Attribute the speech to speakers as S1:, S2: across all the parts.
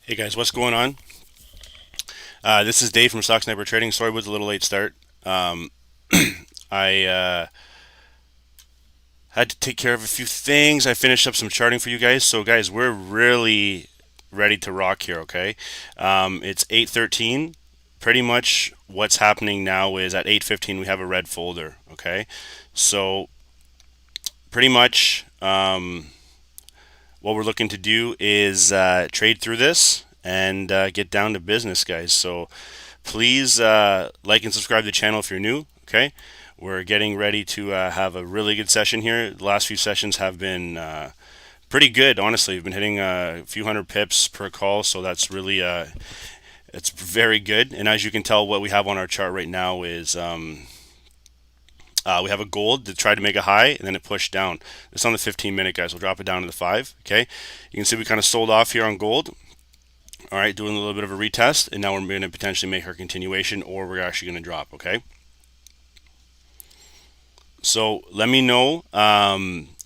S1: Hey guys, what's going on? This is Dave from Stock Sniper Trading. Sorry about the little late start. Um, I had to take care of a few things. I finished up some charting for you guys. So guys, we're really ready to rock here. Okay, it's 8:13. Pretty much what's happening now is at 8:15 we have a red folder. Okay, so pretty much what we're looking to do is trade through this and get down to business, guys. So please like and subscribe to the channel if you're new. Okay, we're getting ready to have a really good session here. The last few sessions have been pretty good, honestly. We've been hitting a few hundred pips per call, so that's really it's very good. And as you can tell, what we have on our chart right now is we have a gold that tried to make a high and then it pushed down. It's on the 15-minute, guys. We'll drop it down to the 5. Okay, you can see we kind of sold off here on gold. All right, doing a little bit of a retest, and now we're going to potentially make our continuation, or we're actually going to drop. Okay, so let me know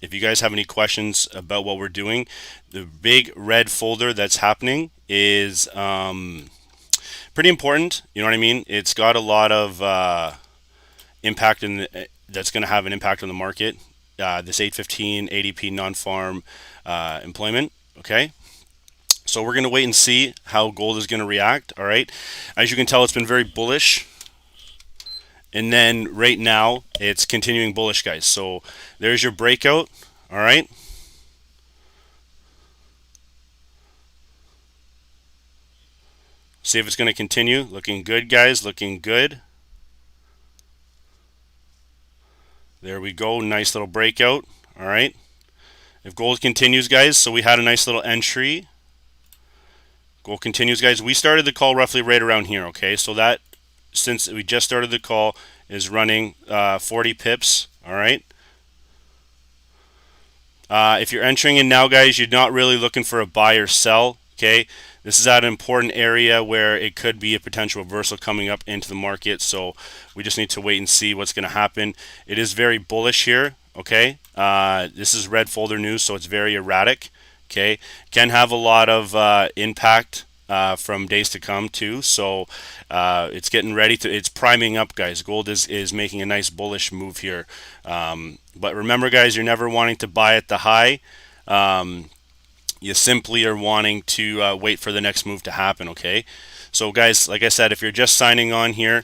S1: if you guys have any questions about what we're doing. The big red folder that's happening is pretty important. You know what I mean? It's got a lot of impact that's going to have an impact on the market. This 815 ADP non-farm employment. Okay. So we're going to wait and see how gold is going to react. All right. As you can tell, it's been very bullish. And then right now, it's continuing bullish, guys. So there's your breakout. All right. See if it's going to continue. Looking good, guys. Looking good. There we go. Nice little breakout. All right. If gold continues, guys, so we had a nice little entry. Gold continues, guys. We started the call roughly right around here, okay? So that, since we just started the call, is running 40 pips, all right? If you're entering in now, guys, you're not really looking for a buy or sell, okay? This is at an important area where it could be a potential reversal coming up into the market, so we just need to wait and see what's going to happen. It is very bullish here, okay? This is red folder news, so it's very erratic. Okay, can have a lot of impact from days to come too. So it's getting ready to. It's priming up, guys. Gold is making a nice bullish move here. But remember, guys, you're never wanting to buy at the high. You simply are wanting to wait for the next move to happen. Okay. So, guys, like I said, if you're just signing on here.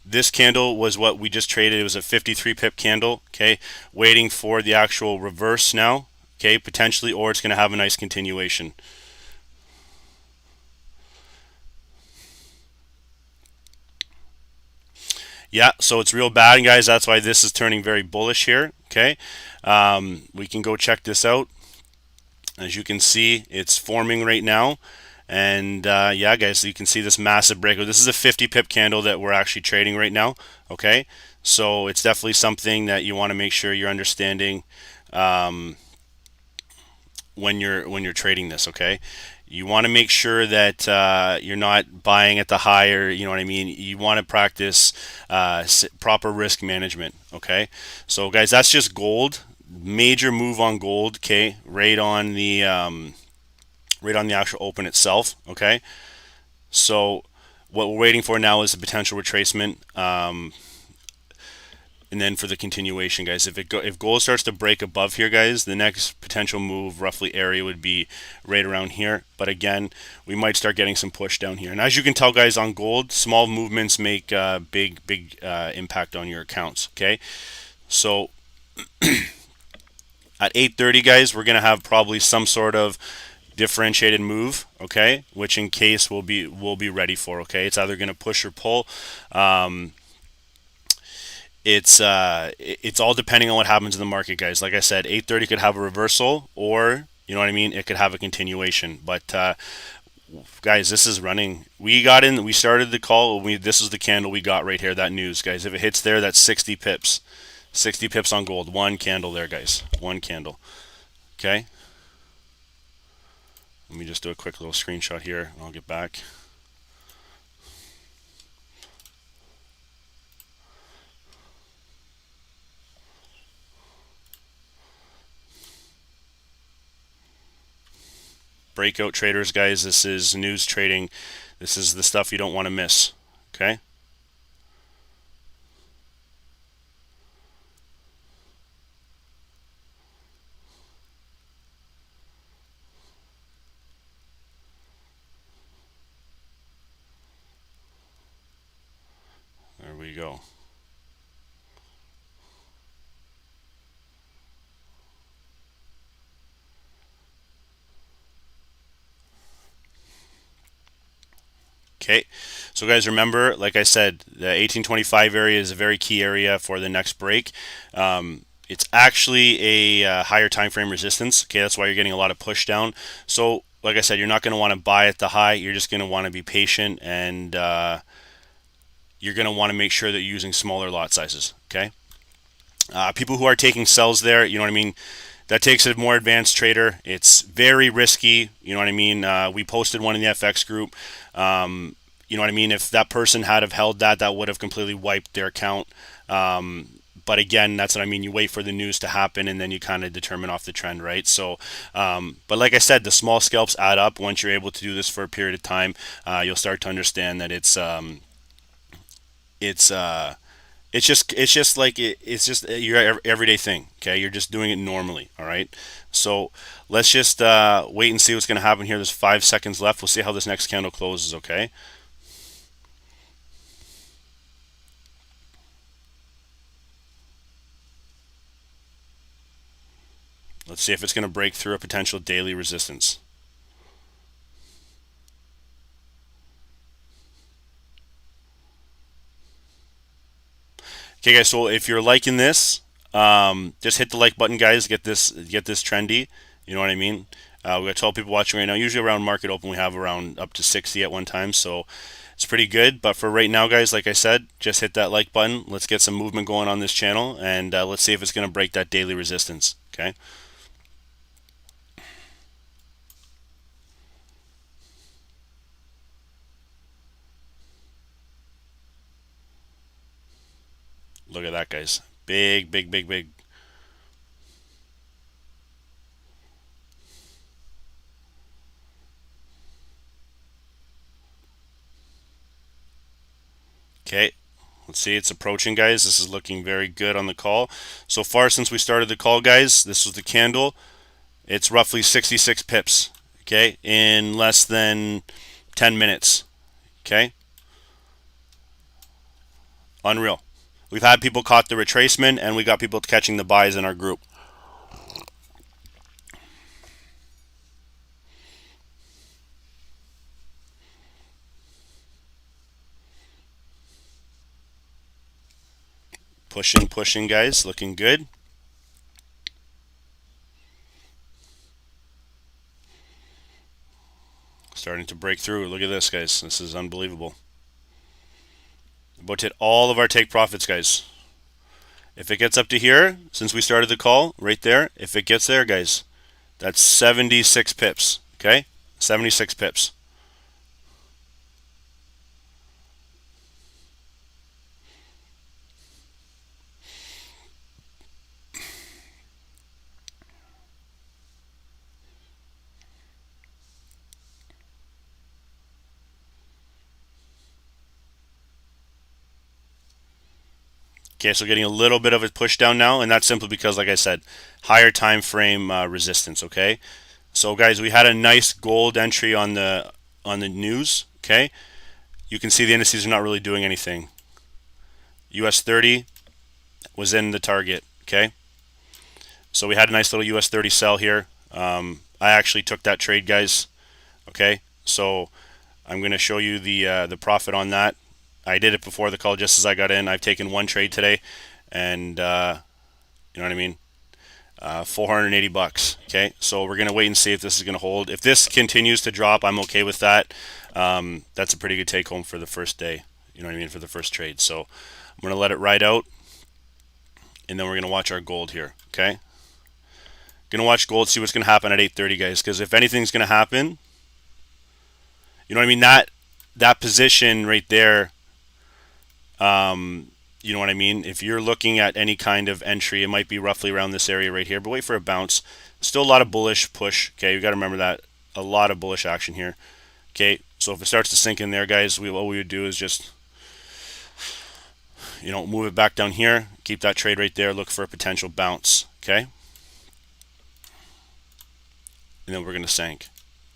S1: This candle was what we just traded. It was a 53 pip candle, okay? Waiting for the actual reverse now, okay, potentially, or it's going to have a nice continuation. Yeah, so it's real bad, guys. That's why this is turning very bullish here, okay? We can go check this out. As you can see, it's forming right now. And yeah, guys, so you can see this massive breakout. This is a 50 pip candle that we're actually trading right now, okay? So it's definitely something that you want to make sure you're understanding when you're trading this, okay? You want to make sure that you're not buying at the higher, you know what I mean? You want to practice proper risk management, okay? So guys, that's just gold. Major move on gold, okay? Right on the actual open itself, okay? So what we're waiting for now is a potential retracement. And then for the continuation, guys, if gold starts to break above here, guys, the next potential move roughly area would be right around here. But again, we might start getting some push down here. And as you can tell, guys, on gold, small movements make big impact on your accounts. Okay, so at 8:30, guys, we're gonna have probably some sort of differentiated move, okay, which in case we'll be ready for. Okay, it's either gonna push or pull. It's all depending on what happens in the market, guys. Like I said, 8:30 could have a reversal, or you know what I mean, it could have a continuation. But guys, this is running. We got in. We started the call. This is the candle we got right here. That news, guys. If it hits there, that's 60 pips. 60 pips on gold. One candle there, guys. One candle. Okay. Let me just do a quick little screenshot here. I'll get back. breakout traders, guys. This is news trading. This is the stuff you don't want to miss. Okay. There we go. Okay, so guys, remember, like I said, the 1825 area is a very key area for the next break. It's actually a higher time frame resistance. Okay, that's why you're getting a lot of push down. So, like I said, you're not going to want to buy at the high. You're just going to want to be patient, and you're going to want to make sure that you're using smaller lot sizes. Okay, people who are taking sells there, you know what I mean. That takes a more advanced trader. It's very risky. You know what I mean? We posted one in the FX group. You know what I mean? If that person had have held that, that would have completely wiped their account. But again, that's what I mean. You wait for the news to happen, and then you kind of determine off the trend, right? So, but like I said, the small scalps add up. Once you're able to do this for a period of time, you'll start to understand that it's it's just your everyday thing. Okay, you're just doing it normally. All right. So let's just wait and see what's going to happen here. There's 5 seconds left. We'll see how this next candle closes. Okay. Let's see if it's going to break through a potential daily resistance. Okay, guys. So if you're liking this, just hit the like button, guys. Get this trendy. You know what I mean? We got 12 people watching right now. Usually around market open, we have around up to 60 at one time. So it's pretty good. But for right now, guys, like I said, just hit that like button. Let's get some movement going on this channel, and let's see if it's going to break that daily resistance. Okay. Look at that, guys. Big, big, big, big. Okay. Let's see, it's approaching, guys. This is looking very good on the call. So far, since we started the call, guys, this was the candle. It's roughly 66 pips, okay, in less than 10 minutes, okay? Unreal. We've had people caught the retracement, and we got people catching the buys in our group. Pushing, pushing, guys. Looking good. Starting to break through. Look at this, guys. This is unbelievable. About to hit all of our take profits, guys. If it gets up to here, since we started the call, right there, if it gets there, guys, that's 76 pips, okay? 76 pips. Okay, so getting a little bit of a push down now, and that's simply because, like I said, higher time frame resistance. Okay, so guys, we had a nice gold entry on the news. Okay, you can see the indices are not really doing anything. US30 was in the target. Okay, so we had a nice little US30 sell here. I actually took that trade, guys. Okay, so I'm going to show you the profit on that. I did it before the call just as I got in. I've taken one trade today, and you know what I mean? 480 bucks. Okay, so we're gonna wait and see if this is gonna hold. If this continues to drop, I'm okay with that. That's a pretty good take home for the first day. You know what I mean, for the first trade. So I'm gonna let it ride out, and then we're gonna watch our gold here. Okay, gonna watch gold, see what's gonna happen at 8:30, guys. Because if anything's gonna happen, you know what I mean. That position right there. You know what I mean? If you're looking at any kind of entry, it might be roughly around this area right here, but wait for a bounce. Still a lot of bullish push. Okay, you got to remember that. a lot of bullish action here. Okay, so if it starts to sink in there, guys, what we would do is just, move it back down here, keep that trade right there, look for a potential bounce. Okay, and then we're going to sink.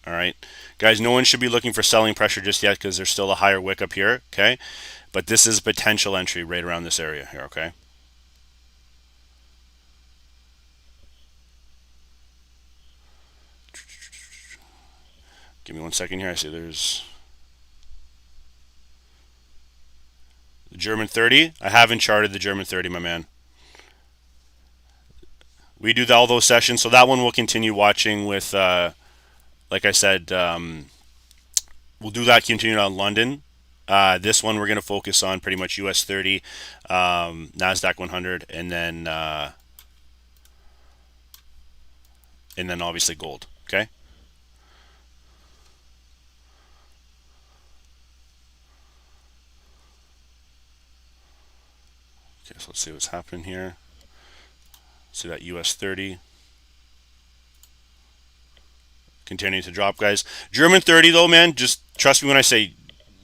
S1: All right, guys, no one should be looking for selling pressure just yet because there's still a higher wick up here. Okay, but this is potential entry right around this area here. Okay. Give me 1 second here. I see there's the German 30. I haven't charted the German 30, my man. We do all those sessions, so that one we'll continue watching with, like I said, we'll do that continued on London. This one we're going to focus on pretty much US 30, NASDAQ 100, and then obviously gold. Okay. Okay, so let's see what's happening here. See that US 30 continuing to drop, guys. German 30 though, man, just trust me when I say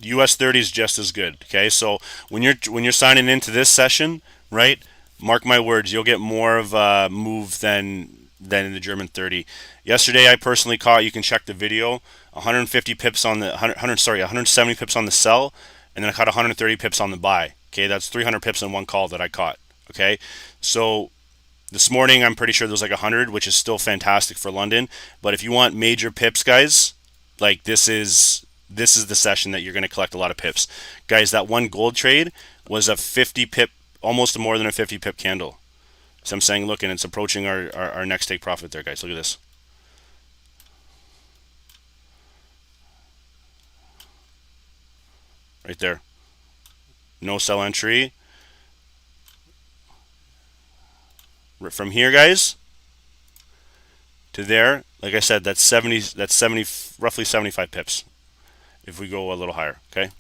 S1: US 30 is just as good. Okay, so when you're signing into this session, right? Mark my words, you'll get more of a move than in the German 30. Yesterday, I personally caught. You can check the video. 150 pips on the 170 pips on the sell, and then I caught 130 pips on the buy. Okay, that's 300 pips in one call that I caught. Okay, so this morning I'm pretty sure there was like 100, which is still fantastic for London. But if you want major pips, guys, like this is the session that you're going to collect a lot of pips, guys. That one gold trade was a 50 pip, almost more than a 50 pip candle. So I'm saying, look, and it's approaching our next take profit there, guys. Look at this. Right there. No sell entry. From here, guys, to there, like I said, that's 70, roughly 75 pips if we go a little higher, okay?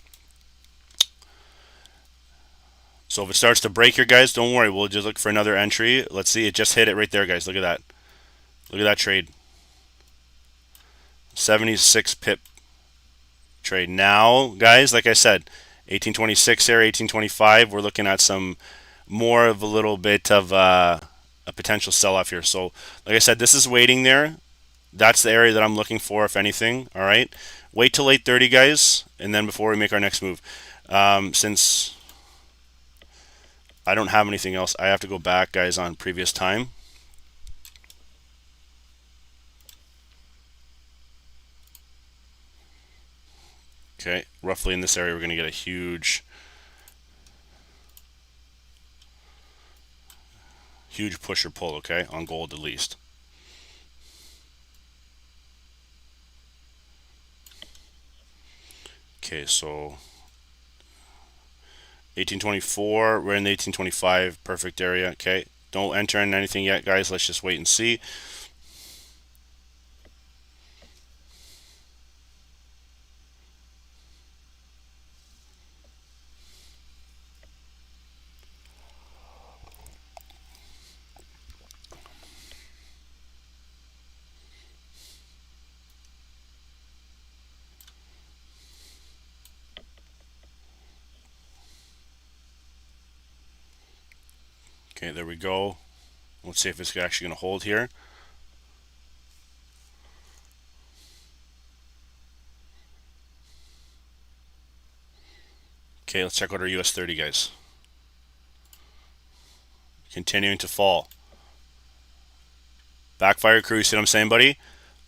S1: So if it starts to break here, guys, don't worry. We'll just look for another entry. Let's see. It just hit it right there, guys. Look at that. Look at that trade. 76 pip trade. Now, guys, like I said, 1826 here, 1825. We're looking at some more of a little bit of a potential sell-off here. So, like I said, this is waiting there. That's the area that I'm looking for, if anything. All right. Wait till 8:30, guys, and then before we make our next move. Since I don't have anything else, I have to go back, guys, on previous time. Okay, roughly in this area, we're going to get a huge push or pull, okay, on gold at least. Okay, so 1824, we're in the 1825 perfect area. Okay, don't enter in anything yet, guys. Let's just wait and see. Okay, there we go. Let's see if it's actually going to hold here. Okay, let's check out our US 30, guys. Continuing to fall. Backfire crew, you see what I'm saying, buddy?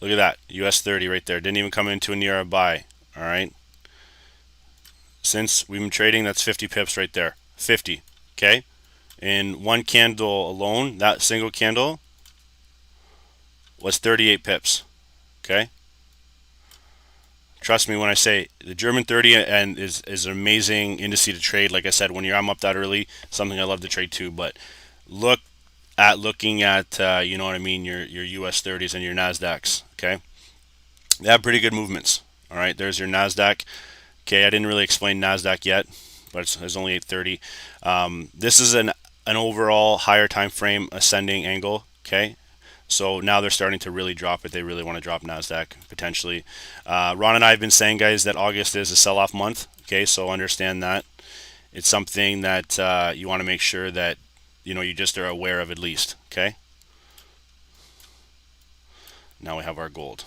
S1: Look at that. US 30 right there. Didn't even come into a near a buy. All right. Since we've been trading, that's 50 pips right there. 50. Okay. In one candle alone, that single candle was 38 pips. Okay. Trust me when I say the German 30 and is an amazing indice to trade. Like I said, when I'm up that early, something I love to trade too. But looking at you know what I mean, your US 30s and your Nasdaqs. Okay, they have pretty good movements. All right, there's your Nasdaq. Okay, I didn't really explain Nasdaq yet, but it's only 8:30. This is an overall higher time frame ascending angle. Okay, So now they're starting to really drop it. They really want to drop NASDAQ potentially. Ron and I have been saying, guys, that August is a sell-off month. Okay, so understand that. It's something that you want to make sure that you just are aware of at least. Okay. Now we have our gold.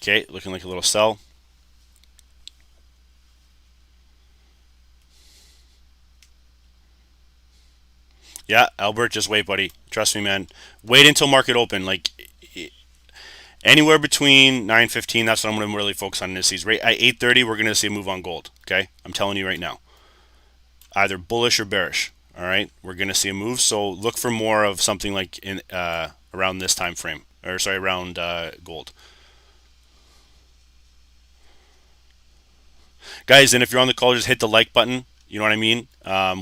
S1: Okay, looking like a little sell. Yeah, Albert, just wait, buddy. Trust me, man. Wait until market open. Like anywhere between 9:15, that's what I'm going to really focus on indices. Right at 8:30, we're going to see a move on gold. Okay, I'm telling you right now, either bullish or bearish. All right, we're going to see a move. So look for more of something like in around this time frame, or sorry, around gold, guys. And if you're on the call, just hit the like button. You know what I mean?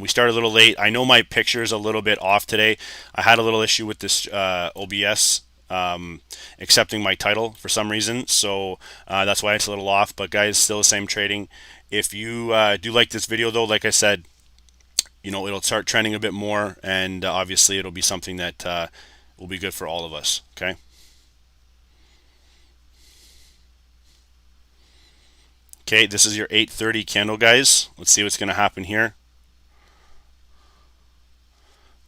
S1: We started a little late. I know my picture is a little bit off today. I had a little issue with this OBS accepting my title for some reason, so that's why it's a little off. But guys, still the same trading. If you do like this video, though, like I said, it'll start trending a bit more, and obviously it'll be something that will be good for all of us. Okay. Okay, this is your 8:30 candle, guys. Let's see what's going to happen here.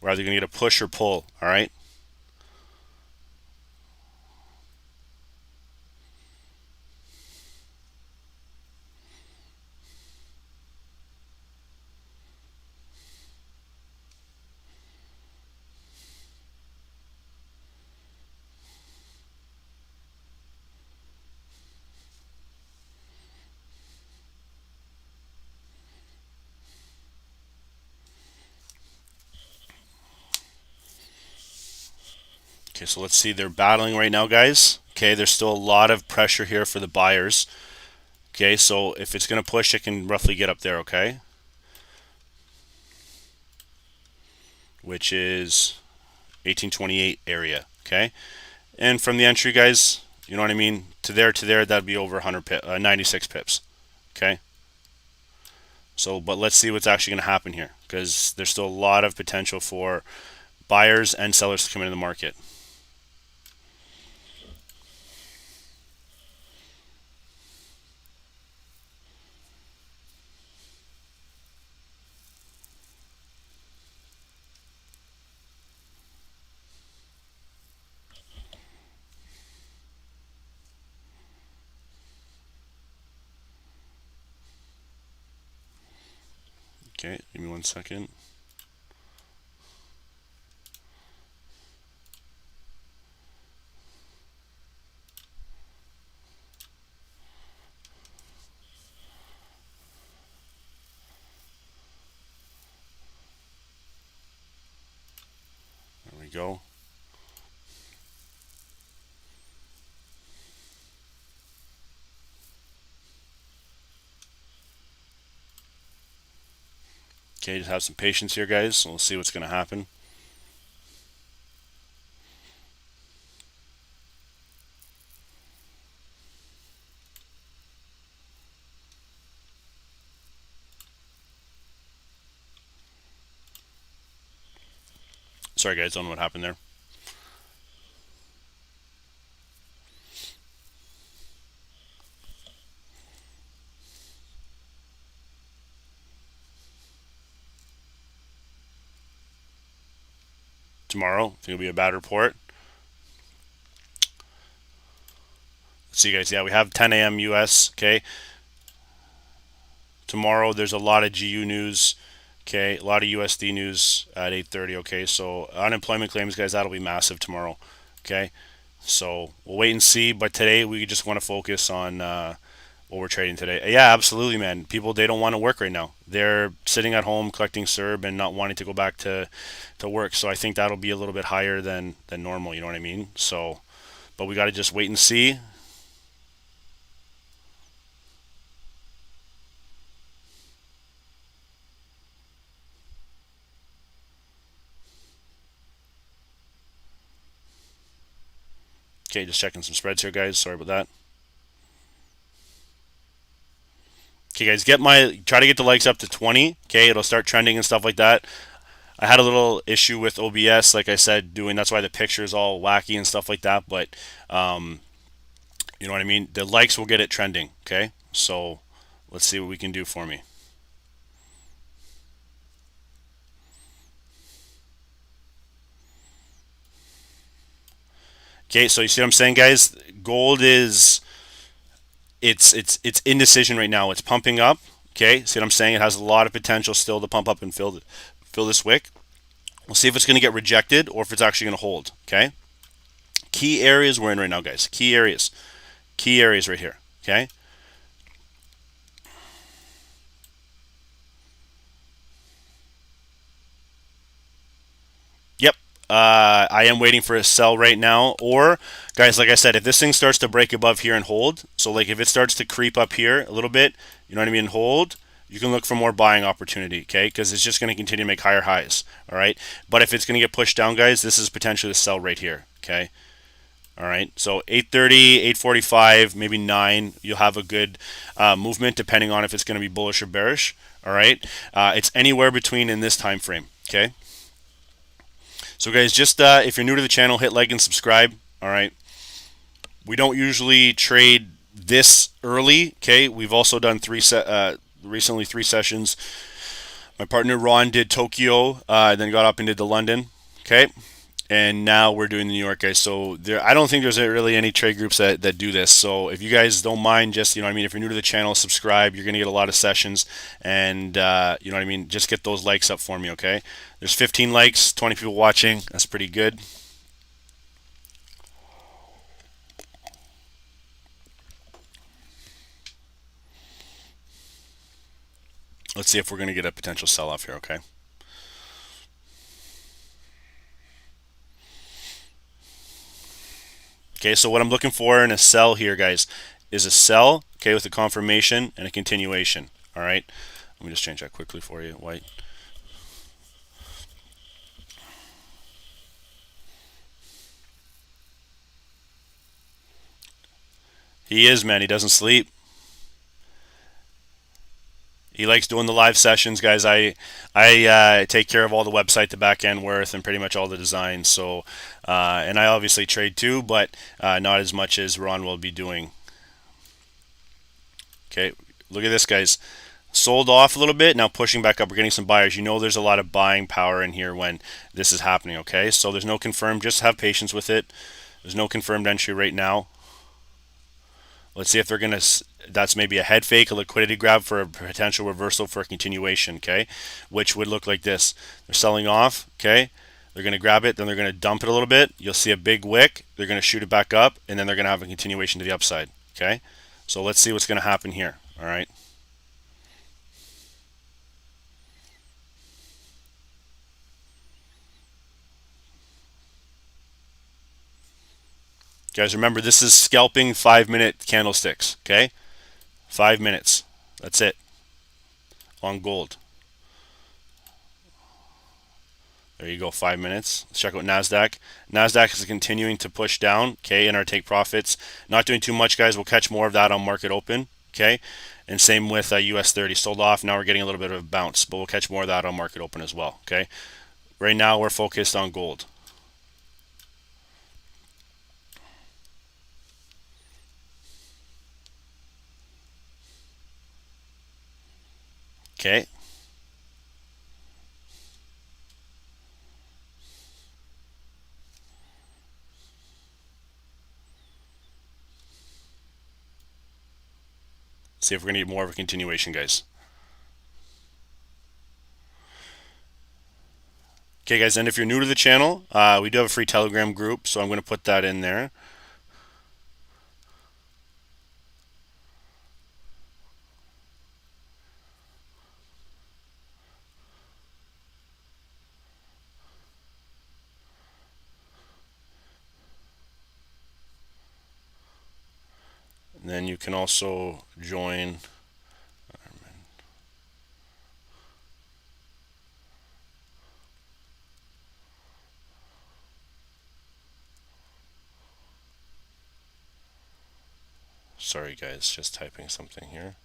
S1: We're either going to get a push or pull. All right. Okay, so let's see. They're battling right now, guys. Okay, there's still a lot of pressure here for the buyers. Okay, so if it's going to push, it can roughly get up there, okay? Which is 1828 area, okay? And from the entry, guys, you know what I mean? To there, that'd be over 96 pips, okay? So, but let's see what's actually going to happen here, because there's still a lot of potential for buyers and sellers to come into the market. Okay, give me 1 second. There we go. Okay, just have some patience here, guys. So we'll see what's going to happen. Sorry, guys, don't know what happened there. Tomorrow, I think it'll be a bad report. Let's see, guys. Yeah, we have 10 a.m. US. Okay. Tomorrow, there's a lot of GU news. Okay, a lot of USD news at 8:30. Okay, so unemployment claims, guys, that'll be massive tomorrow. Okay, so we'll wait and see. But today, we just want to focus on what we're trading today. Yeah, absolutely, man. People, they don't want to work right now. They're sitting at home collecting CERB and not wanting to go back to work. So I think that'll be a little bit higher than normal. You know what I mean? So, but we got to just wait and see. Okay, just checking some spreads here, guys. Sorry about that. Okay, guys, try to get the likes up to 20. Okay, it'll start trending and stuff like that. I had a little issue with OBS, like I said, that's why the picture is all wacky and stuff like that. But you know what I mean. The likes will get it trending. Okay, so let's see what we can do for me. Okay, so you see what I'm saying, guys? Gold is it's indecision right now. It's pumping up. Okay, see what I'm saying? It has a lot of potential still to pump up and fill this wick. We'll see if it's going to get rejected or if it's actually going to hold. Okay. Key areas we're in right now, guys. Key areas right here. Okay. Yep. I am waiting for a sell right now. Or, guys, like I said, if this thing starts to break above here and hold, so like if it starts to creep up here a little bit, you know what I mean, hold, you can look for more buying opportunity, okay? Because it's just going to continue to make higher highs, all right? But if it's going to get pushed down, guys, this is potentially the sell right here, okay? All right, so 8:30, 8:45, maybe 9, you'll have a good movement depending on if it's going to be bullish or bearish, all right? It's anywhere between in this time frame, okay? So guys, just if you're new to the channel, hit like and subscribe. All right. We don't usually trade this early. Okay. We've also done recently 3 sessions. My partner Ron did Tokyo, then got up and did the London. Okay. And now we're doing the New York, guys. So I don't think there's really any trade groups that do this. So if you guys don't mind, just, you know what I mean, if you're new to the channel, subscribe. You're going to get a lot of sessions. And, you know what I mean, just get those likes up for me, okay? There's 15 likes, 20 people watching. That's pretty good. Let's see if we're going to get a potential sell-off here, okay? Okay, so what I'm looking for in a sell here, guys, is a sell, okay, with a confirmation and a continuation, all right? Let me just change that quickly for you, white. He is, man. He doesn't sleep. He likes doing the live sessions, guys. I take care of all the website, the back end worth, and pretty much all the designs. So, and I obviously trade too, but not as much as Ron will be doing. Okay, look at this, guys. Sold off a little bit, now pushing back up. We're getting some buyers. You know there's a lot of buying power in here when this is happening, okay? So there's no confirmed. Just have patience with it. There's no confirmed entry right now. Let's see if they're going to, that's maybe a head fake, a liquidity grab for a potential reversal for a continuation, okay? Which would look like this. They're selling off, okay? They're going to grab it, then they're going to dump it a little bit. You'll see a big wick. They're going to shoot it back up, and then they're going to have a continuation to the upside, okay? So let's see what's going to happen here, all right? Guys, remember, this is scalping 5-minute candlesticks, okay? 5 minutes. That's it. On gold. There you go, 5 minutes. Let's check out NASDAQ. NASDAQ is continuing to push down, okay, in our take profits. Not doing too much, guys. We'll catch more of that on market open, okay? And same with US30. Sold off. Now we're getting a little bit of a bounce, but we'll catch more of that on market open as well, okay? Right now, we're focused on gold. Okay. See if we're going to get more of a continuation, guys. Okay, guys, and if you're new to the channel, we do have a free Telegram group, so I'm going to put that in there. And then you can also join. Sorry guys, just typing something here.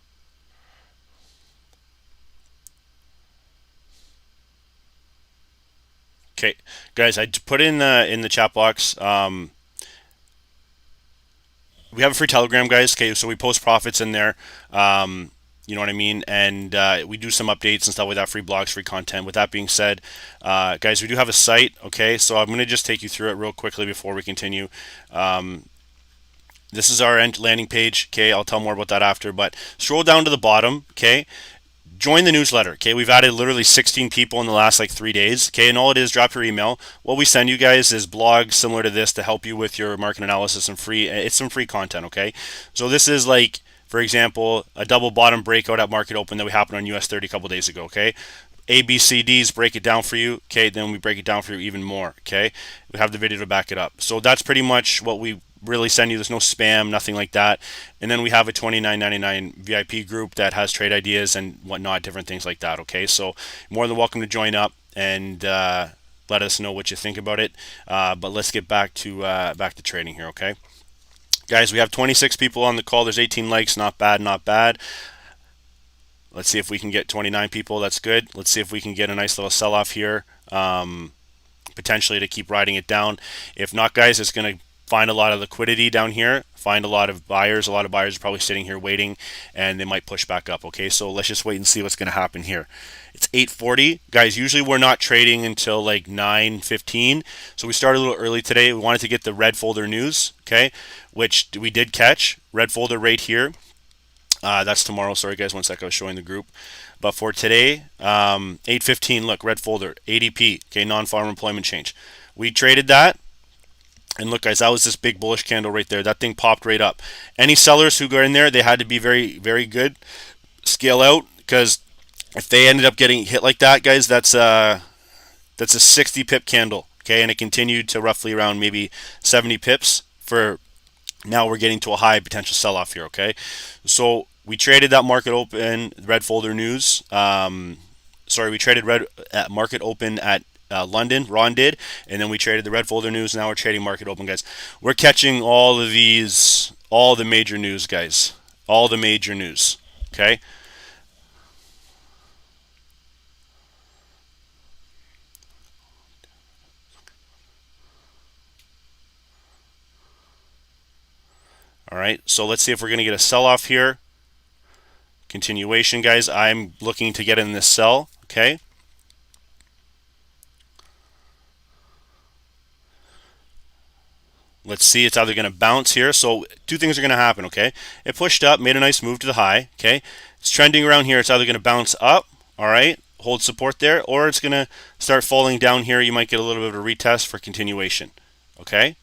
S1: Okay, guys, I put in the chat box. We have a free Telegram, guys. Okay, so we post profits in there. You know what I mean? And we do some updates and stuff with that, free blogs, free content. With that being said, guys, we do have a site. Okay, so I'm going to just take you through it real quickly before we continue. This is our landing page. Okay, I'll tell more about that after. But scroll down to the bottom. Okay, join the newsletter. Okay, we've added literally 16 people in the last like 3 days. Okay, and all it is, drop your email. What we send you guys is blogs similar to this to help you with your market analysis and free. It's some free content. Okay, so this is like, for example, a double bottom breakout at market open that we happened on US30 a couple days ago. Okay, ABCDs break it down for you. Okay, then we break it down for you even more. Okay, we have the video to back it up. So that's pretty much what we really send you. There's no spam, nothing like that. And then we have a $29.99 VIP group that has trade ideas and whatnot, different things like that. Okay, so more than welcome to join up and let us know what you think about it. But let's get back to trading here. Okay, guys, we have 26 people on the call. There's 18 likes. Not bad, not bad. Let's see if we can get 29 people. That's good. Let's see if we can get a nice little sell-off here, potentially to keep riding it down. If not, guys, it's going to find a lot of liquidity down here, find a lot of buyers. A lot of buyers are probably sitting here waiting, and they might push back up. Okay, so let's just wait and see what's going to happen here. It's 8:40. Guys, usually we're not trading until like 9:15, so we started a little early today. We wanted to get the red folder news, okay, which we did catch. Red folder right here. That's tomorrow. Sorry, guys. 1 sec. I was showing the group. But for today, 8:15. Look, red folder, ADP. Okay, non-farm employment change. We traded that, and look, guys, that was this big bullish candle right there. That thing popped right up. Any sellers who got in there, they had to be very, very good. Scale out, because if they ended up getting hit like that, guys, that's a 60 pip candle. Okay, and it continued to roughly around maybe 70 pips for. Now we're getting to a high potential sell-off here. Okay, so we traded that market open red folder news. We traded red at market open at London. Ron did, and then we traded the red folder news. Now we're trading market open, guys. We're catching all of these, all the major news, guys. All the major news. Okay. All right. So let's see if we're going to get a sell-off here. Continuation, guys. I'm looking to get in this sell. Okay. Let's see, it's either going to bounce here. So two things are going to happen, okay? It pushed up, made a nice move to the high, okay? It's trending around here. It's either going to bounce up, all right, hold support there, or it's going to start falling down here. You might get a little bit of a retest for continuation, okay?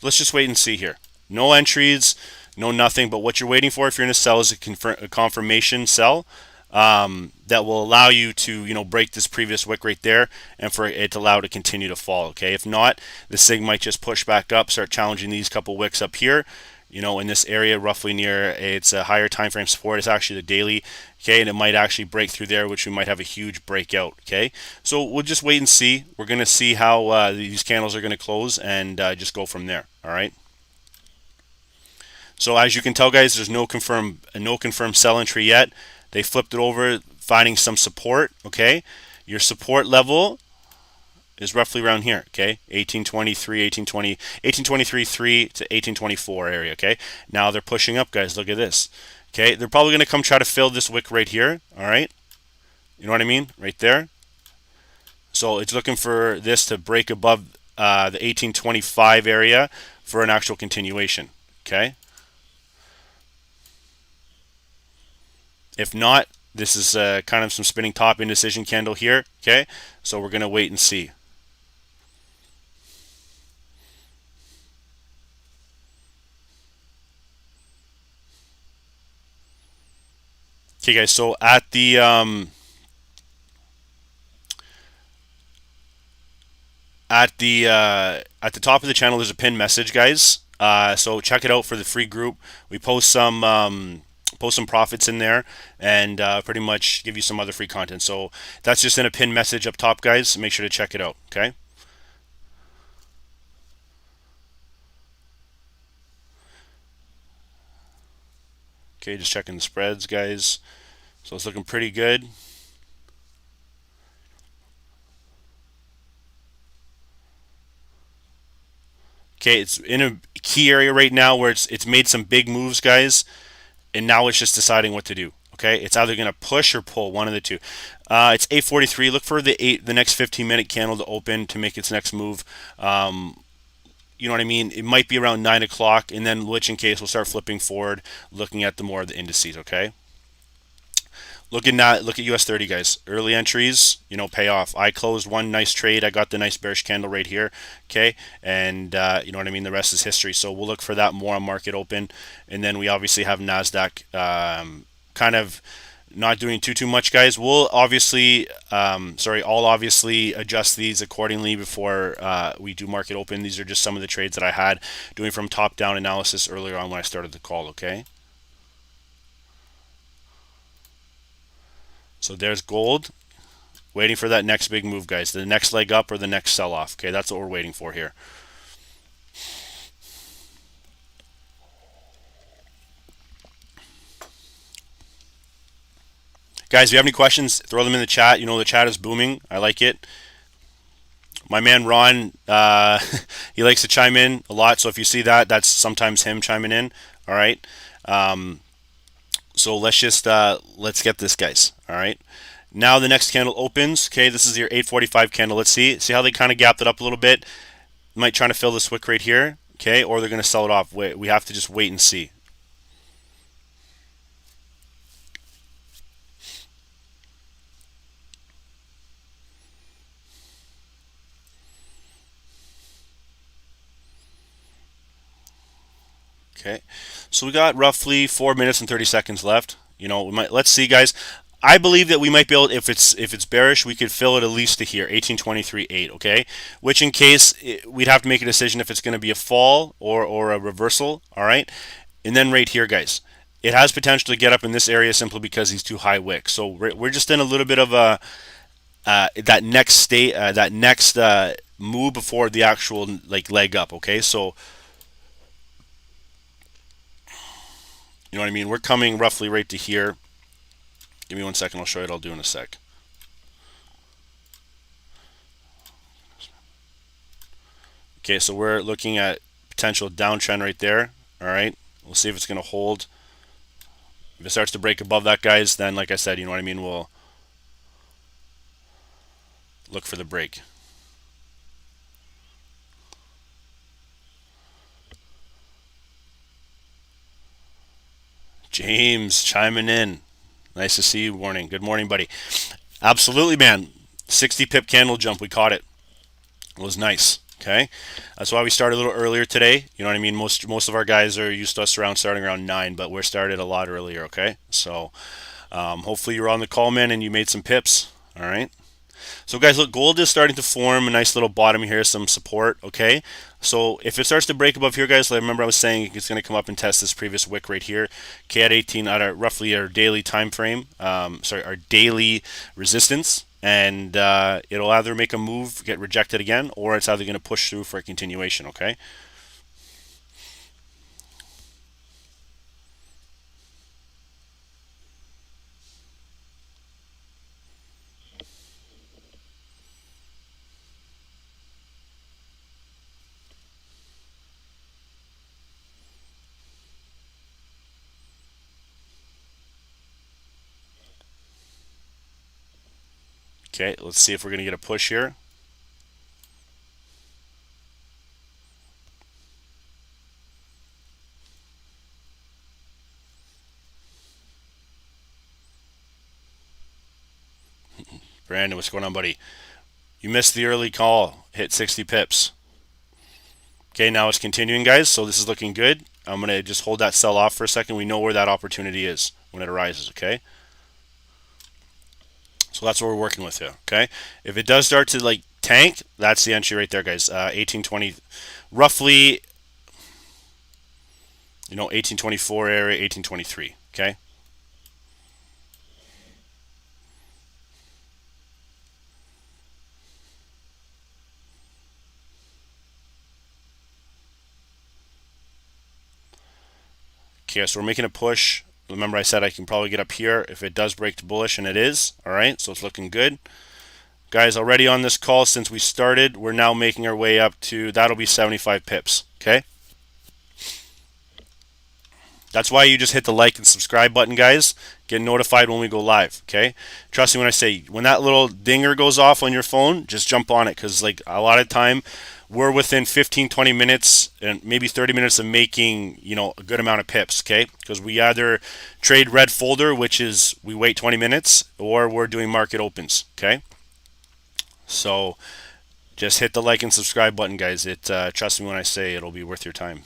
S1: Let's just wait and see here. No entries, no nothing, but what you're waiting for if you're in a sell is a confirmation sell. That will allow you to break this previous wick right there, and for it to allow it to continue to fall. Okay, if not, the sig might just push back up, start challenging these couple wicks up here, in this area roughly near it's a higher time frame support. It's actually the daily. Okay, and it might actually break through there, which we might have a huge breakout. Okay, so we'll just wait and see. We're going to see how these candles are going to close, and just go from there. All right. So as you can tell, guys, there's no confirmed sell entry yet. They flipped it over, finding some support. Okay, your support level is roughly around here. Okay, 1823, 1820, 1823.3 to 1824 area. Okay, now they're pushing up, guys. Look at this. Okay, they're probably going to come try to fill this wick right here. All right, you know what I mean, right there. So it's looking for this to break above the 1825 area for an actual continuation. Okay. If not, this is kind of some spinning top indecision candle here. Okay, so we're going to wait and see. Okay, guys, so at the top of the channel, there's a pinned message, guys. So check it out for the free group. We post some profits in there, and pretty much give you some other free content. So that's just in a pinned message up top, guys. Make sure to check it out. Okay. Okay, just checking the spreads, guys. So it's looking pretty good. Okay, it's in a key area right now where it's made some big moves, guys, and now it's just deciding what to do. Okay, it's either going to push or pull, one of the two. It's 8:43. Look for the next 15-minute candle to open to make its next move. You know what I mean? It might be around 9 o'clock, and then which in case we'll start flipping forward, looking at the more of the indices. Okay. Look at US30, guys. Early entries, pay off. I closed one nice trade. I got the nice bearish candle right here. Okay, and you know what I mean. The rest is history. So we'll look for that more on market open, and then we obviously have Nasdaq kind of not doing too much, guys. We'll obviously, I'll obviously adjust these accordingly before we do market open. These are just some of the trades that I had doing from top down analysis earlier on when I started the call. Okay. So there's gold, waiting for that next big move, guys. The next leg up or the next sell off. Okay, that's what we're waiting for here. Guys, if you have any questions, throw them in the chat. The chat is booming. I like it. My man Ron, he likes to chime in a lot. So if you see that, that's sometimes him chiming in. All right. So let's get this, guys. All right. Now the next candle opens. Okay, this is your 8:45 candle. Let's see how they kind of gapped it up a little bit. Might try to fill this wick right here. Okay, or they're going to sell it off. We have to just wait and see. Okay, so we got roughly 4 minutes and 30 seconds left. Let's see, guys. I believe that we might be able, if it's bearish, we could fill it at least to here, 1823.8. Okay, which in case we'd have to make a decision if it's going to be a fall or a reversal. All right, and then right here, guys, it has potential to get up in this area simply because he's too high wick. So we're just in a little bit of a that next move before the actual leg up. Okay, so you know what I mean. We're coming roughly right to here. Give me 1 second. I'll show you what I'll do in a sec. Okay, so we're looking at potential downtrend right there. All right, we'll see if it's going to hold. If it starts to break above that, guys, then like I said, you know what I mean, we'll look for the break. James chiming in. Nice to see you. Morning. Good morning, buddy. Absolutely, man. 60 pip candle jump. We caught it. It was nice. Okay, that's why we started a little earlier today. You know what I mean. Most of our guys are used to us starting around 9, but we're started a lot earlier. Okay, so hopefully you're on the call, man, and you made some pips. All right. So guys, look, gold is starting to form a nice little bottom here, some support. Okay, so if it starts to break above here, guys, remember I was saying it's going to come up and test this previous wick right here. Okay, at 18 at roughly our daily time frame. Our daily resistance. And it'll either make a move, get rejected again, or it's either going to push through for a continuation. Okay. Okay, let's see if we're going to get a push here. Brandon, what's going on, buddy? You missed the early call. Hit 60 pips. Okay, now it's continuing, guys. So this is looking good. I'm going to just hold that sell off for a second. We know where that opportunity is when it arises, okay? So that's what we're working with here, okay? If it does start to tank, that's the entry right there, guys. 1820, roughly, 1824 area, 1823, okay? Okay, so we're making a push Remember I said I can probably get up here if it does break to bullish, and it is. All right, so it's looking good. Guys, already on this call since we started, we're now making our way up to, that'll be 75 pips, okay? That's why you just hit the like and subscribe button, guys. Get notified when we go live, okay? Trust me when I say, when that little dinger goes off on your phone, just jump on it, because like a lot of time, we're within 15, 20 minutes and maybe 30 minutes of making, a good amount of pips, okay? Because we either trade red folder, which is we wait 20 minutes, or we're doing market opens, okay? So just hit the like and subscribe button, guys. Trust me when I say it'll be worth your time.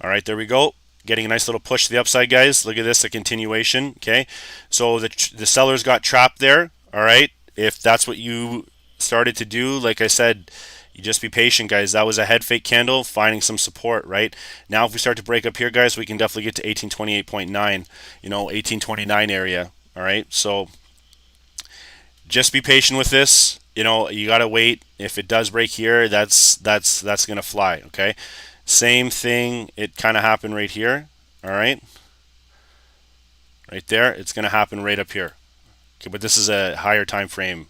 S1: All right, there we go. Getting a nice little push to the upside, guys. Look at this, a continuation. Okay, so the sellers got trapped there. All right, if that's what you started to do, like I said, you just be patient, guys. That was a head fake candle, finding some support. Right now, if we start to break up here, guys, we can definitely get to 1828.9. 1829 area. All right, so just be patient with this. You gotta wait. If it does break here, that's gonna fly. Okay. Same thing, it kind of happened right here, all right? Right there, it's going to happen right up here. Okay, but this is a higher time frame.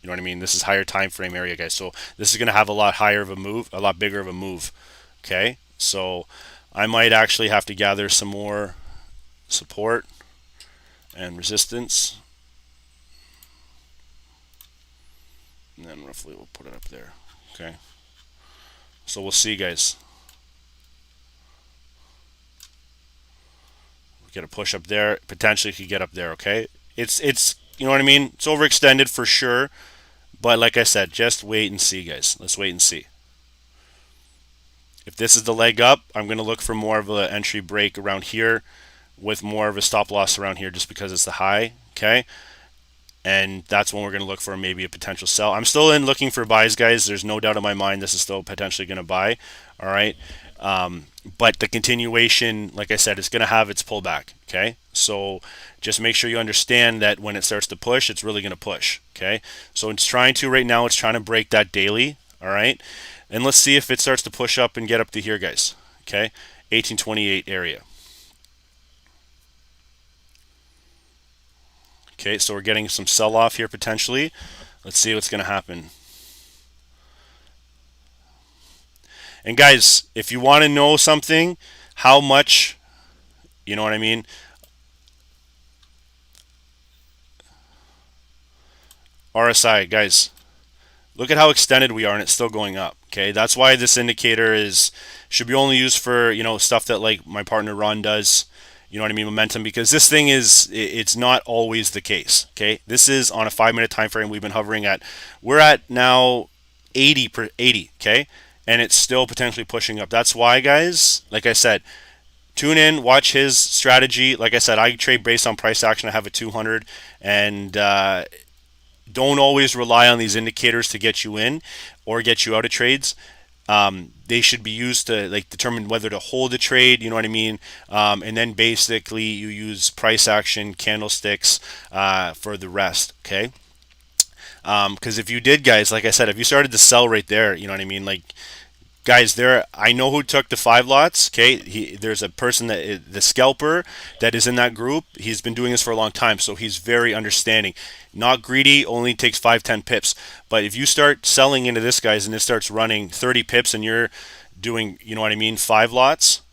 S1: You know what I mean? This is higher time frame area, guys. So this is going to have a lot higher of a move, a lot bigger of a move. Okay, so I might actually have to gather some more support and resistance. And then roughly we'll put it up there. Okay, so we'll see, guys. Get a push up there, potentially could get up there. Okay, it's you know what I mean, it's overextended for sure, but like I said, just wait and see, guys. Let's wait and see. If this is the leg up, I'm going to look for more of an entry break around here with more of a stop loss around here, just because it's the high. Okay, and that's when we're going to look for maybe a potential sell. I'm still looking for buys, guys. There's no doubt in my mind this is still potentially going to buy. All right, but the continuation, like I said, is going to have its pullback. Okay, so just make sure you understand that when it starts to push, it's really going to push. Okay, so it's trying to right now. It's trying to break that daily. All right, and let's see if it starts to push up and get up to here, guys. Okay, 1828 area. Okay, so we're getting some sell-off here potentially. Let's see what's going to happen. And guys, if you want to know something, how much, you know what I mean? RSI, guys, look at how extended we are and it's still going up. Okay, that's why this indicator should be only used for, stuff that like my partner Ron does. You know what I mean? Momentum, because this thing it's not always the case. Okay, this is on a 5-minute time frame. We've been hovering at, we're at now 80 per 80. Okay, and it's still potentially pushing up. That's why, guys, like I said, tune in, watch his strategy. Like I said, I trade based on price action. I have a 200, and don't always rely on these indicators to get you in or get you out of trades. They should be used to like determine whether to hold a trade, you know what I mean? And then basically you use price action, candlesticks for the rest, okay? Because if you did, guys, like I said, if you started to sell right there, you know what I mean? Like, guys, I know who took the 5 lots. Okay, there's a person the scalper that is in that group. He's been doing this for a long time, so he's very understanding. Not greedy, only takes 5-10 pips. But if you start selling into this, guys, and it starts running 30 pips, and you're doing, you know what I mean, 5 lots,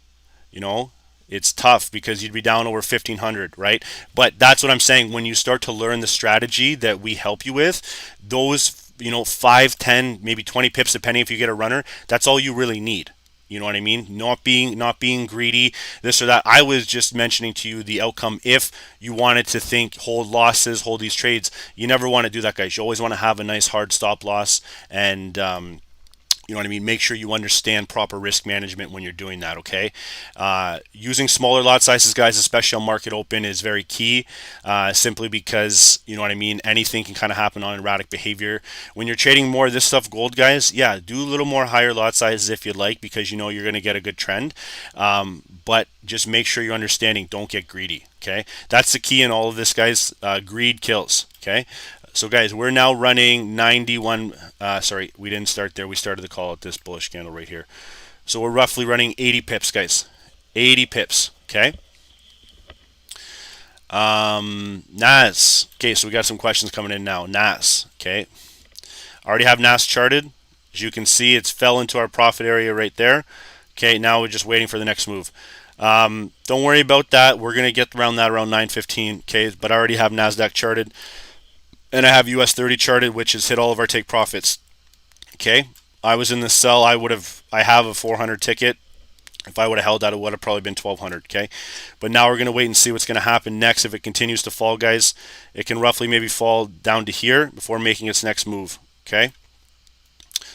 S1: it's tough because you'd be down over 1,500, right? But that's what I'm saying. When you start to learn the strategy that we help you with, those 5, 10, maybe 20 pips, depending if you get a runner, that's all you really need. You know what I mean? Not being greedy, this or that. I was just mentioning to you the outcome. If you wanted to think, hold losses, hold these trades, you never want to do that, guys. You always want to have a nice hard stop loss, and you know what I mean? Make sure you understand proper risk management when you're doing that, okay? Using smaller lot sizes, guys, especially on market open, is very key, simply because, you know what I mean, anything can kind of happen on erratic behavior. When you're trading more of this stuff, gold, guys, yeah, do a little more higher lot sizes if you'd like, because you know you're going to get a good trend. But just make sure you're understanding, don't get greedy, okay? That's the key in all of this, guys. Greed kills, okay? So guys, we're now running 91, sorry, we didn't start there. We started the call at this bullish candle right here. So we're roughly running 80 pips, guys. 80 pips, okay? NAS. Okay, so we got some questions coming in now. NAS. Okay, I already have NAS charted. As you can see, it's fell into our profit area right there. Okay, now we're just waiting for the next move. Don't worry about that. We're gonna get around that around 9:15. Okay, but I already have Nasdaq charted, and I have US30 charted, which has hit all of our take profits. Okay, I was in the sell. I have a 400 ticket. If I would have held that, it would have probably been 1200. Okay, but now we're going to wait and see what's going to happen next. If it continues to fall, guys, it can roughly maybe fall down to here before making its next move. Okay,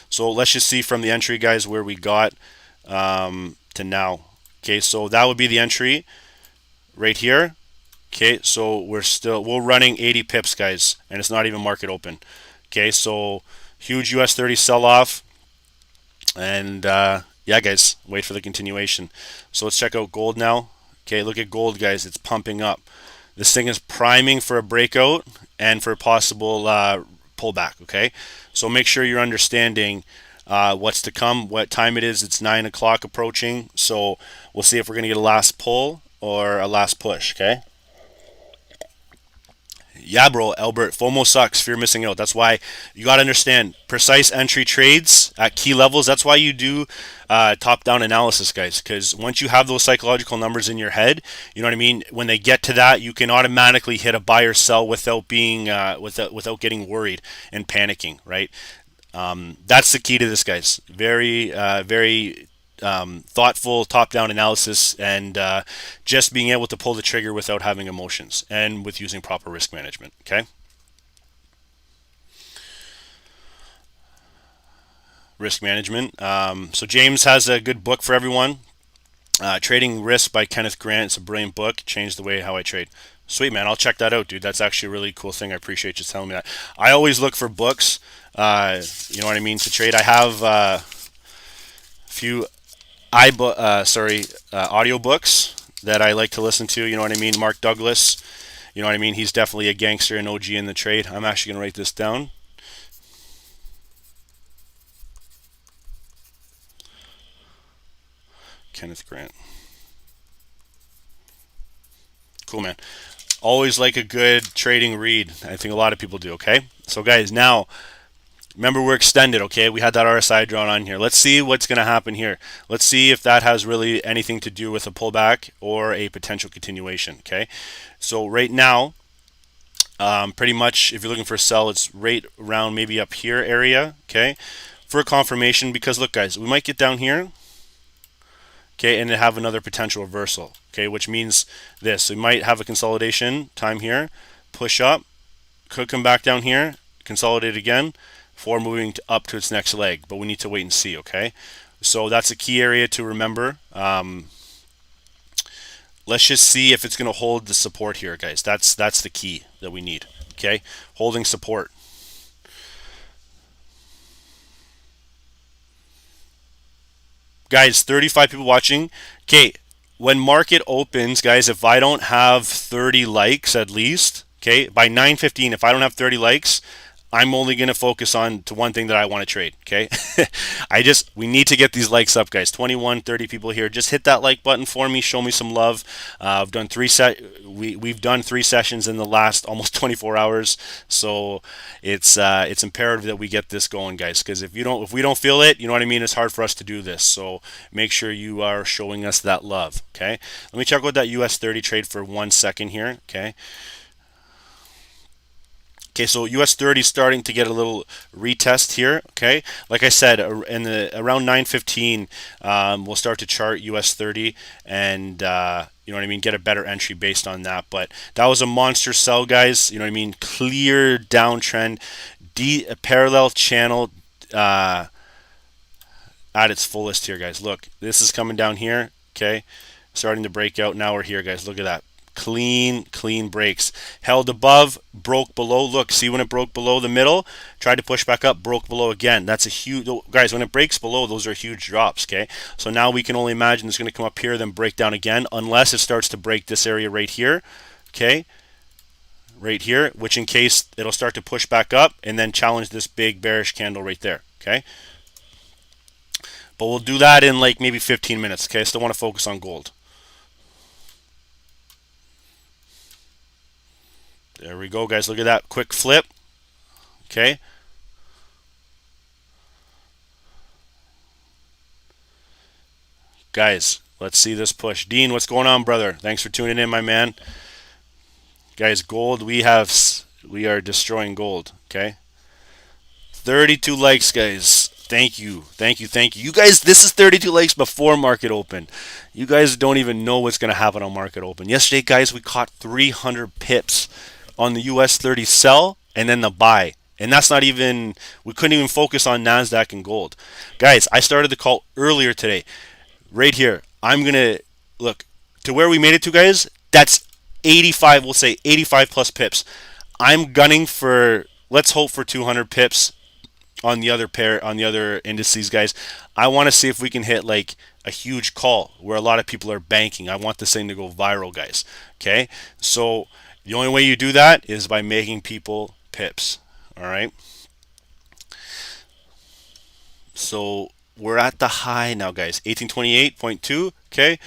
S1: so let's just see from the entry, guys, where we got to now. Okay, so that would be the entry right here. Okay, so we're running 80 pips, guys, and it's not even market open. Okay, so huge US30 sell off, and yeah, guys, wait for the continuation. So let's check out gold now. Okay, look at gold, guys. It's pumping up. This thing is priming for a breakout and for a possible pullback. Okay, so make sure you're understanding what's to come, what time it is. It's 9 o'clock approaching. So we'll see if we're gonna get a last pull or a last push. Okay. Yeah, bro, Albert, FOMO sucks. Fear missing out. That's why you got to understand precise entry trades at key levels. That's why you do top-down analysis, guys. Because once you have those psychological numbers in your head, you know what I mean. When they get to that, you can automatically hit a buy or sell without being without getting worried and panicking. Right. That's the key to this, guys. Very thoughtful top-down analysis and just being able to pull the trigger without having emotions and with using proper risk management. Okay, risk management. So James has a good book for everyone. Trading Risk by Kenneth Grant. It's a brilliant book. Changed the way how I trade. Sweet, man. I'll check that out, dude. That's actually a really cool thing. I appreciate you telling me that. I always look for books. You know what I mean, to trade. I have a few audiobooks that I like to listen to. You know what I mean? Mark Douglas. You know what I mean? He's definitely a gangster and OG in the trade. I'm actually going to write this down. Kenneth Grant. Cool, man. Always like a good trading read. I think a lot of people do, okay? So, guys, now remember, we're extended, okay? We had that RSI drawn on here. Let's see what's going to happen here. Let's see if that has really anything to do with a pullback or a potential continuation, okay? So right now, pretty much, if you're looking for a sell, it's right around maybe up here area, okay? For a confirmation, because look, guys, we might get down here, okay, and have another potential reversal, okay, which means this. So we might have a consolidation time here, push up, could come back down here, consolidate again, before moving up to its next leg. But we need to wait and see, okay? So that's a key area to remember. Let's just see if it's going to hold the support here, guys. That's the key that we need, okay? Holding support. Guys, 35 people watching. Okay, when market opens, guys, if I don't have 30 likes at least, okay, by 9:15, if I don't have 30 likes, I'm only going to focus on to one thing that I want to trade, okay? We need to get these likes up, guys. 21, 30 people here. Just hit that like button for me. Show me some love. I've done we've done 3 sessions in the last almost 24 hours. So it's imperative that we get this going, guys, because if we don't feel it, you know what I mean, it's hard for us to do this. So make sure you are showing us that love, okay? Let me check out that US30 trade for 1 second here, okay? Okay, so US30 is starting to get a little retest here. Okay, like I said, around 9:15, we'll start to chart US30 and you know what I mean, get a better entry based on that. But that was a monster sell, guys. You know what I mean, clear downtrend, parallel channel at its fullest here, guys. Look, this is coming down here. Okay, starting to break out. Now we're here, guys. Look at that. Clean breaks. Held above, broke below. Look, see when it broke below the middle, tried to push back up, broke below again. That's a huge, guys, when it breaks below, those are huge drops, okay? So now we can only imagine it's going to come up here, then break down again, unless it starts to break this area right here, okay? Right here, which in case it'll start to push back up and then challenge this big bearish candle right there, okay? But we'll do that in like maybe 15 minutes, okay? I still want to focus on gold. There we go, guys. Look at that quick flip. Okay. Guys, let's see this push. Dean, what's going on, brother? Thanks for tuning in, my man. Guys, gold, we are destroying gold, okay? 32 likes, guys. Thank you. Thank you. Thank you. You guys, this is 32 likes before market open. You guys don't even know what's going to happen on market open. Yesterday, guys, we caught 300 pips on the US30 sell and then the buy. And that's not even, we couldn't even focus on NASDAQ and gold. Guys, I started the call earlier today. Right here, I'm going to, look, to where we made it to, guys, that's 85, we'll say 85 plus pips. I'm gunning for, let's hope for 200 pips on the other pair, on the other indices, guys. I want to see if we can hit like a huge call where a lot of people are banking. I want this thing to go viral, guys. Okay, so the only way you do that is by making people pips. All right, so we're at the high now, guys. 1828.2. Okay,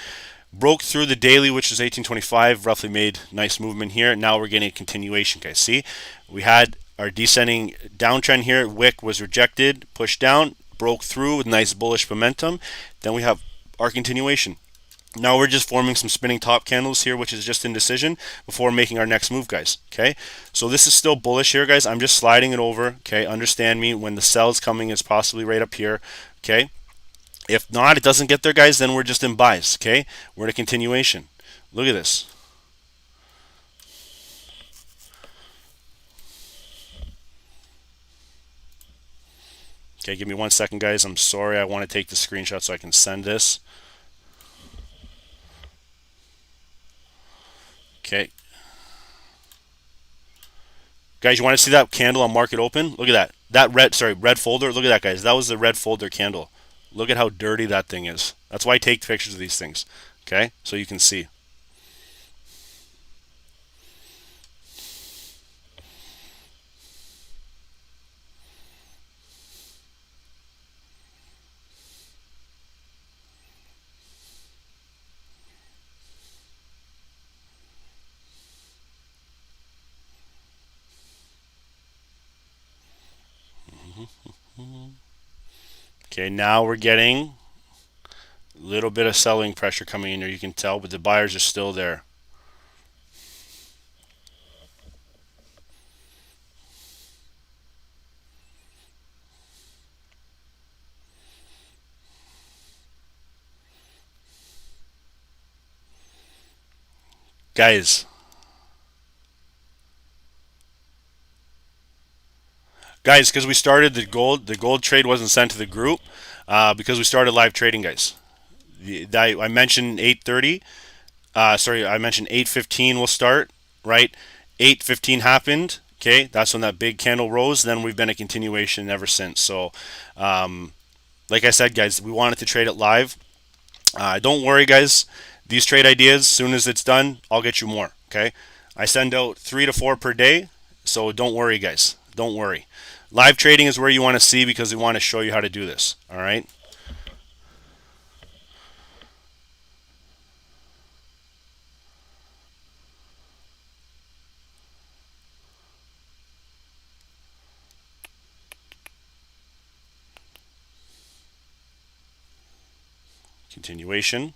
S1: broke through the daily, which is 1825, roughly made nice movement here. Now we're getting a continuation, guys. See, we had our descending downtrend here. Wick was rejected, pushed down, broke through with nice bullish momentum. Then we have our continuation. Now we're just forming some spinning top candles here, which is just indecision before making our next move, guys. Okay, so this is still bullish here, guys. I'm just sliding it over. Okay, understand me. When the sell's coming, it's possibly right up here. Okay, if not, it doesn't get there, guys, then we're just in buys, okay? We're in a continuation. Look at this. Okay, give me 1 second, guys. I'm sorry. I want to take the screenshot so I can send this. Okay. Guys, you want to see that candle on market open? Look at that. That red folder. Look at that, guys. That was the red folder candle. Look at how dirty that thing is. That's why I take pictures of these things. Okay? So you can see. Okay, now we're getting a little bit of selling pressure coming in here, you can tell, but the buyers are still there. Guys, because we started the gold trade wasn't sent to the group because we started live trading, guys. I mentioned 8:30. Sorry, I mentioned 8:15 will start, right? 8:15 happened. Okay, that's when that big candle rose. Then we've been a continuation ever since. So, like I said, guys, we wanted to trade it live. Don't worry, guys. These trade ideas, as soon as it's done, I'll get you more. Okay, I send out 3 to 4 per day. So don't worry, guys. Don't worry. Live trading is where you want to see because we want to show you how to do this. All right. Continuation.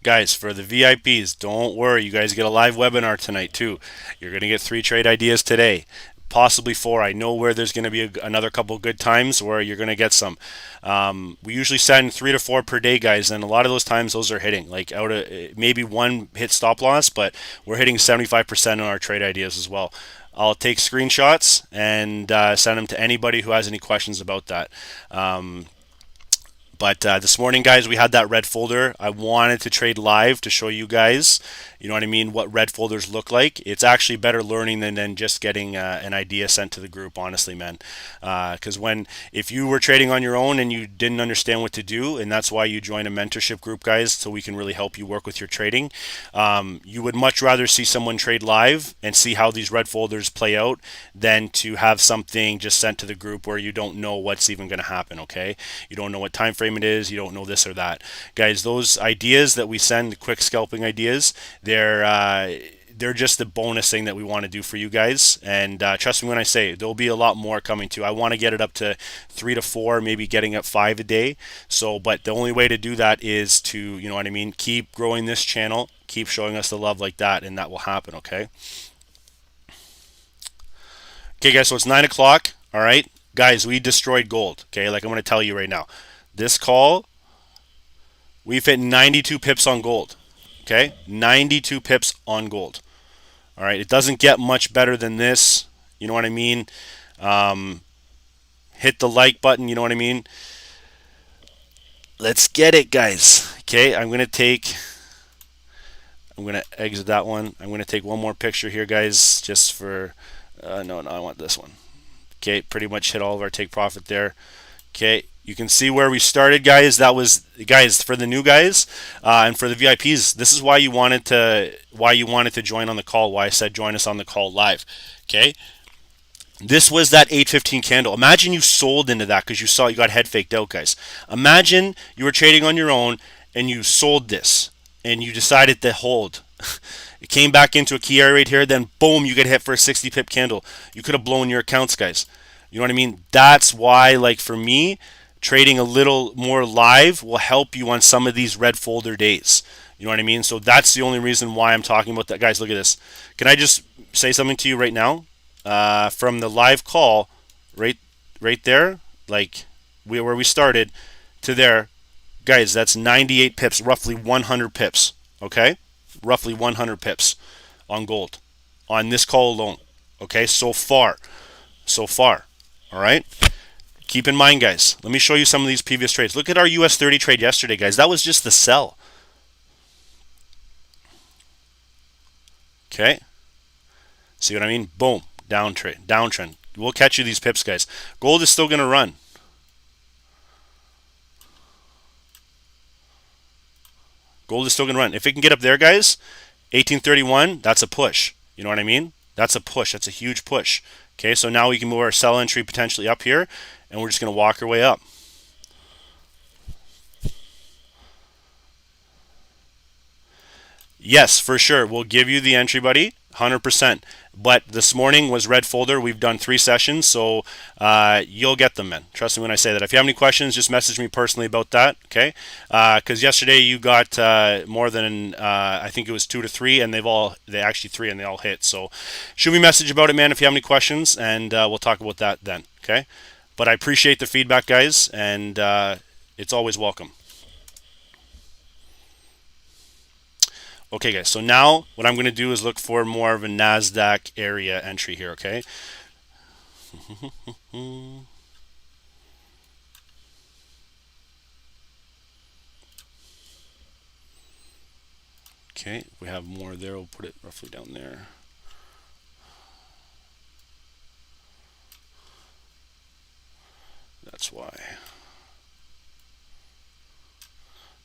S1: Guys, for the VIPs, don't worry. You guys get a live webinar tonight too. You're going to get 3 trade ideas today, possibly 4. I know where there's going to be another couple good times where you're going to get some. We usually send 3 to 4 per day, guys, and a lot of those times those are hitting. Like out of maybe one hit stop loss, but we're hitting 75% on our trade ideas as well. I'll take screenshots and send them to anybody who has any questions about that. But this morning, guys, we had that red folder. I wanted to trade live to show you guys, you know what I mean, what red folders look like. It's actually better learning than just getting an idea sent to the group, honestly, man. Because if you were trading on your own and you didn't understand what to do, and that's why you join a mentorship group, guys, so we can really help you work with your trading, you would much rather see someone trade live and see how these red folders play out than to have something just sent to the group where you don't know what's even going to happen. Okay, you don't know what time frame it is, you don't know this or that, guys. Those ideas that we send, the quick scalping ideas, they're just the bonus thing that we want to do for you guys. And trust me when I say there'll be a lot more coming too. I want to get it up to 3 to 4, maybe getting up 5 a day. So, but the only way to do that is to, you know what I mean, keep growing this channel, keep showing us the love like that, and that will happen. Okay. Okay, guys. So it's 9 o'clock. All right, guys. We destroyed gold. Okay, like I'm going to tell you right now, this call, we've hit 92 pips on gold. Okay, 92 pips on gold. All right, it doesn't get much better than this. You know what I mean? Hit the like button. You know what I mean? Let's get it, guys. Okay, I'm gonna exit that one. I'm gonna take one more picture here, guys, just for. No, I want this one. Okay, pretty much hit all of our take profit there. Okay, you can see where we started, guys. That was, guys, for the new guys and for the VIPs. This is why you wanted to join on the call. Why I said join us on the call live. Okay, this was that 8:15 candle. Imagine you sold into that because you got head faked out, guys. Imagine you were trading on your own and you sold this and you decided to hold. It came back into a key area right here. Then boom, you get hit for a 60 pip candle. You could have blown your accounts, guys. You know what I mean? That's why, like for me, trading a little more live will help you on some of these red folder days. You know what I mean? So that's the only reason why I'm talking about that. Guys, look at this. Can I just say something to you right now? From the live call, right there, like where we started to there, guys, that's 98 pips, roughly 100 pips. Okay, roughly 100 pips on gold on this call alone. Okay, so far. All right. Keep in mind, guys, let me show you some of these previous trades. Look at our US30 trade yesterday, guys. That was just the sell. Okay. See what I mean? Boom. Downtrend. We'll catch you these pips, guys. Gold is still going to run. Gold is still going to run. If it can get up there, guys, 1831, that's a push. You know what I mean? That's a push. That's a huge push. Okay, so now we can move our sell entry potentially up here, and we're just going to walk our way up. Yes, for sure. We'll give you the entry, buddy, 100%. But this morning was red folder. We've done 3 sessions, so you'll get them, man. Trust me when I say that. If you have any questions, just message me personally about that, okay? Because yesterday you got more than, I think it was 2 to 3, and they actually 3, and they all hit. So shoot me a message about it, man, if you have any questions, and we'll talk about that then, okay? But I appreciate the feedback, guys, and it's always welcome. Okay, guys, so now what I'm going to do is look for more of a NASDAQ area entry here, okay? Okay, we have more there. We'll put it roughly down there. That's why.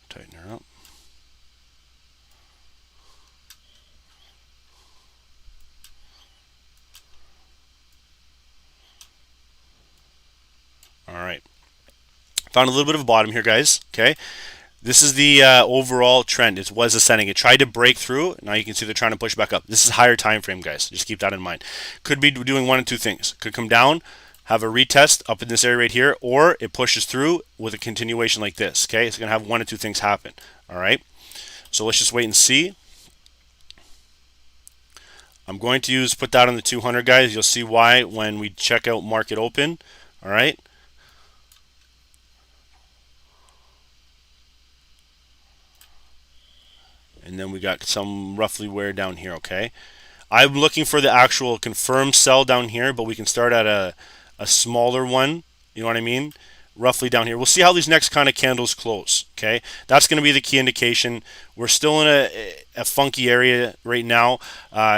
S1: Tighten her up. All right. Found a little bit of a bottom here, guys. Okay. This is the overall trend. It was ascending. It tried to break through. Now you can see they're trying to push back up. This is higher time frame, guys. Just keep that in mind. Could be doing one of two things. Could come down, have a retest up in this area right here, or it pushes through with a continuation like this. Okay. It's going to have one of two things happen. All right. So let's just wait and see. I'm going to put that on the 200, guys. You'll see why when we check out market open. All right. And then we got some roughly where down here, okay? I'm looking for the actual confirmed sell down here, but we can start at a smaller one, you know what I mean? roughly down here. We'll see how these next kind of candles close. Okay, that's going to be the key indication. We're still in a funky area right now,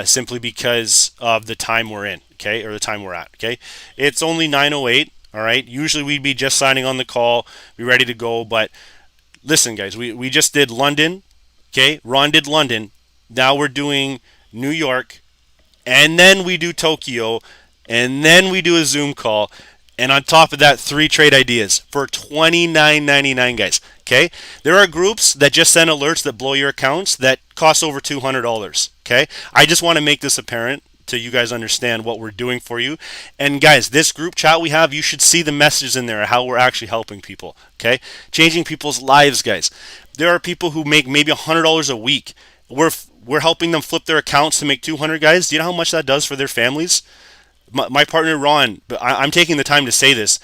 S1: simply because of the time we're in. Okay, or the time we're at. Okay, it's only 9:08. All right, usually we'd be just signing on the call, be ready to go. But listen, guys, we just did London. Okay, Ron did London. Now we're doing New York, and then we do Tokyo, and then we do a Zoom call. And on top of that, 3 trade ideas for $29.99, guys. Okay? There are groups that just send alerts that blow your accounts that cost over $200. Okay? I just want to make this apparent to you guys understand what we're doing for you. And guys, this group chat we have, you should see the messages in there, how we're actually helping people. Okay? Changing people's lives, guys. There are people who make maybe $100 a week. We're helping them flip their accounts to make 200, guys. Do you know how much that does for their families? My partner Ron, but I'm taking the time to say this,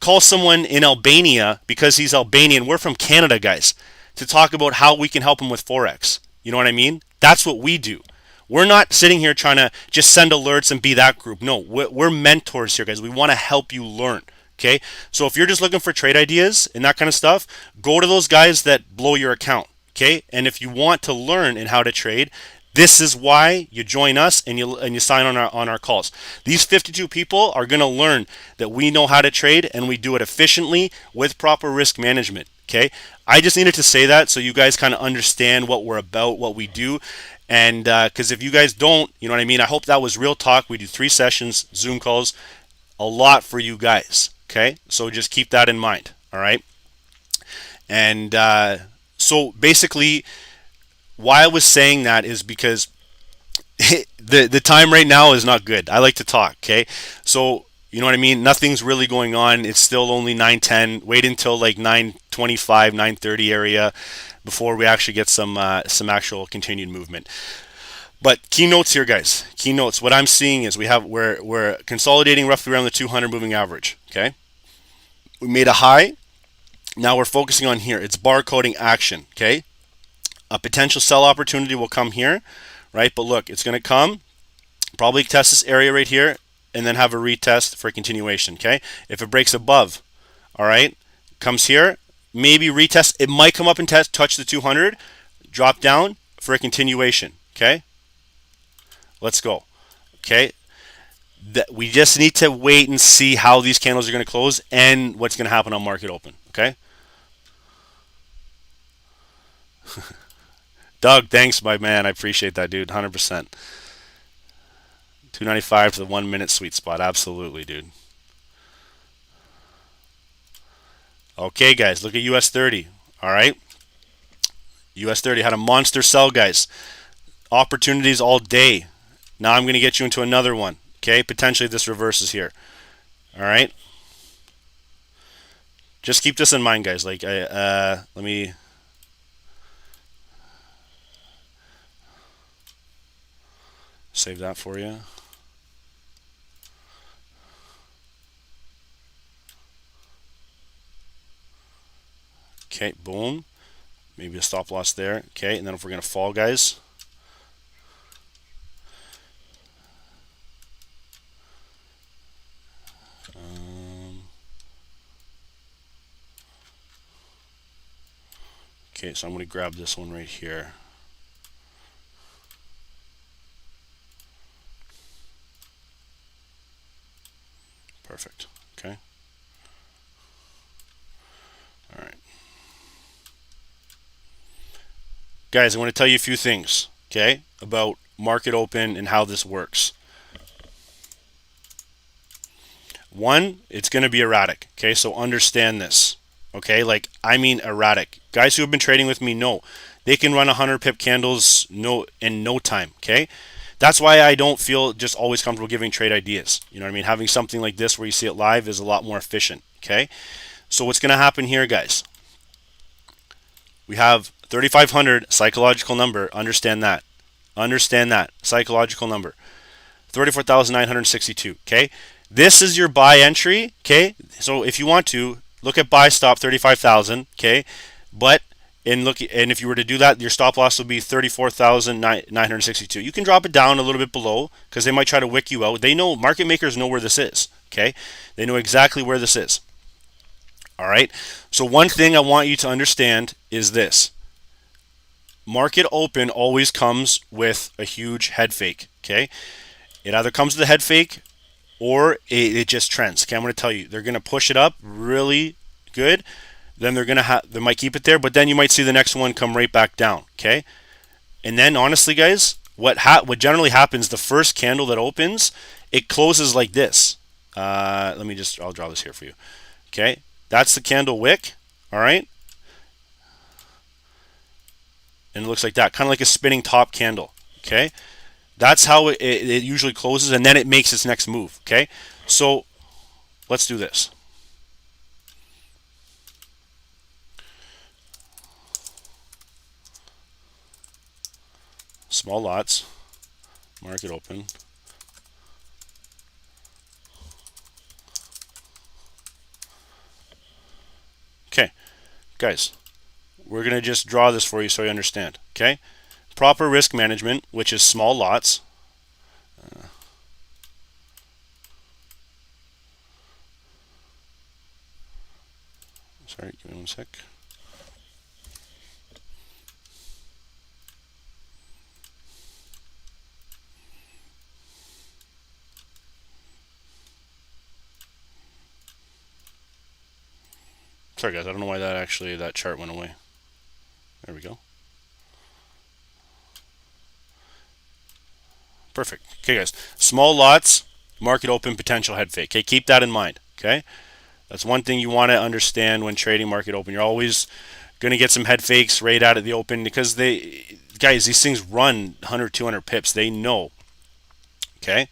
S1: call someone in Albania because he's Albanian. We're from Canada, guys, to talk about how we can help him with Forex. You know what I mean? That's what we do. We're not sitting here trying to just send alerts and be that group. No, we're mentors here, guys. We want to help you learn. Okay? So if you're just looking for trade ideas and that kind of stuff, go to those guys that blow your account. Okay? And if you want to learn and how to trade, this is why you join us and you sign on our calls. These 52 people are going to learn that we know how to trade and we do it efficiently with proper risk management. Okay, I just needed to say that so you guys kind of understand what we're about, what we do, and because if you guys don't, you know what I mean. I hope that was real talk. We do 3 sessions, Zoom calls, a lot for you guys. Okay, so just keep that in mind. All right, and so basically, why I was saying that is because the time right now is not good. I like to talk, okay? So, you know what I mean? Nothing's really going on. It's still only 9:10. Wait until like 9:25, 9:30 area before we actually get some actual continued movement. But keynotes here, guys. Keynotes. What I'm seeing is we're consolidating roughly around the 200 moving average, okay? We made a high. Now we're focusing on here. It's barcoding action, okay? A potential sell opportunity will come here, right? But look, it's going to come, probably test this area right here, and then have a retest for a continuation, okay? If it breaks above, all right, comes here, maybe retest. It might come up and touch the 200, drop down for a continuation, okay? Let's go, okay? We just need to wait and see how these candles are going to close and what's going to happen on market open, okay? Doug, thanks, my man. I appreciate that, dude. 100%. 295 to the 1 minute sweet spot. Absolutely, dude. Okay, guys, look at US30. All right. US30 had a monster sell, guys. Opportunities all day. Now I'm going to get you into another one. Okay, potentially this reverses here. All right. Just keep this in mind, guys. Like, let me. Save that for you. Okay, boom. Maybe a stop loss there. Okay, and then if we're going to fall, guys. Okay, so I'm going to grab this one right here. Perfect. Okay. All right. Guys, I want to tell you a few things, okay, about market open and how this works. One, it's going to be erratic, okay, so understand this, okay, like, I mean erratic. Guys who have been trading with me know they can run 100 pip candles in no time, okay? That's why I don't feel just always comfortable giving trade ideas. You know what I mean? Having something like this where you see it live is a lot more efficient, okay? So what's going to happen here, guys? We have 3,500 psychological number. Understand that. Understand that. Psychological number. 34,962, okay? This is your buy entry, okay? So if you want to, look at buy stop 35,000, okay? But and if you were to do that, your stop loss will be 34,962. You can drop it down a little bit below because they might try to wick you out. They know, market makers know where this is, okay? They know exactly where this is. All right. So one thing I want you to understand is this: market open always comes with a huge head fake. Okay. It either comes with a head fake or it just trends. Okay, I'm going to tell you, they're going to push it up really good. Then they might keep it there, but then you might see the next one come right back down. Okay, and then honestly, guys, what generally happens, the first candle that opens, it closes like this. I'll draw this here for you. Okay, that's the candle wick. All right, and it looks like that, kind of like a spinning top candle. Okay, that's how it usually closes, and then it makes its next move. Okay, so let's do this. Small lots, market open. Okay, guys, we're going to just draw this for you so you understand. Okay, proper risk management, which is small lots. Sorry, give me one sec. Sorry guys, I don't know why that chart went away. There we go. Perfect. Okay guys, small lots, market open, potential head fake. Okay, keep that in mind. Okay, that's one thing you want to understand when trading market open. You're always going to get some head fakes right out of the open because these things run 100, 200 pips. They know. Okay,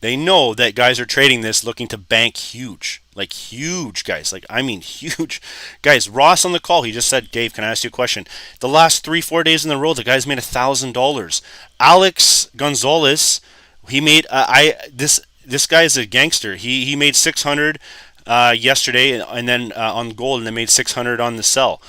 S1: they know that guys are trading this looking to bank huge. Like huge, guys. Like, I mean huge. Guys, Ross on the call, he just said, Dave, can I ask you a question? The last 3-4 days in a row, the guy's made $1,000. Alex Gonzalez, he made this guy is a gangster. He made 600 yesterday, and then on gold, and then made 600 on the sell.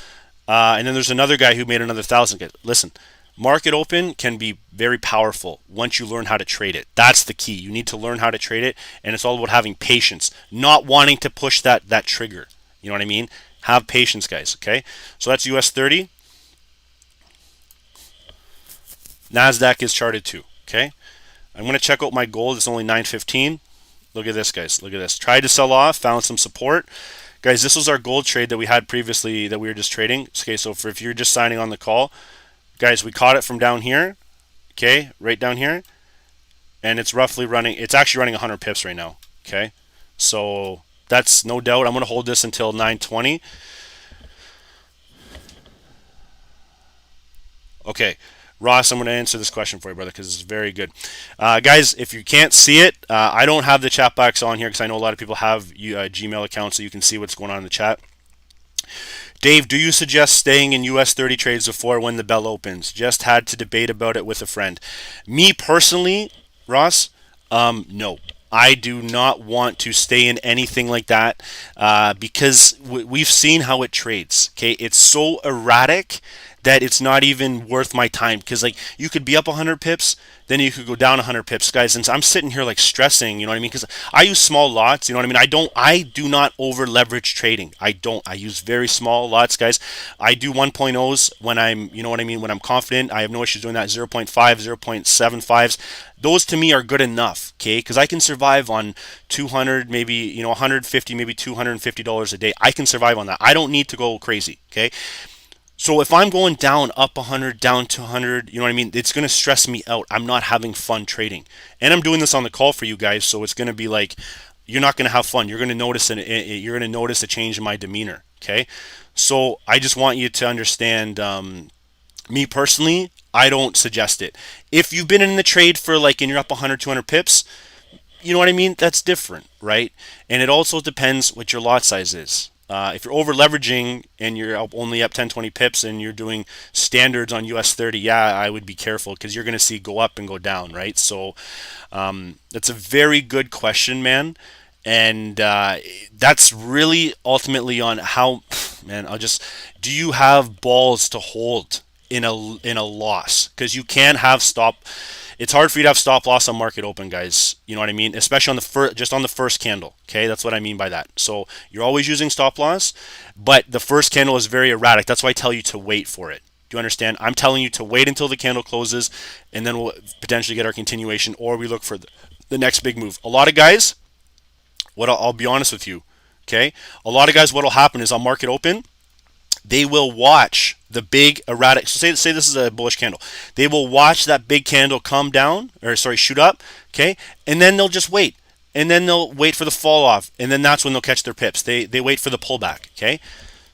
S1: And then there's another guy who made another 1,000. Listen, market open can be very powerful once you learn how to trade it. That's the key. You need to learn how to trade it, and it's all about having patience, not wanting to push that trigger. You know what I mean? Have patience, guys. Okay. So that's US30. Nasdaq is charted too. Okay. I'm going to check out my gold. It's only 915. Look at this, guys. Look at this. Tried to sell off, found some support. Guys, this was our gold trade that we had previously that we were just trading. Okay, so if you're just signing on the call, guys, we caught it from down here. Okay, right down here. And it's actually running 100 pips right now. Okay, so that's no doubt. I'm going to hold this until 920. Okay, Ross, I'm going to answer this question for you, brother, because it's very good. Guys, if you can't see it, I don't have the chat box on here because I know a lot of people have Gmail accounts so you can see what's going on in the chat. Dave, do you suggest staying in US30 trades before when the bell opens? Just had to debate about it with a friend. Me personally, Ross, no. I do not want to stay in anything like that because we've seen how it trades. Okay, it's so erratic that it's not even worth my time because like you could be up 100 pips, then you could go down 100 pips, guys. And I'm sitting here like stressing, you know what I mean? Because I use small lots, you know what I mean? I do not over leverage trading. I use very small lots, guys. I do 1.0s when I'm, you know what I mean? When I'm confident, I have no issues doing that. 0.5, 0.75s. Those to me are good enough, okay? Because I can survive on 200, maybe 150, maybe $250 a day. I can survive on that. I don't need to go crazy, okay? So if I'm going down up 100, down 200, you know what I mean? It's going to stress me out. I'm not having fun trading. And I'm doing this on the call for you guys, so it's going to be like you're not going to have fun. You're going to notice a change in my demeanor, okay? So I just want you to understand me personally, I don't suggest it. If you've been in the trade for like and you're up 100, 200 pips, you know what I mean? That's different, right? And it also depends what your lot size is. If you're over leveraging and you're only up 10, 20 pips and you're doing standards on US30, yeah, I would be careful because you're going to see go up and go down, right? So that's a very good question, man. And that's really ultimately on how, man, do you have balls to hold? in a loss, because you can have stop. It's hard for you to have stop loss on market open, guys. You know what I mean? Especially on the just on the first candle. Okay, that's what I mean by that. So you're always using stop loss, but the first candle is very erratic. That's why I tell you to wait for it. Do you understand? I'm telling you to wait until the candle closes, and then we'll potentially get our continuation, or we look for the next big move. A lot of guys, what I'll be honest with you, okay? A lot of guys, what'll happen is on market open, they will watch the big erratic. So say this is a bullish candle. They will watch that big candle come down, or sorry, shoot up, okay? And then they'll just wait. And then they'll wait for the fall off, and then that's when they'll catch their pips. They wait for the pullback, okay?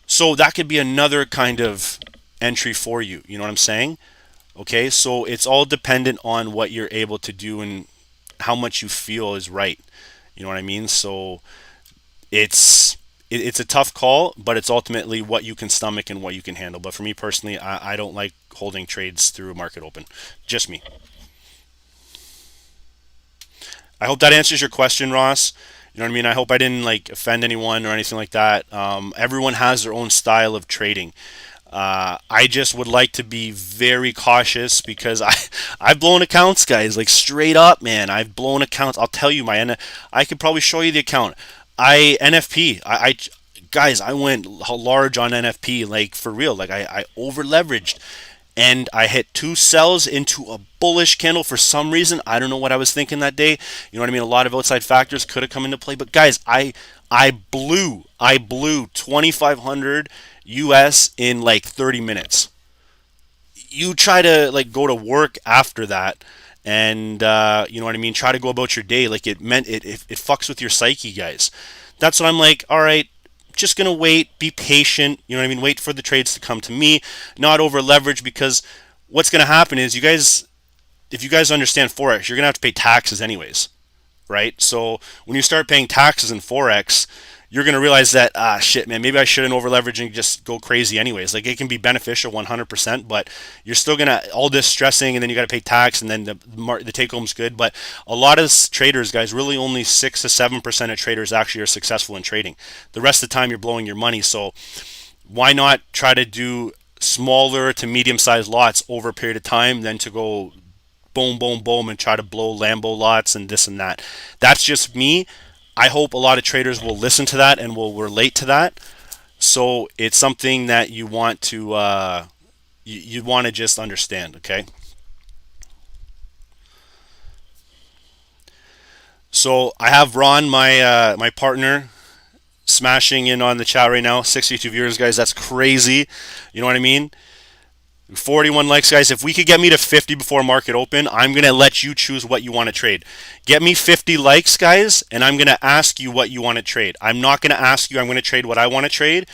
S1: So that could be another kind of entry for you. You know what I'm saying? Okay, so it's all dependent on what you're able to do and how much you feel is right. You know what I mean? So it's a tough call, but it's ultimately what you can stomach and what you can handle. But for me personally, I don't like holding trades through market open. Just me. I hope that answers your question, Ross. You know what I mean? I hope I didn't like offend anyone or anything like that. Everyone has their own style of trading. I just would like to be very cautious because I've blown accounts, guys, like straight up, man. I've blown accounts. I'll tell you, I could probably show you the account. NFP. Guys, I went large on NFP, like for real. Like I over leveraged, and I hit two sells into a bullish candle for some reason. I don't know what I was thinking that day. You know what I mean? A lot of outside factors could have come into play, but guys, I blew 2,500 US in like 30 minutes. You try to like go to work after that, and you know what I mean, try to go about your day like it fucks with your psyche, guys. That's what I'm like, all right, just gonna wait, be patient, you know what I mean, wait for the trades to come to me, not over leverage, because what's gonna happen is, you guys, if you guys understand Forex, you're gonna have to pay taxes anyways, right? So when you start paying taxes in Forex, you're going to realize that, shit, man, maybe I shouldn't over leverage and just go crazy anyways. Like, it can be beneficial 100%, but you're still going to, all this stressing, and then you got to pay tax, and then the take home's good. But a lot of traders, guys, really only 6 to 7% of traders actually are successful in trading. The rest of the time, you're blowing your money. So why not try to do smaller to medium sized lots over a period of time than to go boom, boom, boom, and try to blow Lambo lots and this and that. That's just me. I hope a lot of traders will listen to that and will relate to that. So it's something that you want to you want to just understand, okay? So I have Ron, my partner, smashing in on the chat right now. 62 viewers, guys. That's crazy. You know what I mean? 41 likes, guys. If we could get me to 50 before market open, I'm going to let you choose what you want to trade. Get me 50 likes, guys, and I'm going to ask you what you want to trade. I'm not going to ask you. I'm going to trade what I want to trade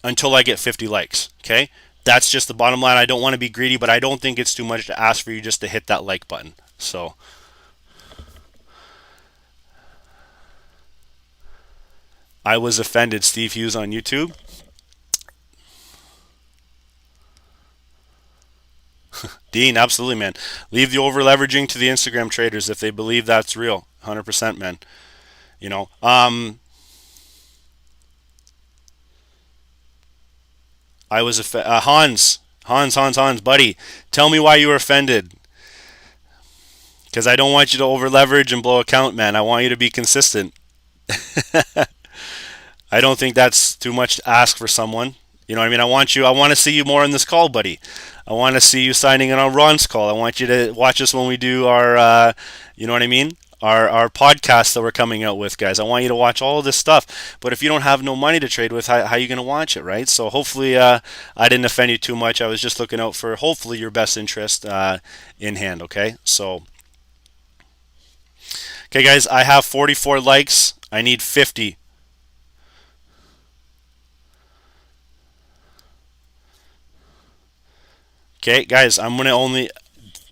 S1: until I get 50 likes, okay? That's just the bottom line. I don't want to be greedy, but I don't think it's too much to ask for you just to hit that like button. So I was offended, Steve Hughes on YouTube. Dean, absolutely, man. Leave the over leveraging to the Instagram traders if they believe that's real. 100%, man. You know, I was Hans, buddy. Tell me why you were offended. Because I don't want you to over leverage and blow account, man. I want you to be consistent. I don't think that's too much to ask for someone. You know what I mean? I want to see you more on this call, buddy. I want to see you signing in on Ron's call. I want you to watch us when we do our, you know what I mean? Our podcast that we're coming out with, guys. I want you to watch all of this stuff. But if you don't have no money to trade with, how are you going to watch it, right? So hopefully I didn't offend you too much. I was just looking out for hopefully your best interest in hand, okay? So, okay, guys, I have 44 likes. I need 50. Okay, guys, I'm gonna only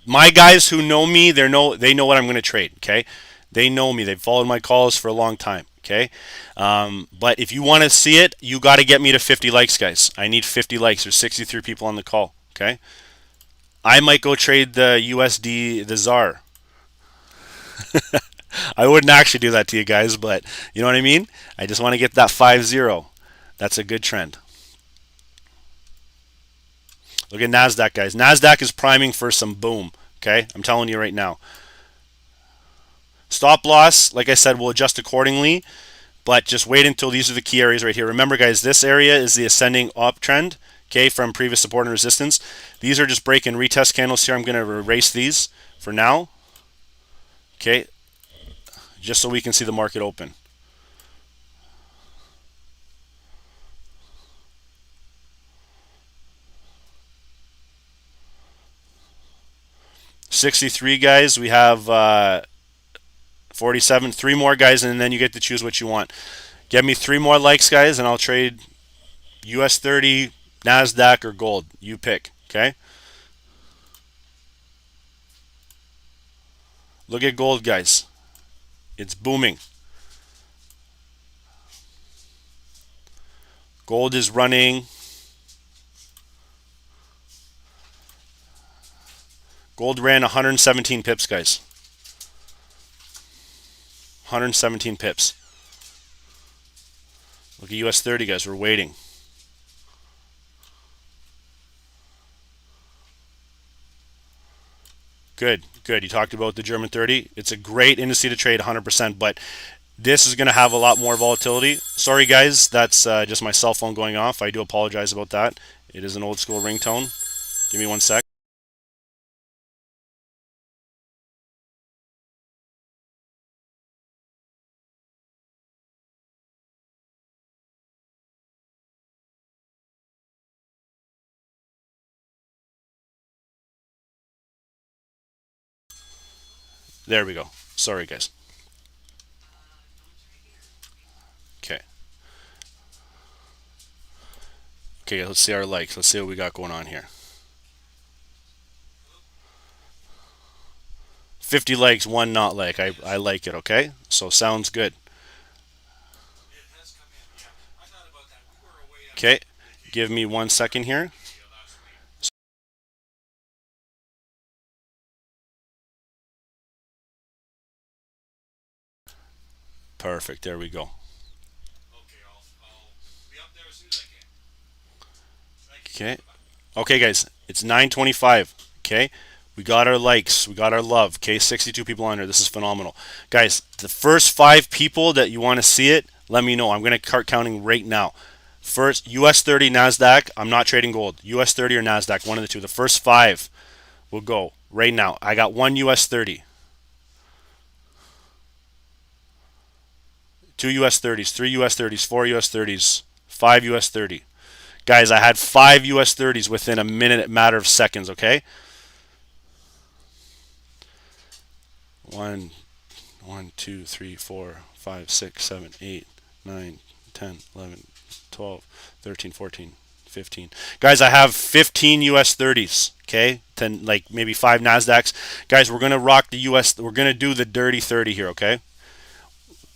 S1: my guys who know me, they know what I'm gonna trade. Okay, they know me. They've followed my calls for a long time. Okay, but if you want to see it, you got to get me to 50 likes, guys. I need 50 likes. There's 63 people on the call. Okay, I might go trade the USD, the ZAR. I wouldn't actually do that to you guys, but you know what I mean. I just want to get that 5-0. That's a good trend. Look at NASDAQ, guys. NASDAQ is priming for some boom. Okay, I'm telling you right now. Stop loss, like I said, will adjust accordingly, but just wait until these are the key areas right here. Remember, guys, this area is the ascending uptrend, okay, from previous support and resistance. These are just break and retest candles here. I'm going to erase these for now, okay, just so we can see the market open. $63, guys. We have 47. 3 more, guys, and then you get to choose what you want. Get me 3 more likes, guys, and I'll trade US30, NASDAQ, or gold. You pick, okay? Look at gold, guys. It's booming. Gold is running. Gold ran 117 pips, guys. 117 pips. Look at US30, guys. We're waiting. Good, good. You talked about the German 30. It's a great indice to trade 100%, but this is going to have a lot more volatility. Sorry, guys. That's just my cell phone going off. I do apologize about that. It is an old school ringtone. Give me 1 sec. There we go. Sorry, guys. Okay. Okay, let's see our likes. Let's see what we got going on here. 50 likes, 1 not like. I like it, okay? So sounds good. Okay, give me 1 second here. Perfect, there we go. Okay. Okay, guys, it's 9:25. Okay, we got our likes, we got our love. Okay, 62 people on here. This is phenomenal, guys. The first 5 people that you want to see it, let me know. I'm gonna start counting right now. First, US30, NASDAQ. I'm not trading gold. US30 or NASDAQ, one of the two. The first 5 will go right now. I got 1 US30, 2 US30s, 3 US30s, 4 US30s, 5 US30. Guys, I had 5 US30s within a minute, matter of seconds, okay? 1, 1, 2, 3, 4, 5, 6, 7, 8, 9, 10, 11, 12, 13, 14, 15. Guys, I have 15 US30s, okay? 10, like maybe 5 NASDAQs. Guys, we're going to rock the US. We're going to do the dirty 30 here, okay?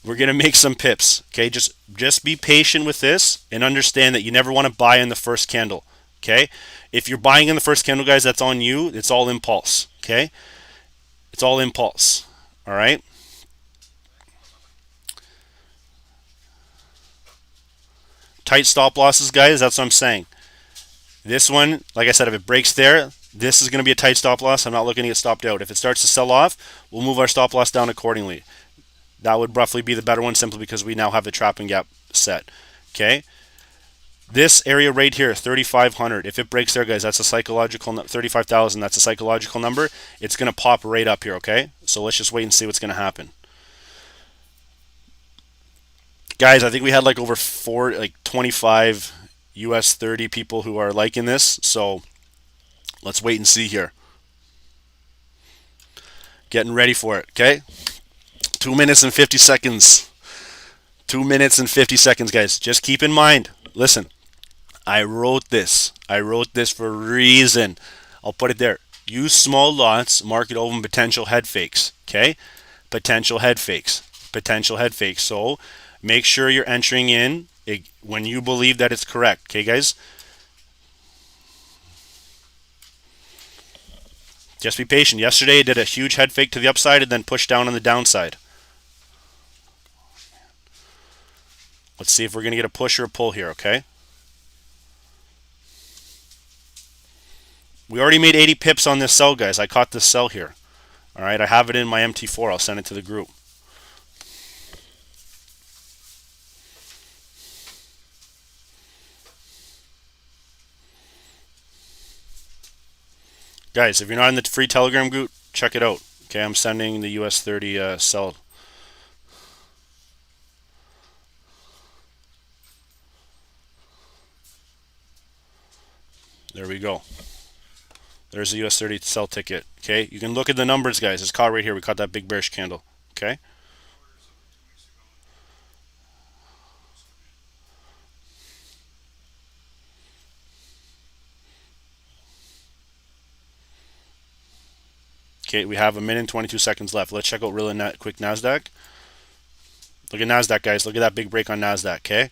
S1: We're going to make some pips, okay? Just be patient with this and understand that you never want to buy in the first candle, okay? If you're buying in the first candle, guys, that's on you. It's all impulse, okay? It's all impulse, all right? Tight stop losses, guys, that's what I'm saying. This one, like I said, if it breaks there, this is going to be a tight stop loss. I'm not looking to get stopped out. If it starts to sell off, we'll move our stop loss down accordingly. That would roughly be the better one simply because we now have the trap and gap set. Okay? This area right here, 3,500, if it breaks there, guys, that's a psychological, 35,000, that's a psychological number. It's going to pop right up here, okay? So let's just wait and see what's going to happen. Guys, I think we had like over 25 US 30 people who are liking this. So let's wait and see here. Getting ready for it, okay? 2 minutes and 50 seconds. 2 minutes and 50 seconds, guys. Just keep in mind, listen, I wrote this. I wrote this for a reason. I'll put it there. Use small lots, market open potential head fakes, okay? Potential head fakes. Potential head fakes. So make sure you're entering in when you believe that it's correct, okay, guys? Just be patient. Yesterday, it did a huge head fake to the upside and then pushed down on the downside. Let's see if we're going to get a push or a pull here, okay? We already made 80 pips on this sell, guys. I caught this sell here. All right, I have it in my MT4. I'll send it to the group. Guys, if you're not in the free Telegram group, check it out. Okay, I'm sending the US30 sell. There we go. There's the US30 sell ticket. Okay, you can look at the numbers, guys. It's caught right here. We caught that big bearish candle. Okay. Okay, we have a minute and 22 seconds left. Let's check out really quick NASDAQ. Look at NASDAQ, guys. Look at that big break on NASDAQ, okay?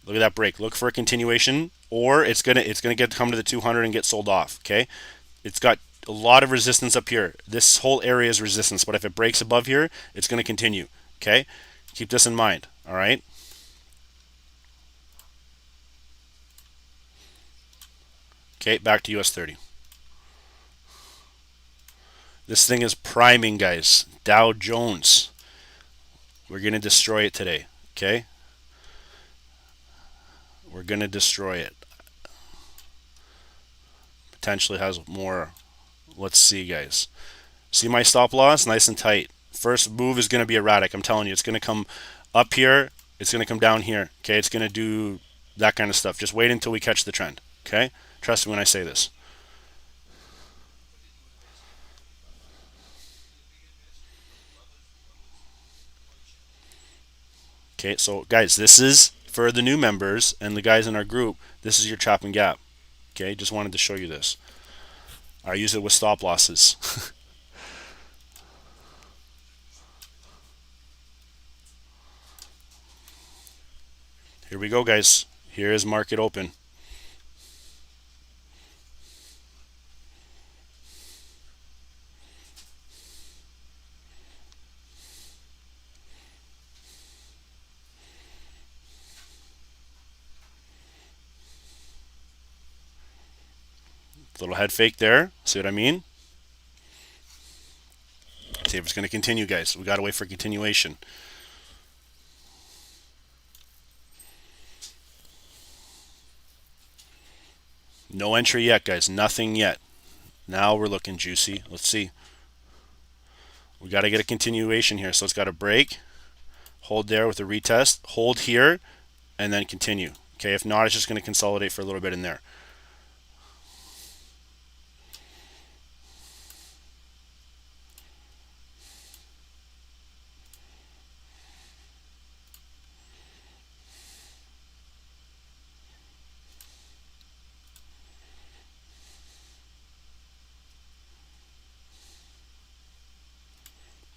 S1: Look at that break. Look for a continuation, or it's gonna come to the 200 and get sold off, okay? It's got a lot of resistance up here. This whole area is resistance, but if it breaks above here, it's gonna continue, okay? Keep this in mind, all right? Okay, back to US30. This thing is priming, guys. Dow Jones. We're going to destroy it today, okay? We're going to destroy it. Potentially has more. Let's see, guys. See my stop loss? Nice and tight. First move is going to be erratic. I'm telling you, it's going to come up here. It's going to come down here, okay? It's going to do that kind of stuff. Just wait until we catch the trend, okay? Trust me when I say this. Okay, so guys, this is for the new members and the guys in our group. This is your chop and gap. Okay, just wanted to show you this. I use it with stop losses. Here we go, guys. Here is market open. Little head fake there. See what I mean? See if it's going to continue, guys. We got to wait for continuation. No entry yet, guys. Nothing yet. Now we're looking juicy. Let's see. We got to get a continuation here. So it's got to break. Hold there with a retest. Hold here. And then continue. Okay, if not, it's just going to consolidate for a little bit in there.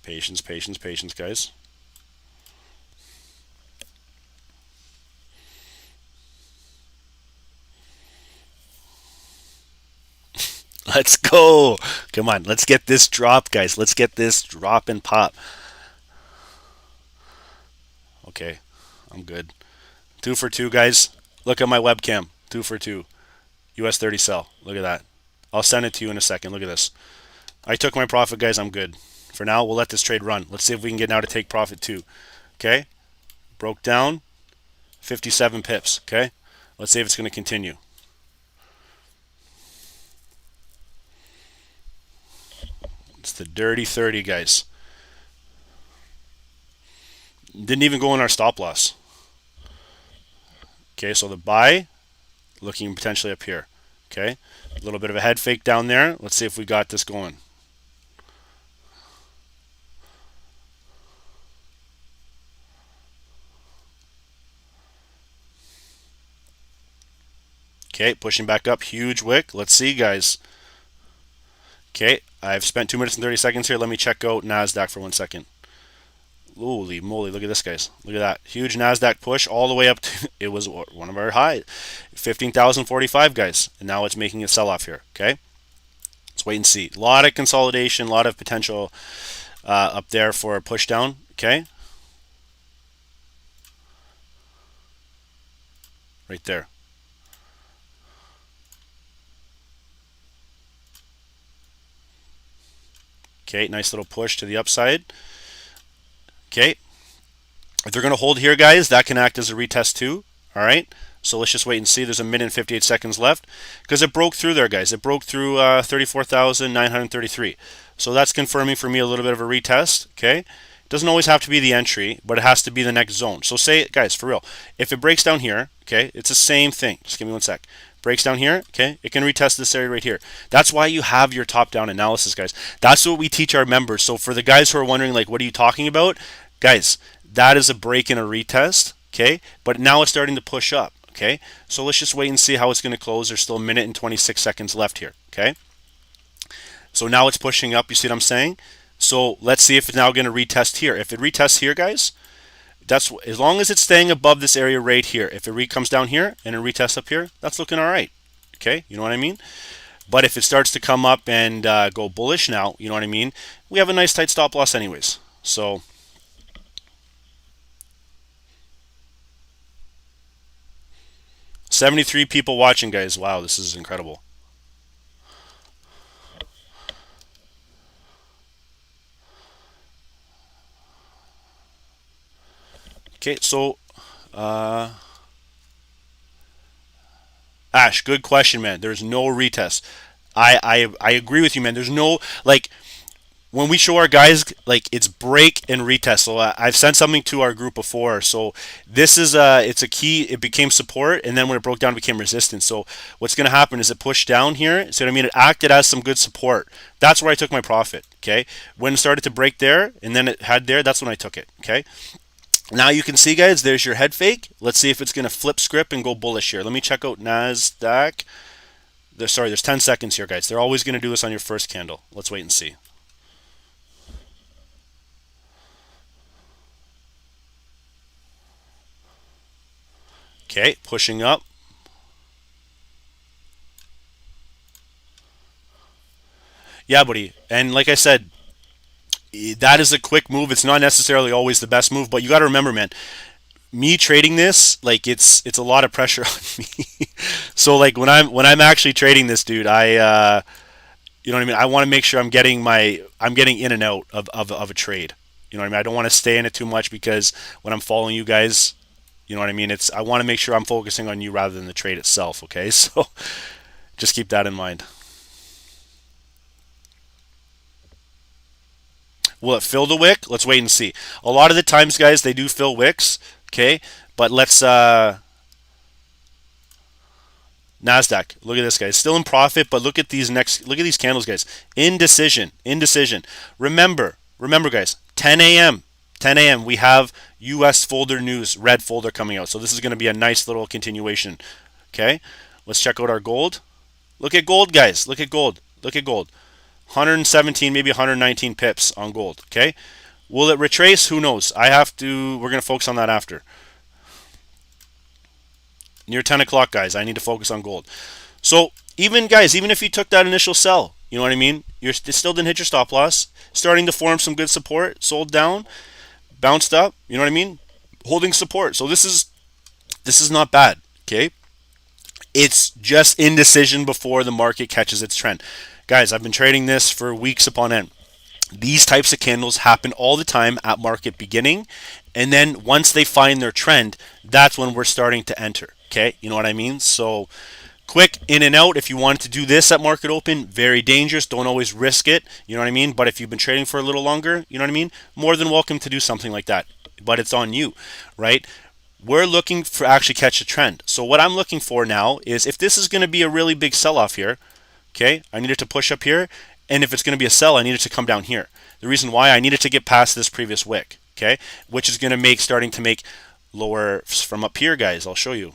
S1: Patience, patience, patience, guys. Let's go. Come on, let's get this drop, guys. Let's get this drop and pop. Okay, I'm good. 2 for 2, guys. Look at my webcam. 2 for 2. US30 sell. Look at that. I'll send it to you in a second. Look at this. I took my profit, guys. I'm good. For now, we'll let this trade run. Let's see if we can get now to take profit too. Okay? Broke down. 57 pips. Okay? Let's see if it's going to continue. It's the dirty 30, guys. Didn't even go in our stop loss. Okay, so the buy looking potentially up here. Okay? A little bit of a head fake down there. Let's see if we got this going. Okay, pushing back up, huge wick. Let's see, guys. Okay, I've spent 2 minutes and 30 seconds here. Let me check out NASDAQ for 1 second. Holy moly, look at this, guys. Look at that. Huge NASDAQ push all the way up to, it was one of our highs. 15,045, guys. And now it's making a sell-off here, okay? Let's wait and see. A lot of consolidation, a lot of potential up there for a push down, okay? Right there. Okay, nice little push to the upside. Okay, if they're going to hold here, guys, that can act as a retest too. All right, so let's just wait and see. There's a minute and 58 seconds left because it broke through there, guys. It broke through 34,933. So that's confirming for me a little bit of a retest. Okay, doesn't always have to be the entry, but it has to be the next zone. So say, guys, for real, if it breaks down here, okay, it's the same thing. Just give me one sec. Breaks down here, okay, it can retest this area right here. That's why you have your top-down analysis, guys. That's what we teach our members. So for the guys who are wondering, like, what are you talking about? Guys, that is a break and a retest, okay? But now it's starting to push up, okay? So let's just wait and see how it's going to close. There's still a minute and 26 seconds left here, okay? So now it's pushing up. You see what I'm saying? So let's see if it's now going to retest here. If it retests here, guys, that's as long as it's staying above this area right here. If it comes down here and it retests up here, that's looking all right. Okay, you know what I mean? But if it starts to come up and go bullish now, you know what I mean? We have a nice tight stop loss anyways. So 73 people watching, guys. Wow, this is incredible. Okay, so Ash, good question, man. There's no retest. I agree with you, man. There's no, like, when we show our guys, like, it's break and retest. So I've sent something to our group before. So this is it's a key. It became support, and then when it broke down, it became resistance. So what's going to happen is it pushed down here. So what I mean, it acted as some good support. That's where I took my profit. Okay, when it started to break there, and then it had there, that's when I took it. Okay. Now you can see, guys, there's your head fake. Let's see if it's going to flip script and go bullish here. Let me check out NASDAQ. There's 10 seconds here, guys. They're always going to do this on your first candle. Let's wait and see. Okay, pushing up. Yeah, buddy. And like I said, that is a quick move. It's not necessarily always the best move, but you got to remember, man, me trading this, like, it's a lot of pressure on me. So like when I'm actually trading this, dude, I you know what I mean? I want to make sure I'm getting in and out of a trade. You know what I mean? I don't want to stay in it too much because when I'm following you guys, you know what I mean? I want to make sure I'm focusing on you rather than the trade itself, okay? So just keep that in mind. Will it fill the wick? Let's wait and see. A lot of the times, guys, they do fill wicks, okay? But let's Nasdaq. Look at this, guys. Still in profit, but look at these candles, guys. Indecision. Remember, guys. 10 a.m. 10 a.m. We have U.S. folder news, red folder coming out. So this is going to be a nice little continuation. Okay. Let's check out our gold. Look at gold, guys. Look at gold. 117, maybe 119 pips on gold. Okay. Will it retrace? Who knows? We're going to focus on that after. Near 10 o'clock, guys, I need to focus on gold. So even, guys, even if you took that initial sell, you know what I mean? You still didn't hit your stop loss. Starting to form some good support. Sold down, bounced up. You know what I mean? Holding support. So this is not bad. Okay. It's just indecision before the market catches its trend. Guys, I've been trading this for weeks upon end. These types of candles happen all the time at market beginning, and then once they find their trend, that's when we're starting to enter. Okay, you know what I mean? So quick in and out. If you wanted to do this at market open, very dangerous. Don't always risk it. You know what I mean? But if you've been trading for a little longer, you know what I mean? More than welcome to do something like that. But it's on you, right? We're looking for actually catch a trend. So what I'm looking for now is if this is going to be a really big sell-off here, okay, I need it to push up here. And if it's going to be a sell, I need it to come down here. The reason why, I need it to get past this previous wick, okay, which is going to starting to make lower from up here, guys. I'll show you.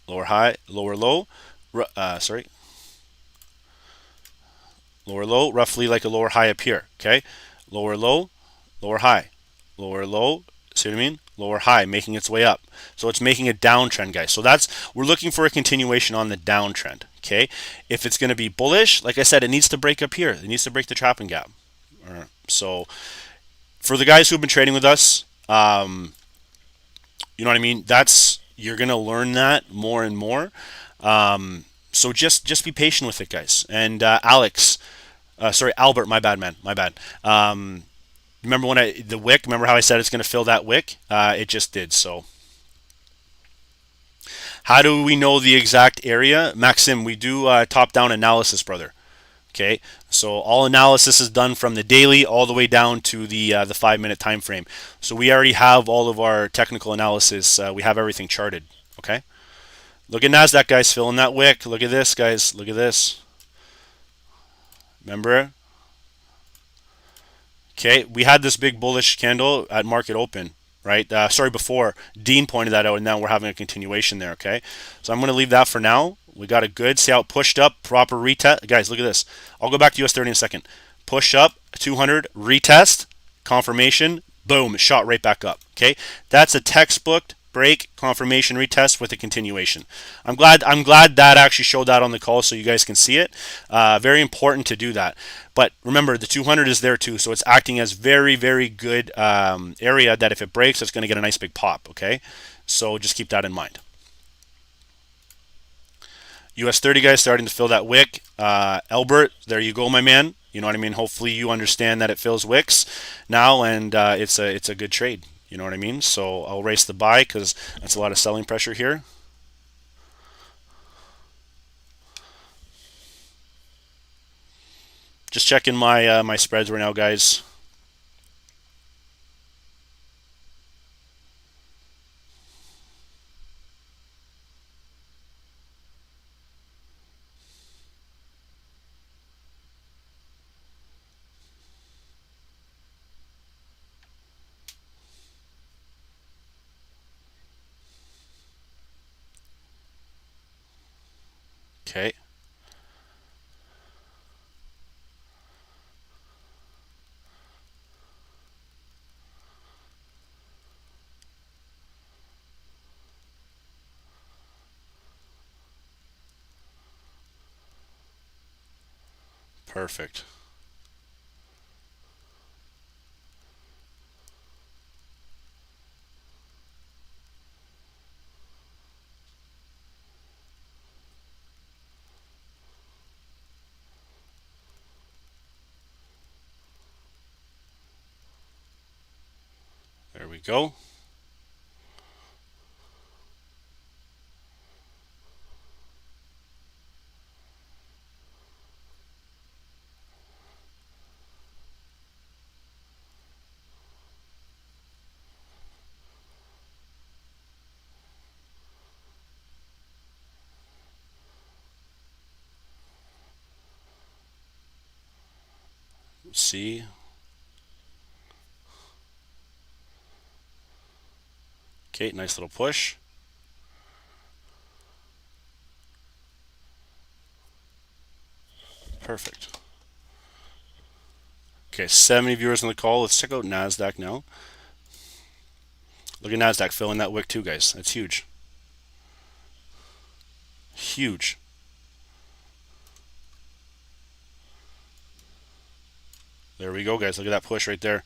S1: Lower high, lower low, lower low, roughly like a lower high up here, okay? Lower low, lower high, lower low, see what I mean? Lower high, making its way up. So it's making a downtrend, guys. So we're looking for a continuation on the downtrend, okay? If it's going to be bullish, like I said, it needs to break up here. It needs to break the trapping gap. All right. So for the guys who've been trading with us, you know what I mean? You're going to learn that more and more. So just be patient with it, guys. And Alex, Sorry, Albert. My bad, man. My bad. Remember when the wick? Remember how I said it's going to fill that wick? It just did. So how do we know the exact area? Maxim, we do top-down analysis, brother. Okay, so all analysis is done from the daily all the way down to the 5 minute time frame. So we already have all of our technical analysis. We have everything charted. Okay, look at Nasdaq, guys, filling that wick. Look at this, guys. Look at this. Remember? Okay, we had this big bullish candle at market open, right? Sorry, before Dean pointed that out, and now we're having a continuation there. Okay, so I'm going to leave that for now. We got a good, see how it pushed up, proper retest. Guys, look at this. I'll go back to US30 in a second. Push up, 200, retest, confirmation, boom, it shot right back up. Okay, that's a textbook break, confirmation, retest with a continuation. I'm glad that actually showed that on the call so you guys can see it. Very important to do that. But remember, the 200 is there too, so it's acting as very, very good area that if it breaks, it's going to get a nice big pop. Okay, so just keep that in mind. US30, guys, starting to fill that wick. Albert, there you go, my man. You know what I mean? Hopefully you understand that it fills wicks now, and it's a good trade. You know what I mean? So I'll race the buy because that's a lot of selling pressure here. Just checking my spreads right now, guys. Okay. Perfect. There we go. Let's see. Okay, nice little push. Perfect. Okay, 70 viewers on the call. Let's check out NASDAQ now. Look at NASDAQ filling that wick too, guys. That's huge. Huge. There we go, guys. Look at that push right there.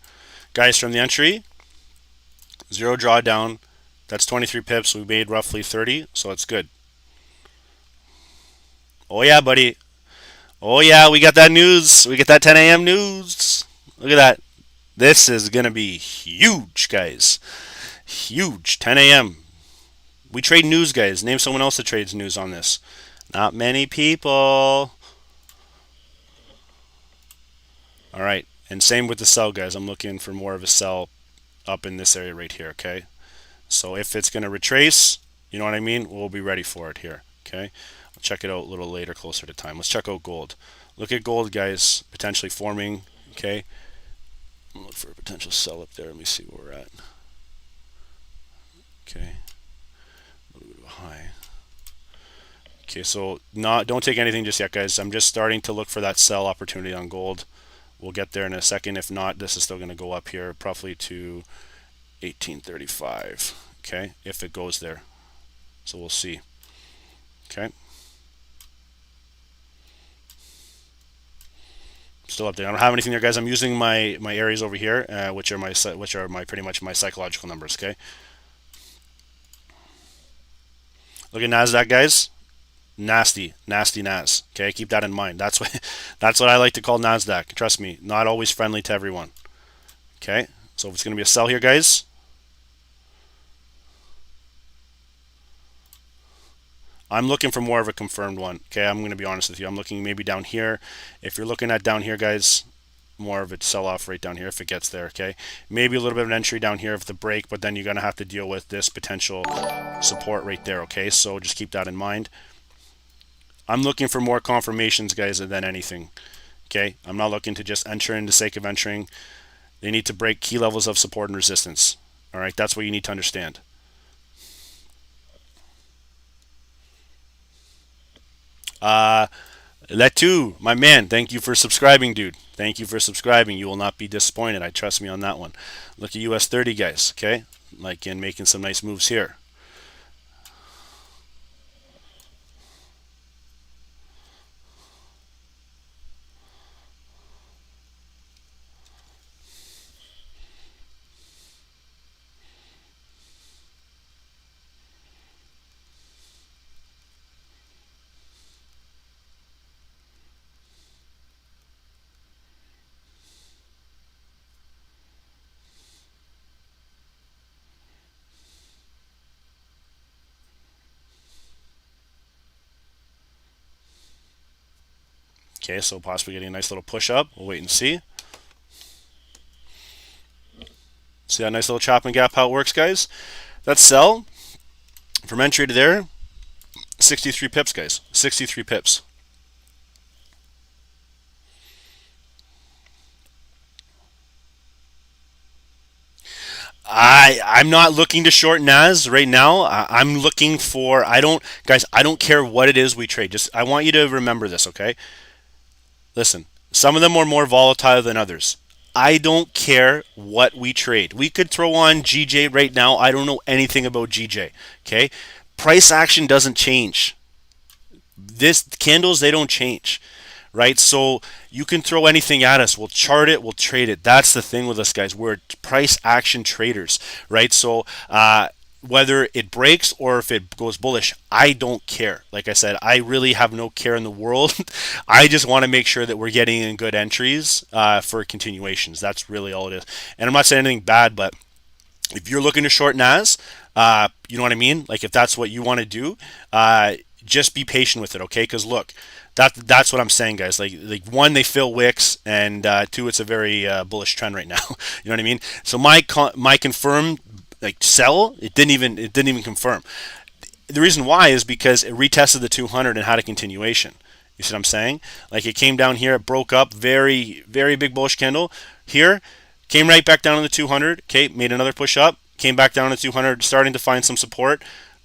S1: Guys, from the entry, zero drawdown. That's 23 pips. We made roughly 30, so it's good. Oh, yeah, buddy. Oh, yeah, we got that news. We get that 10 a.m. news. Look at that. This is going to be huge, guys. Huge. 10 a.m. We trade news, guys. Name someone else that trades news on this. Not many people. All right. And same with the sell, guys. I'm looking for more of a sell up in this area right here, okay? So if it's going to retrace, you know what I mean? We'll be ready for it here, okay? I'll check it out a little later, closer to time. Let's check out gold. Look at gold, guys, potentially forming, okay? Look for a potential sell up there. Let me see where we're at. Okay. A little bit of a high. Okay, so don't take anything just yet, guys. I'm just starting to look for that sell opportunity on gold. We'll get there in a second. If not, this is still going to go up here, probably to 1835. Okay, if it goes there. So we'll see. Okay. Still up there. I don't have anything there, guys. I'm using my areas over here, which are my pretty much my psychological numbers. Okay. Look at NASDAQ, guys. nasty, nasty Nas. Okay, keep that in mind. That's what I like to call Nasdaq. Trust me, not always friendly to everyone. Okay, so if it's going to be a sell here, guys, I'm looking for more of a confirmed one. Okay, I'm going to be honest with you. I'm looking maybe down here. If you're looking at down here, guys, more of a sell-off right down here if it gets there. Okay, maybe a little bit of an entry down here if the break, but then you're going to have to deal with this potential support right there. Okay, so just keep that in mind. I'm looking for more confirmations, guys, than anything. Okay, I'm not looking to just enter in the sake of entering. They need to break key levels of support and resistance. All right, that's what you need to understand. Letu, my man, thank you for subscribing, dude. Thank you for subscribing. You will not be disappointed. I trust me on that one. Look at US30, guys. Okay, like in making some nice moves here. Okay, so possibly getting a nice little push up. We'll wait and see. See that nice little chop and gap how it works, guys? That's sell from entry to there. 63 pips, guys. 63 pips. I'm not looking to short NAS right now. I'm looking for I don't care what it is we trade. Just I want you to remember this, okay? Listen, some of them are more volatile than others. I don't care what we trade. We could throw on GJ right now. I don't know anything about GJ. Okay? Price action doesn't change. This candles, they don't change. Right? So you can throw anything at us. We'll chart it, we'll trade it. That's the thing with us, guys. We're price action traders, right? So whether it breaks or if it goes bullish, I don't care. Like I said, I really have no care in the world. I just want to make sure that we're getting in good entries for continuations. That's really all it is. And I'm not saying anything bad, but if you're looking to short NAS, you know what I mean? Like if that's what you want to do, just be patient with it, okay? Because look, that's what I'm saying, guys. Like one, they fill wicks, and two, it's a very bullish trend right now. You know what I mean? So my confirmed like sell, it didn't even confirm. The reason why is because it retested the 200 and had a continuation. You see what I'm saying? Like it came down here, it broke up, very very big bullish candle here, came right back down to the 200. Okay, made another push up, came back down to 200, starting to find some support.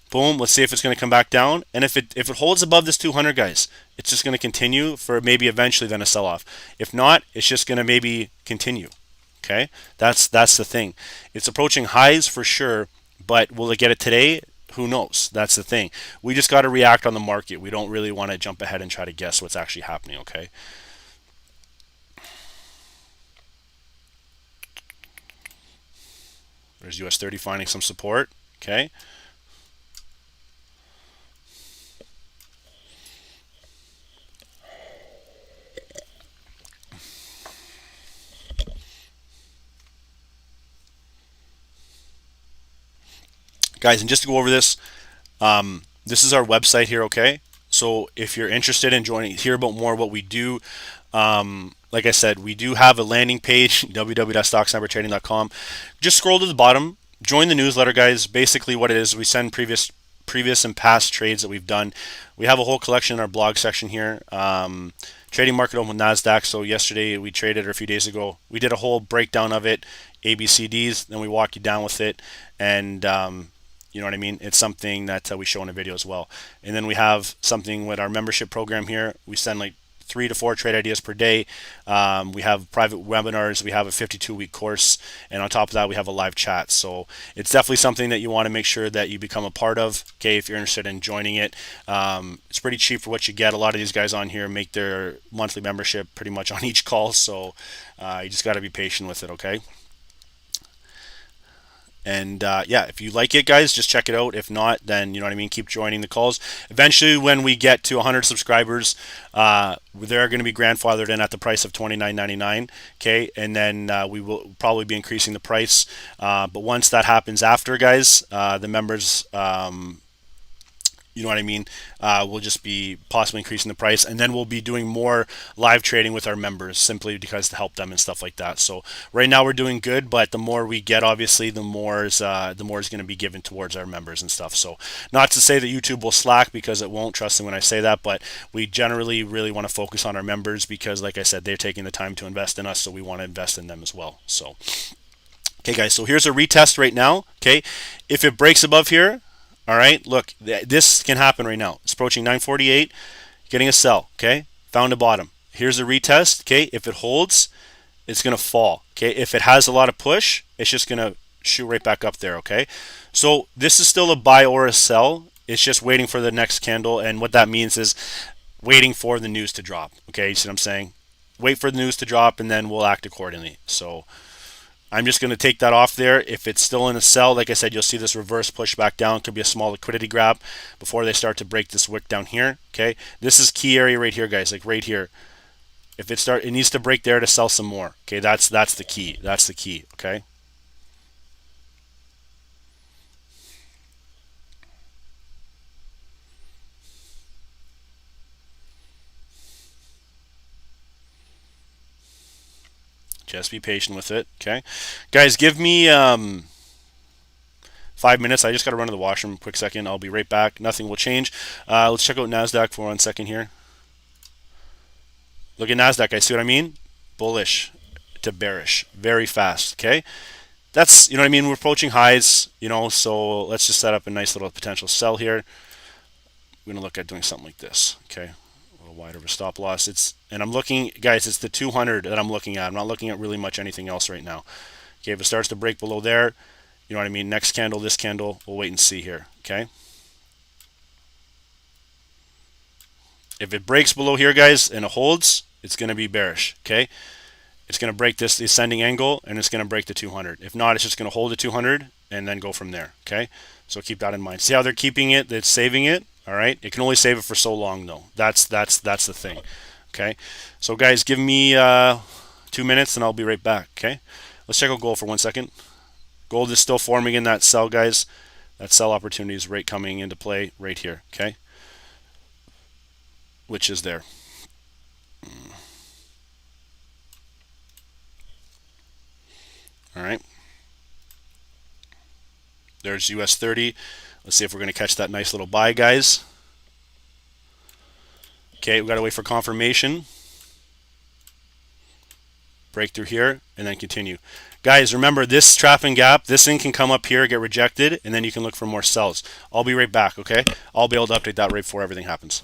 S1: Boom. Let's see if it's going to come back down. And if it holds above this 200, guys, it's just going to continue for maybe eventually then a sell-off. If not, it's just going to maybe continue. Okay, that's the thing. It's approaching highs for sure, but will it get it today? Who knows? That's the thing. We just got to react on the market. We don't really want to jump ahead and try to guess what's actually happening. Okay. There's US30 finding some support. Okay. Guys, and just to go over this, this is our website here, okay? So if you're interested in joining, hear about more what we do, like I said, we do have a landing page, www.stocksnipertrading.com. Just scroll to the bottom, join the newsletter, guys. Basically what it is, we send previous and past trades that we've done. We have a whole collection in our blog section here. Trading market open with NASDAQ. So yesterday we traded, or a few days ago, we did a whole breakdown of it, ABCDs, then we walk you down with it. And you know what I mean? It's something that we show in a video as well. And then we have something with our membership program here. We send like 3 to 4 trade ideas per day. We have private webinars. We have a 52-week course. And on top of that, we have a live chat. So it's definitely something that you want to make sure that you become a part of, okay, if you're interested in joining it. It's pretty cheap for what you get. A lot of these guys on here make their monthly membership pretty much on each call. So you just got to be patient with it, okay? And yeah, if you like it, guys, just check it out. If not, then you know what I mean, keep joining the calls. Eventually, when we get to 100 subscribers, they're going to be grandfathered in at the price of $29.99. Okay, and then we will probably be increasing the price. But once that happens, after, guys, the members. You know what I mean? We'll just be possibly increasing the price, and then we'll be doing more live trading with our members, simply because to help them and stuff like that. So right now we're doing good, but the more we get, obviously, the more is going to be given towards our members and stuff. So not to say that YouTube will slack, because it won't. Trust me when I say that, but we generally really want to focus on our members, because, like I said, they're taking the time to invest in us, so we want to invest in them as well. So okay, guys. So here's a retest right now. Okay, if it breaks above here. All right, look, this can happen right now. It's approaching 948, getting a sell, okay? Found a bottom. Here's a retest, okay? If it holds, it's going to fall, okay? If it has a lot of push, it's just going to shoot right back up there, okay? So this is still a buy or a sell. It's just waiting for the next candle, and what that means is waiting for the news to drop, okay? You see what I'm saying? Wait for the news to drop, and then we'll act accordingly. So I'm just going to take that off there. If it's still in a sell, like I said, you'll see this reverse push back down. Could be a small liquidity grab before they start to break this wick down here. Okay, this is key area right here, guys. Like right here. If it needs to break there to sell some more. Okay, that's the key. That's the key. Okay. Just be patient with it. Okay, guys, give me 5 minutes. I just got to run to the washroom. Quick second. I'll be right back. Nothing will change. Let's check out NASDAQ for 1 second here. Look at NASDAQ, guys. See what I mean? Bullish to bearish very fast. Okay, that's, you know what I mean, we're approaching highs, you know, so let's just set up a nice little potential sell here. We're gonna look at doing something like this. Okay, a little wider of a stop loss. And I'm looking, guys, it's the 200 that I'm looking at. I'm not looking at really much anything else right now. Okay, if it starts to break below there, you know what I mean, next candle, this candle, we'll wait and see here. Okay, if it breaks below here, guys, and it holds, it's going to be bearish. Okay, it's going to break this ascending angle, and it's going to break the 200. If not, it's just going to hold the 200 and then go from there. Okay, so keep that in mind. See how they're keeping it? It's saving it. All right, it can only save it for so long, though. That's the thing. Okay, so guys, give me 2 minutes and I'll be right back. Okay, let's check out gold for 1 second. Gold is still forming in that sell, guys. That sell opportunity is right coming into play right here. Okay, which is there. All right. There's US30. Let's see if we're going to catch that nice little buy, guys. Okay, we got to wait for confirmation. Break through here and then continue. Guys, remember this trap and gap, this thing can come up here, get rejected, and then you can look for more sells. I'll be right back, okay? I'll be able to update that right before everything happens.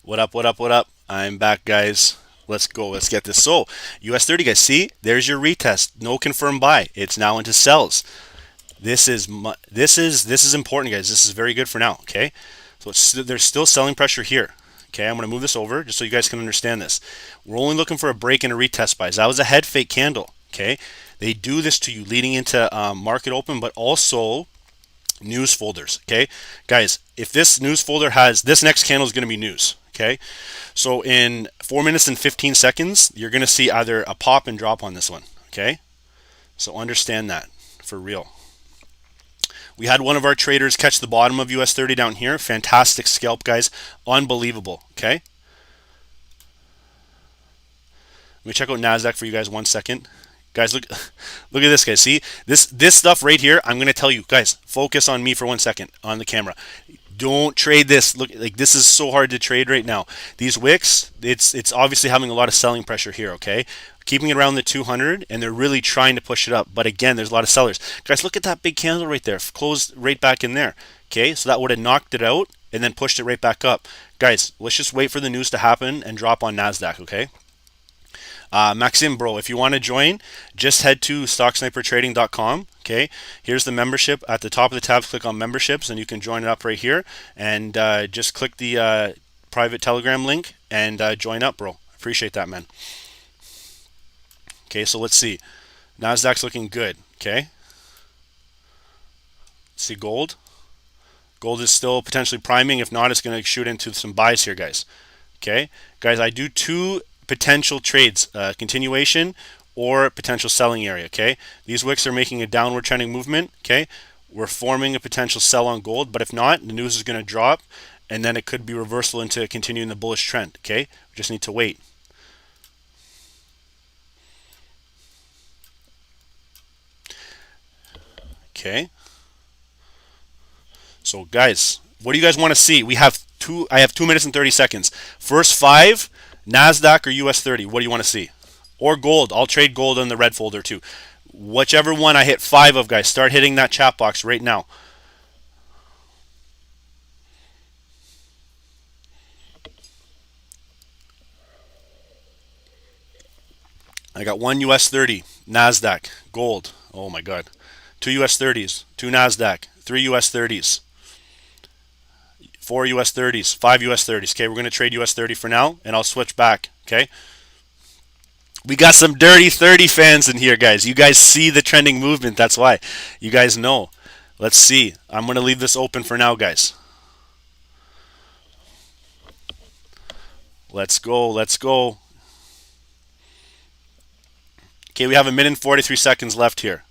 S1: What up, what up, what up? I'm back, guys. Let's go. Let's get this. So, US30, guys, see? There's your retest. No confirmed buy. It's now into sells. This is important, guys. This is very good for now, okay? So there's still selling pressure here. Okay, I'm going to move this over just so you guys can understand this. We're only looking for a break and a retest buys. That was a head fake candle, okay? They do this to you leading into market open, but also news folders, okay? Guys, if this news folder has, this next candle is going to be news, okay? So in 4 minutes and 15 seconds, you're going to see either a pop and drop on this one, okay? So understand that for real. We had one of our traders catch the bottom of US30 down here. Fantastic scalp, guys. Unbelievable, okay? Let me check out NASDAQ for you guys 1 second. Guys, look at this, guys. See? This stuff right here, I'm going to tell you. Guys, focus on me for 1 second on the camera. Don't trade this. Look, like this is so hard to trade right now. These wicks, it's obviously having a lot of selling pressure here, okay? Keeping it around the 200, and they're really trying to push it up. But again, there's a lot of sellers. Guys, look at that big candle right there. Closed right back in there. Okay, so that would have knocked it out and then pushed it right back up. Guys, let's just wait for the news to happen and drop on NASDAQ, okay? Maxim, bro, if you want to join, just head to stocksnipertrading.com. Okay, here's the membership. At the top of the tab, click on memberships, and you can join it up right here. And just click the private Telegram link and join up, bro. Appreciate that, man. Okay, so let's see. NASDAQ's looking good. Okay. Let's see gold. Gold is still potentially priming. If not, it's going to shoot into some buys here, guys. Okay, guys, I do two potential trades, continuation or potential selling area, okay? These wicks are making a downward trending movement, okay? We're forming a potential sell on gold, but if not, the news is going to drop, and then it could be reversal into continuing the bullish trend, okay? We just need to wait. Okay. So, guys, what do you guys want to see? I have 2 minutes and 30 seconds. First 5, NASDAQ or US30. What do you want to see? Or gold. I'll trade gold in the red folder too. Whichever one I hit 5 of, guys, start hitting that chat box right now. I got 1 US30, NASDAQ, gold. Oh my God. 2 US30s, 2 NASDAQ, 3 US30s. 4 US30s, 5 US30s. Okay, we're going to trade US30 for now, and I'll switch back. Okay. We got some dirty 30 fans in here, guys. You guys see the trending movement. That's why. You guys know. Let's see. I'm going to leave this open for now, guys. Let's go. Let's go. Okay, we have 1 minute and 43 seconds left here.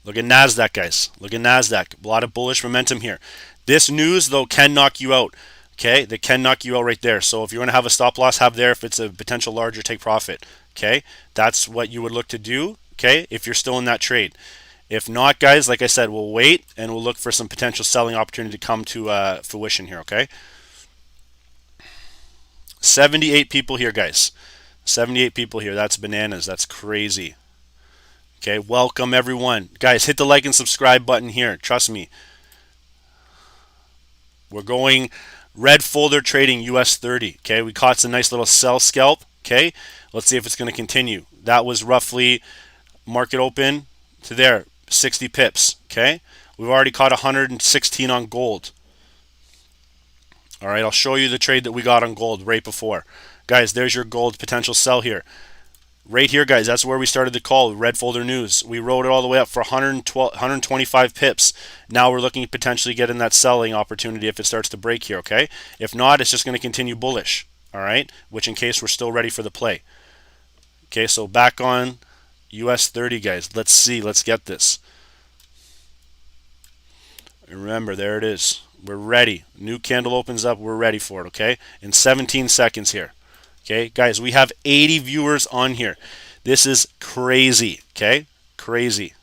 S1: Look at NASDAQ, guys. Look at NASDAQ. A lot of bullish momentum here. This news, though, can knock you out. Okay, they can knock you out right there. So if you want to have a stop loss, have there. If it's a potential larger, take profit. Okay, that's what you would look to do. Okay, if you're still in that trade. If not, guys, like I said, we'll wait and we'll look for some potential selling opportunity to come to fruition here. Okay, 78 people here, guys. 78 people here. That's bananas. That's crazy. Okay, welcome everyone. Guys, hit the like and subscribe button here. Trust me. We're going red folder trading US30. Okay, we caught some nice little sell scalp. Okay, let's see if it's going to continue. That was roughly market open to there, 60 pips. Okay, we've already caught 116 on gold. All right, I'll show you the trade that we got on gold right before. Guys, there's your gold potential sell here. Right here, guys, that's where we started the call, red folder news. We rode it all the way up for 125 pips. Now we're looking to potentially get in that selling opportunity if it starts to break here, okay? If not, it's just going to continue bullish, all right? Which in case we're still ready for the play. Okay, so back on US30, guys. Let's see. Let's get this. Remember, there it is. We're ready. New candle opens up. We're ready for it, okay? In 17 seconds here. Okay, guys, we have 80 viewers on here. This is crazy, okay? Crazy.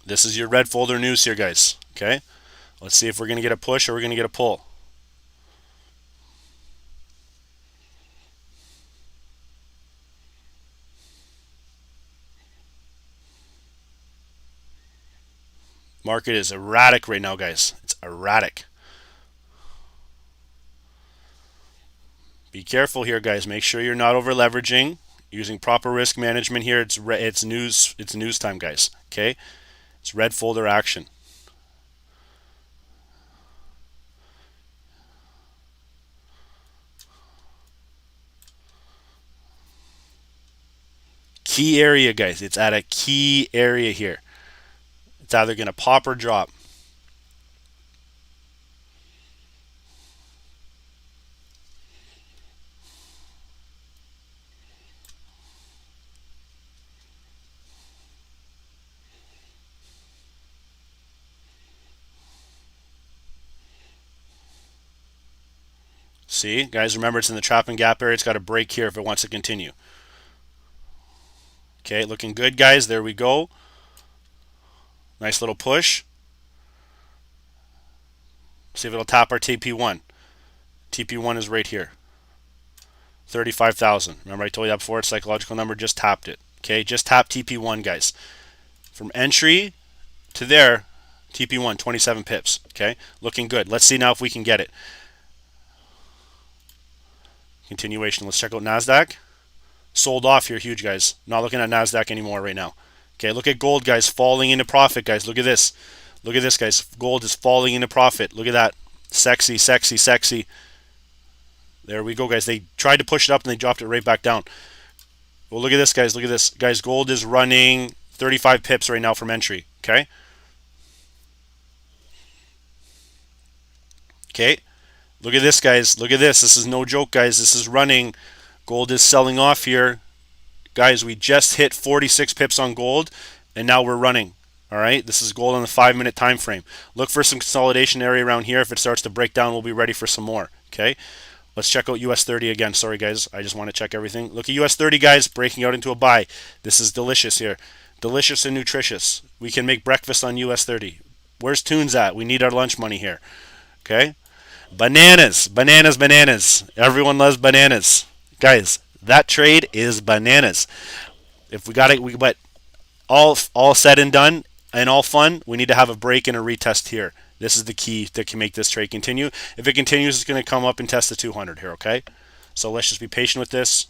S1: This is your red folder news here, guys, okay? Let's see if we're going to get a push or we're going to get a pull. Market is erratic right now, guys. It's erratic. Be careful here, guys. Make sure you're not over leveraging. Using proper risk management here. It's news time, guys. Okay, it's red folder action. Key area, guys. It's at a key area here. It's either going to pop or drop. See, guys, remember it's in the trap and gap area. It's got to break here if it wants to continue. Okay, looking good, guys. There we go. Nice little push. See if it'll tap our TP1. TP1 is right here. 35,000. Remember I told you that before, it's psychological number, just tapped it. Okay, just tap TP1, guys. From entry to there, TP1, 27 pips. Okay, looking good. Let's see now if we can get it. Continuation. Let's check out NASDAQ. Sold off here, huge, guys. Not looking at NASDAQ anymore right now. Okay, look at gold, guys, falling into profit, guys. Look at this. Look at this, guys. Gold is falling into profit. Look at that. Sexy, sexy, sexy. There we go, guys. They tried to push it up and they dropped it right back down. Well, look at this, guys. Look at this. Guys, gold is running 35 pips right now from entry. Okay? Okay? Look at this, guys. Look at this. This is no joke, guys. This is running. Gold is selling off here. Guys, we just hit 46 pips on gold, and now we're running. All right? This is gold on the 5-minute time frame. Look for some consolidation area around here. If it starts to break down, we'll be ready for some more. Okay? Let's check out US30 again. Sorry, guys. I just want to check everything. Look at US30, guys, breaking out into a buy. This is delicious here. Delicious and nutritious. We can make breakfast on US30. Where's Tunes at? We need our lunch money here. Okay? Bananas. Bananas, bananas. Everyone loves bananas. Guys, that trade is bananas. If we got it, but all said and done and all fun, we need to have a break and a retest here. This is the key that can make this trade continue. If it continues, it's going to come up and test the 200 here, okay? So let's just be patient with this.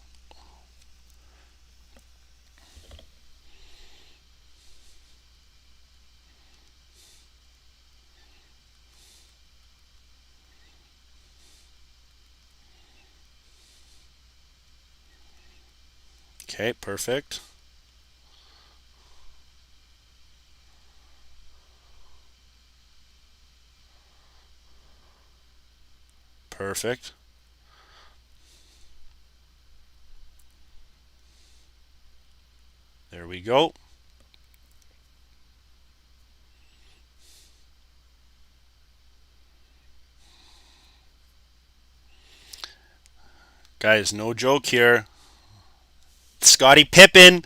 S1: Okay, perfect. Perfect. There we go. Guys, no joke here. Scottie Pippen.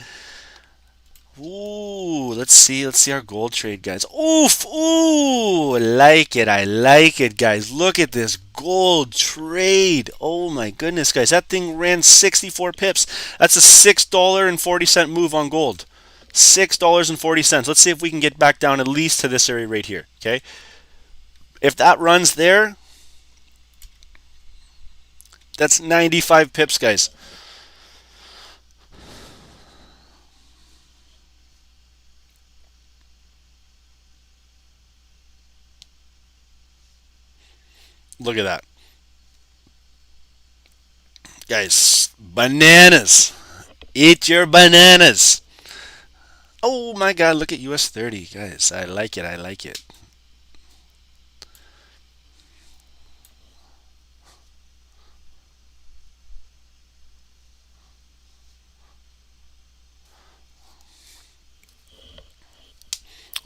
S1: Ooh, let's see our gold trade, guys. Oof, ooh, like it. I like it, guys. Look at this gold trade. Oh my goodness, guys. That thing ran 64 pips. That's a $6.40 move on gold. $6.40. Let's see if we can get back down at least to this area right here, okay? If that runs there, that's 95 pips, guys. Look at that. Guys, bananas. Eat your bananas. Oh my god, look at US30, guys. I like it. I like it.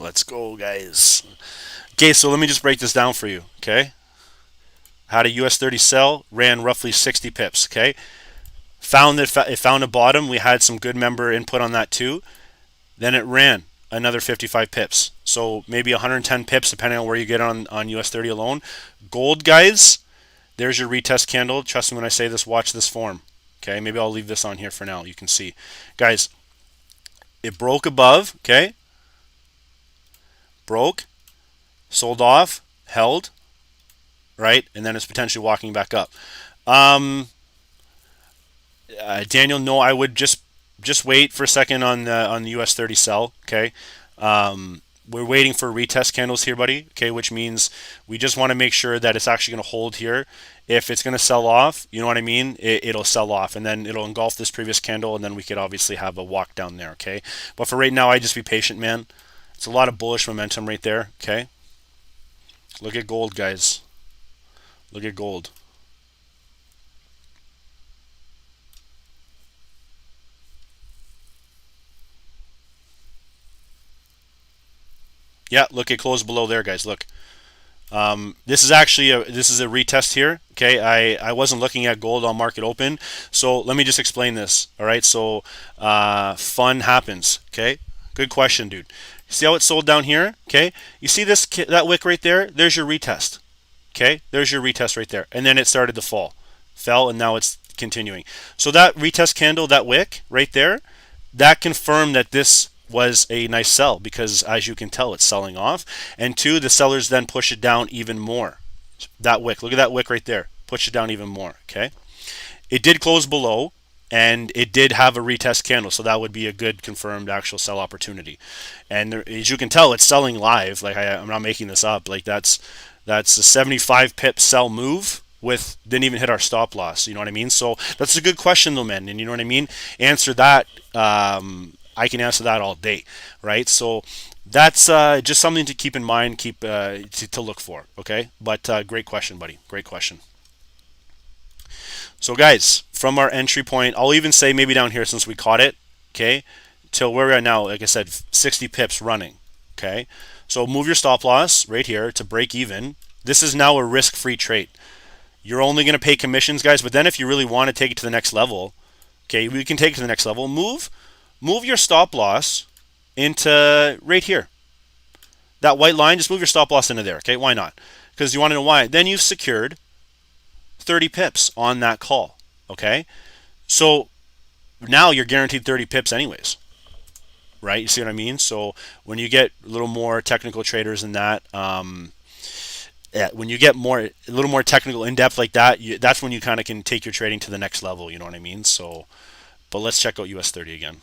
S1: Let's go, guys. Okay, so let me just break this down for you, okay? Had a US30 sell, ran roughly 60 pips, okay? Found that it found a bottom. We had some good member input on that too. Then it ran another 55 pips. So maybe 110 pips depending on where you get on US30 alone. Gold, guys, there's your retest candle. Trust me when I say this, watch this form. Okay, maybe I'll leave this on here for now. You can see. Guys, it broke above, okay? Broke, sold off, held, right, and then it's potentially walking back up. Um, Daniel, no, I would just wait for a second on the US30 sell. Okay, we're waiting for retest candles here, buddy. Okay, which means we just want to make sure that it's actually going to hold here. If it's going to sell off, you know what I mean, it'll sell off and then it'll engulf this previous candle and then we could obviously have a walk down there. Okay, but for right now, I just be patient, man. It's a lot of bullish momentum right there. Okay, look at gold, guys. Look at gold. Yeah, look, it closed below there, guys. Look. This is actually a retest here. Okay, I wasn't looking at gold on market open, so let me just explain this. All right, so fun happens. Okay, good question, dude. See how it sold down here? Okay, you see that wick right there? There's your retest. Okay, there's your retest right there, and then it started to fall, fell, and now it's continuing. So that retest candle, that wick right there, that confirmed that this was a nice sell because as you can tell it's selling off, and two, the sellers then push it down even more. That wick, look at that wick right there, push it down even more. Okay, it did close below and it did have a retest candle, so that would be a good confirmed actual sell opportunity. And there, as you can tell, it's selling live. Like I'm not making this up. Like that's a 75 pip sell move with didn't even hit our stop loss. You know what I mean? So that's a good question though, man. And you know what I mean? Answer that. I can answer that all day, right? So that's just something to keep in mind, keep to look for. Okay, but great question, buddy. Great question. So guys, from our entry point, I'll even say maybe down here since we caught it. Okay, till where we're at now. Like I said, 60 pips running. Okay, so move your stop loss right here to break even. This is now a risk-free trade. You're only going to pay commissions, guys. But then if you really want to take it to the next level, okay, we can take it to the next level. Move your stop loss into right here. That white line, just move your stop loss into there. Okay, why not? Because you want to know why. Then you've secured 30 pips on that call. Okay, so now you're guaranteed 30 pips anyways, right? You see what I mean? So when you get a little more technical traders than that, yeah, when you get a little more technical, in depth like that, that's when you kind of can take your trading to the next level. You know what I mean? So, but let's check out US30 again.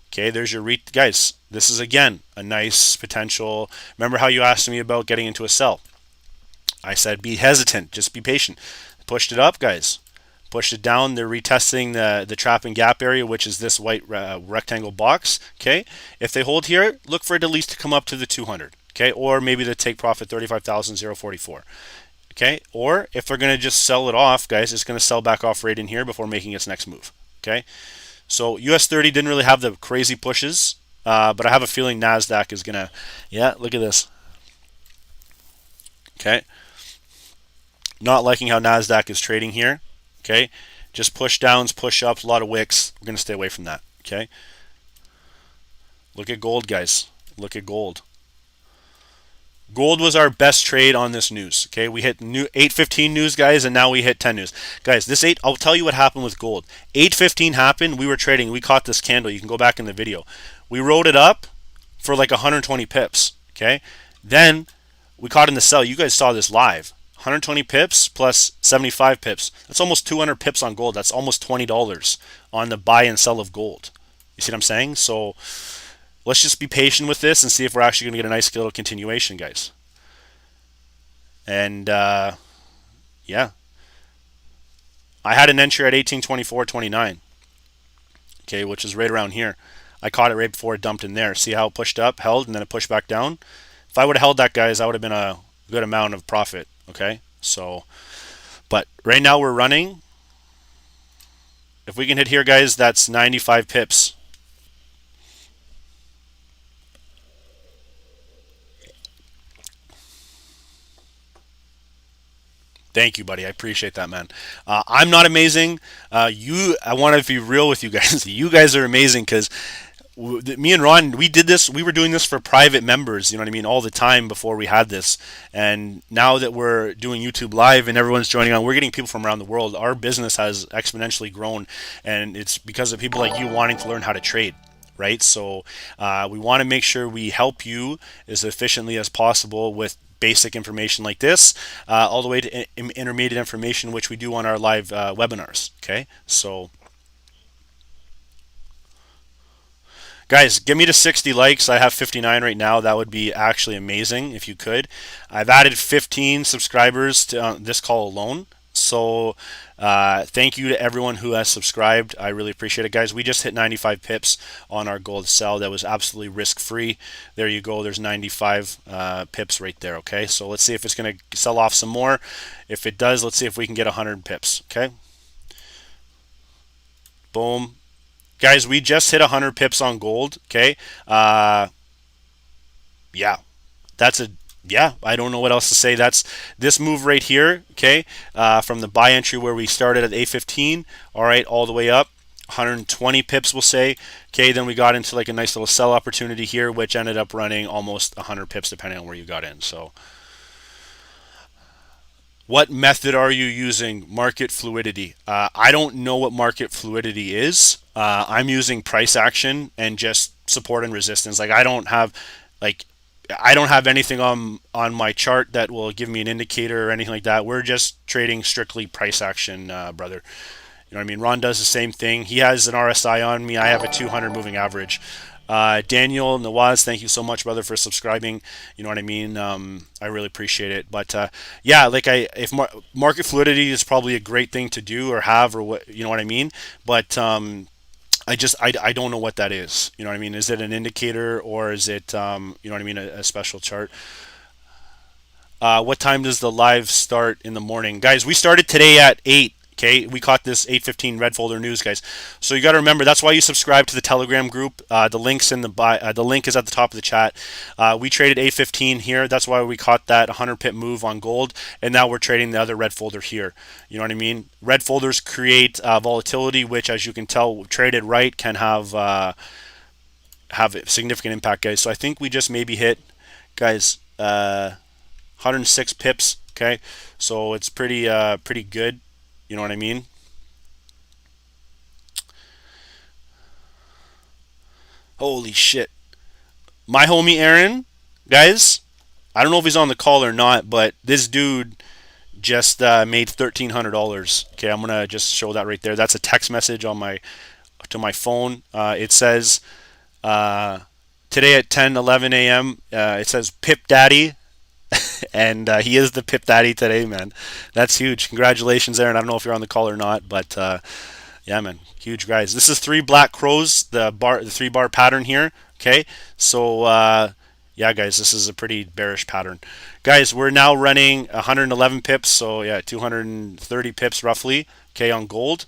S1: Okay, there's your guys. This is again a nice potential. Remember how you asked me about getting into a sell? I said be hesitant, just be patient. Pushed it up, guys. Pushed it down. They're retesting the trap and gap area, which is this white rectangle box. Okay, if they hold here, look for it at least to come up to the 200. Okay, or maybe the take profit 35,044. Okay, or if they're going to just sell it off, guys, it's going to sell back off right in here before making its next move. Okay. So US30 didn't really have the crazy pushes, but I have a feeling NASDAQ is going to, yeah, look at this. Okay. Not liking how NASDAQ is trading here. Okay. Just push downs, push ups, a lot of wicks. We're going to stay away from that. Okay. Look at gold, guys. Look at gold. Gold was our best trade on this news. Okay, we hit new 8:15 news, guys, and now we hit 10 news. Guys, this 8, I'll tell you what happened with gold. 8:15 happened, we were trading, we caught this candle. You can go back in the video. We rode it up for like 120 pips, okay? Then we caught in the sell. You guys saw this live. 120 pips plus 75 pips. That's almost 200 pips on gold. That's almost $20 on the buy and sell of gold. You see what I'm saying? So let's just be patient with this and see if we're actually going to get a nice little continuation, guys. And yeah, I had an entry at 1824.29, okay, which is right around here. I caught it right before it dumped in there. See how it pushed up, held, and then it pushed back down? If I would have held that, guys, that would have been a good amount of profit, okay? So, but right now we're running. If we can hit here, guys, that's 95 pips. Thank you, buddy. I appreciate that, man. I'm not amazing. I want to be real with you guys. You guys are amazing because me and Ron, we did this. We were doing this for private members. You know what I mean? All the time before we had this, and now that we're doing YouTube Live and everyone's joining on, we're getting people from around the world. Our business has exponentially grown, and it's because of people like you wanting to learn how to trade. right? So we want to make sure we help you as efficiently as possible with basic information like this, all the way to intermediate information, which we do on our live webinars. Okay, so guys, give me to 60 likes. I have 59 right now. That would be actually amazing if you could. I've added 15 subscribers to this call alone. So thank you to everyone who has subscribed. I really appreciate it, guys. We just hit 95 pips on our gold sell. That was absolutely risk-free. There you go. There's 95 pips right there, okay? So let's see if it's going to sell off some more. If it does, let's see if we can get 100 pips, okay? Boom. Guys, we just hit 100 pips on gold, okay? Yeah, that's a yeah, I don't know what else to say. That's this move right here, okay? From the buy entry where we started at A15, all right, all the way up, 120 pips, we'll say. Okay, then we got into like a nice little sell opportunity here, which ended up running almost 100 pips depending on where you got in. So, what method are you using? Market fluidity. I don't know what market fluidity is. I'm using price action and just support and resistance. Like like I don't have anything on my chart that will give me an indicator or anything like that. We're just trading strictly price action, brother. You know what I mean? Ron does the same thing. He has an RSI on me. I have a 200 moving average. Daniel Nawaz, thank you so much, brother, for subscribing. You know what I mean? I really appreciate it. But yeah, like if market fluidity is probably a great thing to do or have, or what, you know what I mean? But I don't know what that is. You know what I mean? Is it an indicator or is it you know what I mean, a special chart? What time does the live start in the morning, guys? We started today at 8. Okay, we caught this 8:15 red folder news, guys. So you got to remember that's why you subscribe to the Telegram group. The links in the link is at the top of the chat. We traded 8:15 here. That's why we caught that 100 pip move on gold, and now we're trading the other red folder here. You know what I mean? Red folders create volatility, which, as you can tell, traded right can have a significant impact, guys. So I think we just maybe hit, guys, 106 pips. Okay, so it's pretty good. You know what I mean? Holy shit. My homie Aaron, guys, I don't know if he's on the call or not, but this dude just made $1,300. Okay, I'm gonna just show that right there. That's a text message on my phone. It says today at 10:11 a.m. It says Pip Daddy, and he is the Pip Daddy today, man. That's huge. Congratulations, Aaron. I don't know if you're on the call or not, but yeah, man, huge, guys. This is three black crows, the 3 bar pattern here. Okay, so yeah, guys, this is a pretty bearish pattern, guys. We're now running 111 pips, so yeah, 230 pips roughly. Okay, on gold.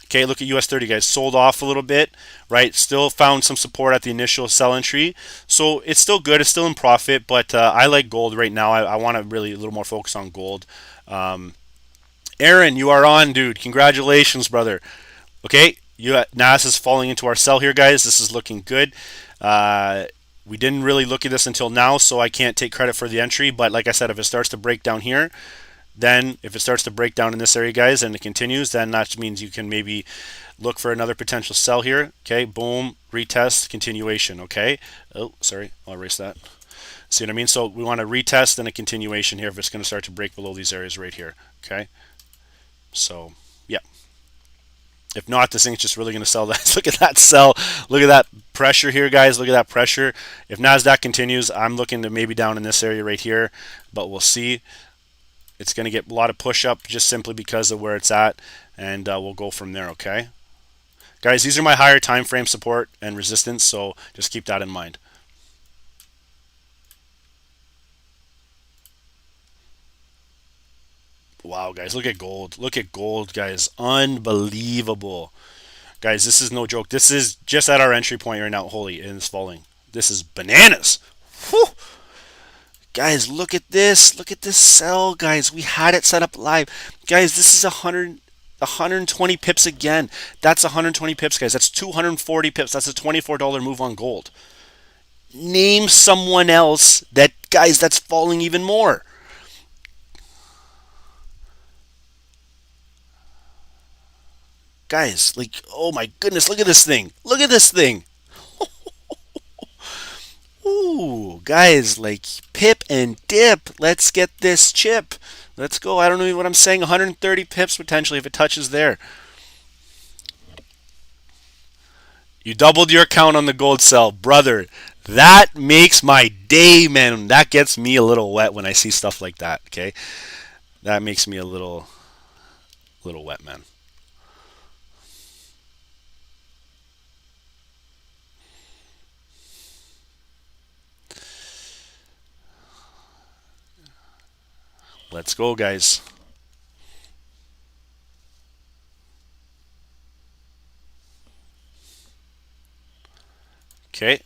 S1: Okay, look at US30, guys. Sold off a little bit, right? Still found some support at the initial sell entry. So it's still good. It's still in profit, but I like gold right now. I want to really a little more focus on gold. Aaron, you are on, dude. Congratulations, brother. Okay, NAS is falling into our sell here, guys. This is looking good. We didn't really look at this until now, so I can't take credit for the entry. But like I said, if it starts to break down here, then if it starts to break down in this area, guys, and it continues, then that means you can maybe look for another potential sell here. Okay, boom, retest, continuation. Okay, oh, sorry, I'll erase that. See what I mean? So we want to retest and a continuation here if it's going to start to break below these areas right here. Okay, so yeah. If not, this thing's just really going to sell that. Look at that sell. Look at that pressure here, guys. Look at that pressure. If NASDAQ continues, I'm looking to maybe down in this area right here, but we'll see. It's going to get a lot of push up just simply because of where it's at, and we'll go from there, okay? Guys, these are my higher time frame support and resistance, so just keep that in mind. Wow, guys, look at gold. Look at gold, guys. Unbelievable. Guys, this is no joke. This is just at our entry point right now. Holy, and it's falling. This is bananas. Whew. Guys, look at this. Look at this sell, guys. We had it set up live. Guys, this is 120 pips again. That's 120 pips, guys. That's 240 pips. That's a $24 move on gold. Name someone else that, guys, that's falling even more. guys, like, oh my goodness, look at this thing. Look at this thing. Ooh, guys, like pip and dip. Let's get this chip. Let's go. I don't know what I'm saying. 130 pips potentially if it touches there. You doubled your account on the gold sell, brother. That makes my day, man. That gets me a little wet when I see stuff like that. Okay, that makes me a little wet, man. Let's go, guys. Okay.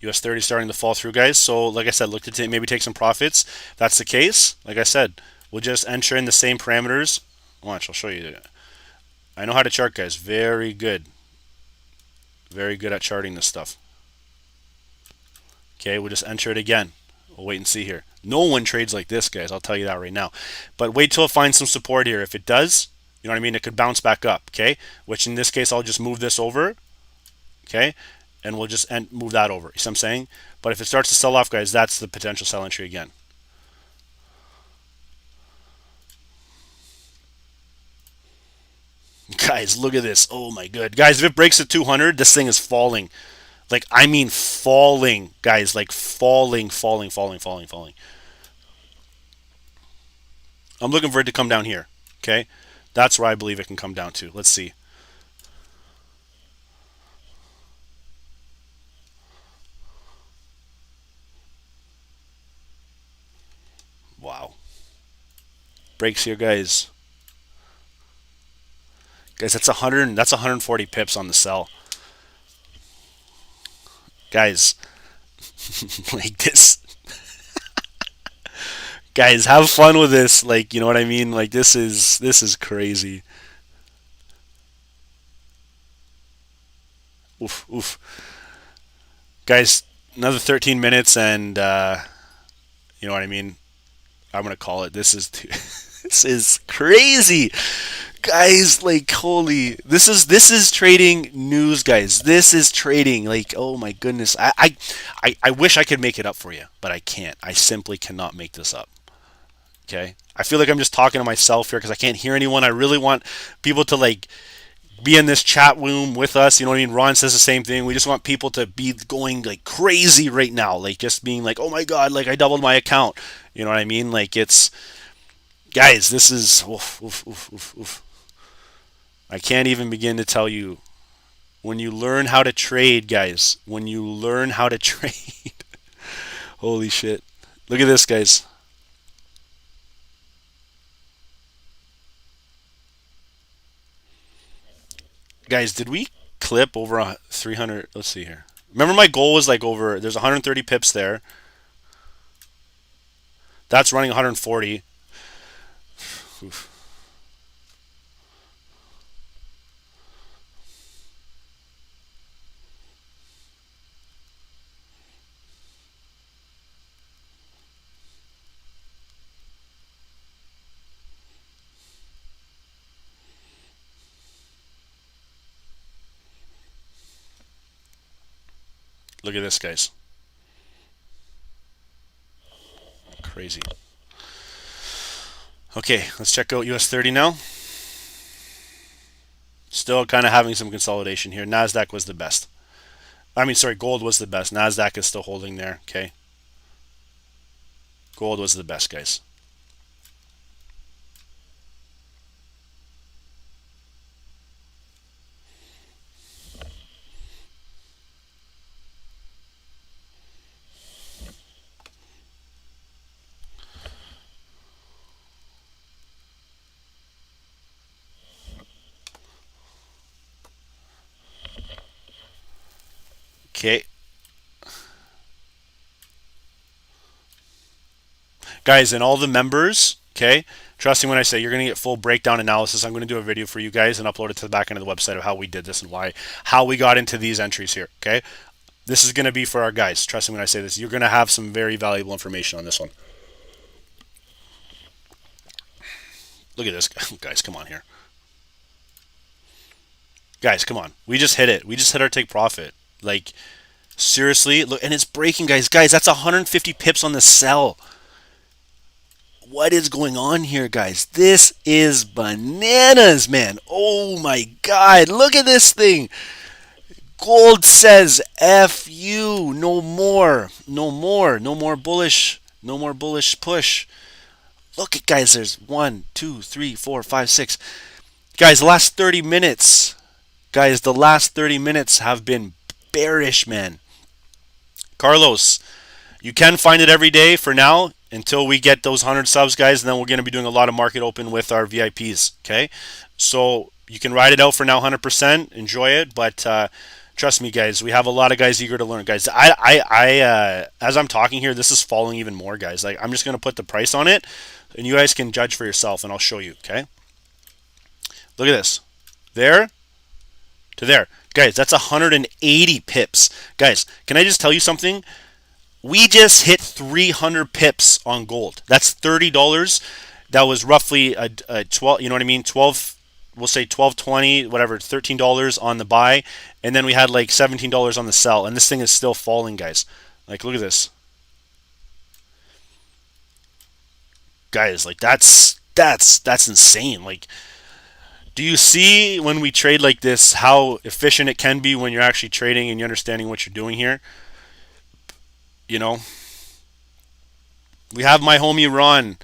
S1: US30 starting to fall through, guys. So, like I said, look to maybe take some profits. If that's the case, like I said, we'll just enter in the same parameters. Watch, I'll show you. I know how to chart, guys. Very good. Very good at charting this stuff. Okay, we'll just enter it again. We'll wait and see here. No one trades like this, guys. I'll tell you that right now. But wait till it finds some support here. If it does, you know what I mean? It could bounce back up, okay? Which in this case, I'll just move this over, okay? And we'll just move that over. You see what I'm saying? But if it starts to sell off, guys, that's the potential sell entry again. Guys, look at this. Oh my god. Guys, if it breaks the 200, this thing is falling. Like, I mean falling, guys. Like falling, falling, falling, falling, falling. I'm looking for it to come down here. Okay? That's where I believe it can come down to. Let's see. Wow. Breaks here, guys. Guys, that's 140 pips on the sell. Guys, like this. Guys, have fun with this. Like, you know what I mean? Like this is crazy. Oof, oof. Guys, another 13 minutes and you know what I mean? I'm going to call it. This is this is crazy. Guys, like holy, this is trading news, guys. This is trading. Like, oh my goodness. I wish I could make it up for you, but I can't. I simply cannot make this up. Okay? I feel like I'm just talking to myself here because I can't hear anyone. I really want people to like be in this chat room with us. You know what I mean? Ron says the same thing. We just want people to be going like crazy right now, like just being like, "Oh my god, like I doubled my account." You know what I mean? Like it's guys, this is oof, oof, oof, oof, oof. I can't even begin to tell you when you learn how to trade, guys. When you learn how to trade. Holy shit. Look at this, guys. Guys, did we clip over 300? Let's see here. Remember my goal was like over there's 130 pips there. That's running 140. Oof. Look at this, guys. Crazy. Okay, let's check out US30 now. Still kind of having some consolidation here. NASDAQ was the best. I mean, sorry, gold was the best. NASDAQ is still holding there. Okay. Gold was the best, guys. Okay. Guys, and all the members, okay, trust me when I say you're going to get full breakdown analysis. I'm going to do a video for you guys and upload it to the back end of the website of how we did this and how we got into these entries here, okay? This is going to be for our guys. Trust me when I say this. You're going to have some very valuable information on this one. Look at this, guys. Come on here. Guys, come on. We just hit it. We just hit our take profit. Like, seriously, look, and it's breaking, guys. Guys, that's 150 pips on the sell. What is going on here, guys? This is bananas, man. Oh my God. Look at this thing. Gold says F you. No more. No more. No more bullish. No more bullish push. Look at, guys, there's 1, 2, 3, 4, 5, 6. Guys, the last 30 minutes. Guys, the last 30 minutes have been bearish, man. Carlos, you can find it every day for now until we get those 100 subs, guys, and then we're going to be doing a lot of market open with our VIPs, okay? So you can ride it out for now 100%, enjoy it, but trust me, guys, we have a lot of guys eager to learn. Guys, as I'm talking here, this is falling even more, guys. Like, I'm just going to put the price on it, and you guys can judge for yourself, and I'll show you, okay? Look at this. There to there. Guys, that's 180 pips. Guys, can I just tell you something? We just hit 300 pips on gold. That's $30. That was roughly a 12, you know what I mean? 12, we'll say 12.20, whatever, $13 on the buy, and then we had like $17 on the sell, and this thing is still falling, guys. Like, look at this. Guys, like that's insane. Like, do you see when we trade like this how efficient it can be when you're actually trading and you're understanding what you're doing here? You know, we have my homie Ron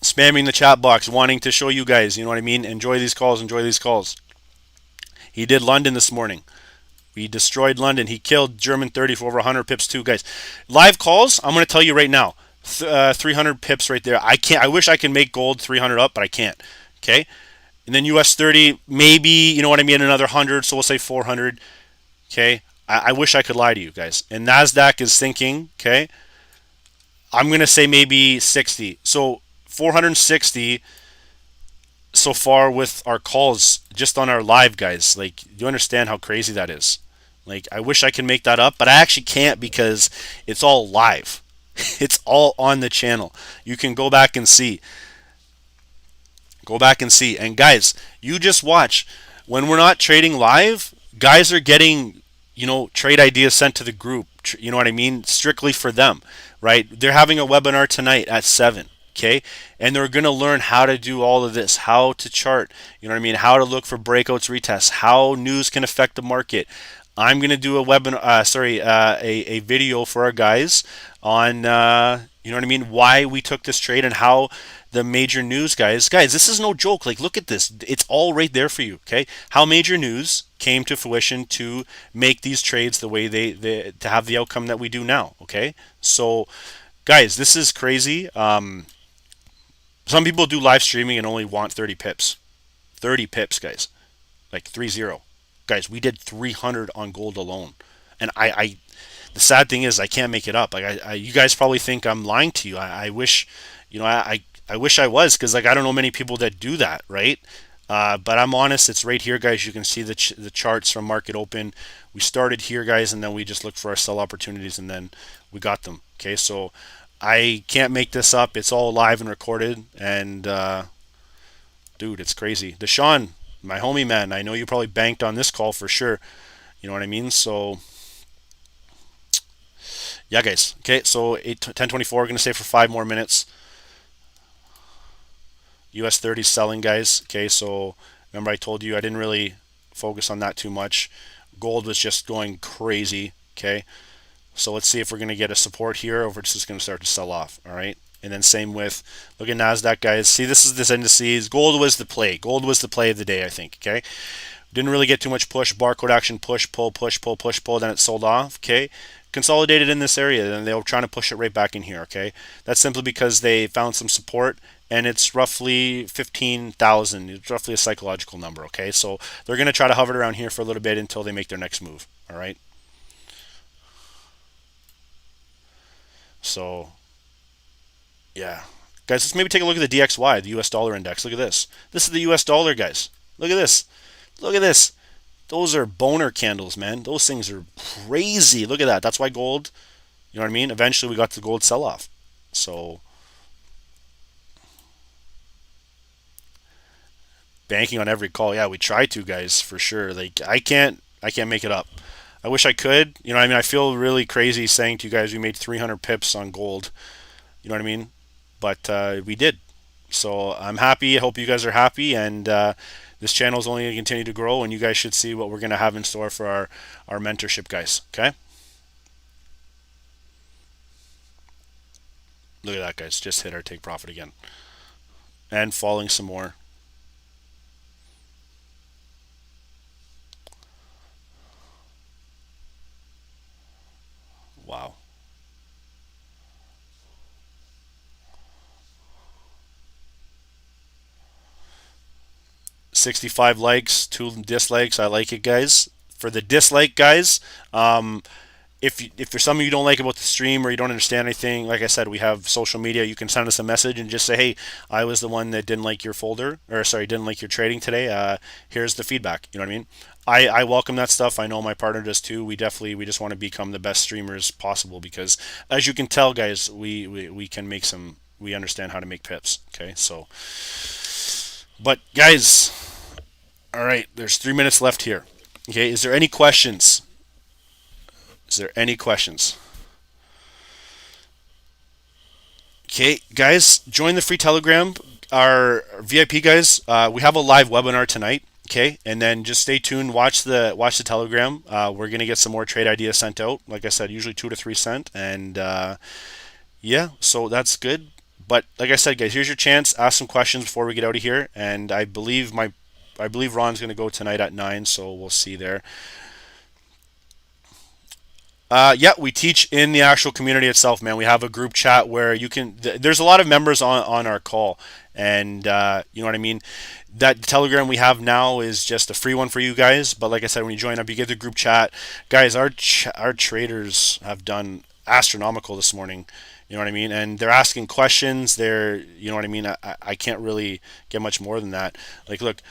S1: spamming the chat box wanting to show you guys, you know what I mean? Enjoy these calls, enjoy these calls. He did London this morning. We destroyed London. He killed German 30 for over 100 pips too, guys. Live calls, I'm going to tell you right now. 300 pips right there. I wish I could make gold 300 up, but I can't. Okay? And then US 30, maybe, you know what I mean, another 100, so we'll say 400. Okay? I wish I could lie to you guys. And NASDAQ is thinking, okay, I'm going to say maybe 60. So 460 so far with our calls just on our live, guys. Like, do you understand how crazy that is? Like, I wish I could make that up, but I actually can't because it's all live. It's all on the channel. You can go back and see. Go back and see. And guys, you just watch. When we're not trading live, guys are getting, you know, trade ideas sent to the group. You know what I mean? Strictly for them, right? They're having a webinar tonight at 7. Okay, and they're going to learn how to do all of this, how to chart, you know what I mean, how to look for breakouts, retests, how news can affect the market. I'm going to do a webinar, a video for our guys on, you know what I mean, why we took this trade and how the major news, guys, this is no joke. Like, look at this. It's all right there for you, okay? How major news came to fruition to make these trades the way they to have the outcome that we do now, okay? So, guys, this is crazy. Some people do live streaming and only want 30 pips. 30 pips, guys. Like 3-0. Guys, we did 300 on gold alone. And the sad thing is I can't make it up. Like, you guys probably think I'm lying to you. I wish, you know, I wish I was, because like I don't know many people that do that, right? But I'm honest, it's right here, guys. You can see the charts from market open. We started here, guys, and then we just looked for our sell opportunities, and then we got them. Okay, so I can't make this up. It's all live and recorded, and dude, it's crazy. Deshaun, my homie, man, I know you probably banked on this call for sure. You know what I mean? So yeah, guys. Okay, so 10:24. We're gonna stay for 5 more minutes. US 30 selling, guys. Okay, so remember I told you I didn't really focus on that too much. Gold was just going crazy. Okay, so let's see if we're going to get a support here, or if it's just going to start to sell off. All right, and then same with, look at NASDAQ, guys. See, this is this indices. Gold was the play. Gold was the play of the day, I think. Okay, didn't really get too much push. Barcode action, push, pull, push, pull, push, pull. Then it sold off. Okay, consolidated in this area, and they were trying to push it right back in here. Okay, that's simply because they found some support, and it's roughly 15,000. It's roughly a psychological number. Okay, so they're going to try to hover around here for a little bit until they make their next move. All right. So yeah, guys, let's maybe take a look at the DXY, the US dollar index. Look at this. This is the US dollar, guys. Look at this. Look at this. Those are boner candles, man. Those things are crazy. Look at that. That's why gold, you know what I mean? Eventually we got the gold sell-off. So banking on every call. Yeah, we try to, guys, for sure. Like I can't make it up. I wish I could. You know what I mean? I feel really crazy saying to you guys we made 300 pips on gold. You know what I mean? But we did. So I'm happy. I hope you guys are happy, and this channel is only going to continue to grow, and you guys should see what we're going to have in store for our mentorship, guys. Okay? Look at that, guys. Just hit our take profit again, and falling some more. Wow. 65 likes, 2 dislikes. I like it, guys. For the dislike, guys, if there's something you don't like about the stream or you don't understand anything, like I said, we have social media. You can send us a message and just say, "Hey, I was the one that didn't like your folder, or sorry, didn't like your trading today. Here's the feedback." You know what I mean? I welcome that stuff. I know my partner does too. We just want to become the best streamers possible because, as you can tell, guys, we can make some. We understand how to make pips. Okay, so, but guys, all right, there's 3 minutes left here. Okay, is there any questions? Is there any questions? Okay, guys, join the free Telegram. Our VIP guys, we have a live webinar tonight. Okay, and then just stay tuned. Watch the Telegram. We're gonna get some more trade ideas sent out. Like I said, usually 2 to 3 cent, and yeah, so that's good. But like I said, guys, here's your chance. Ask some questions before we get out of here. And I believe Ron's gonna go tonight at 9, so we'll see there. Yeah, we teach in the actual community itself, man. We have a group chat where you can. There's a lot of members on our call, and you know what I mean. That Telegram we have now is just a free one for you guys. But like I said, when you join up, you get the group chat, guys. Our traders have done astronomical this morning. You know what I mean, and they're asking questions. You know what I mean. I can't really get much more than that. Like, look,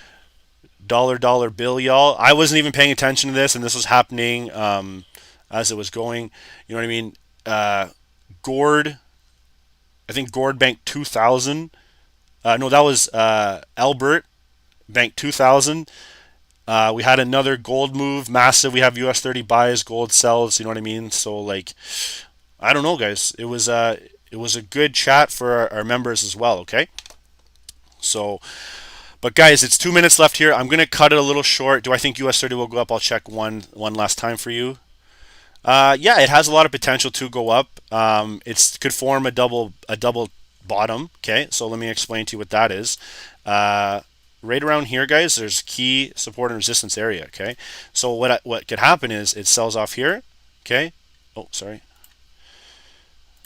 S1: dollar bill, y'all. I wasn't even paying attention to this, and this was happening. As it was going. You know what I mean? Gord, I think Gord banked 2,000. No, that was Albert banked 2,000. We had another gold move, massive. We have US30 buys, gold sells. You know what I mean? So like, I don't know, guys. It was a good chat for our members as well. Okay, so. But guys, it's 2 minutes left here. I'm gonna cut it a little short. Do I think US30 will go up? I'll check one last time for you. Yeah, it has a lot of potential to go up. It could form a double bottom. Okay, so let me explain to you what that is. Right around here, guys, there's key support and resistance area. Okay, so what could happen is it sells off here. Okay, oh sorry,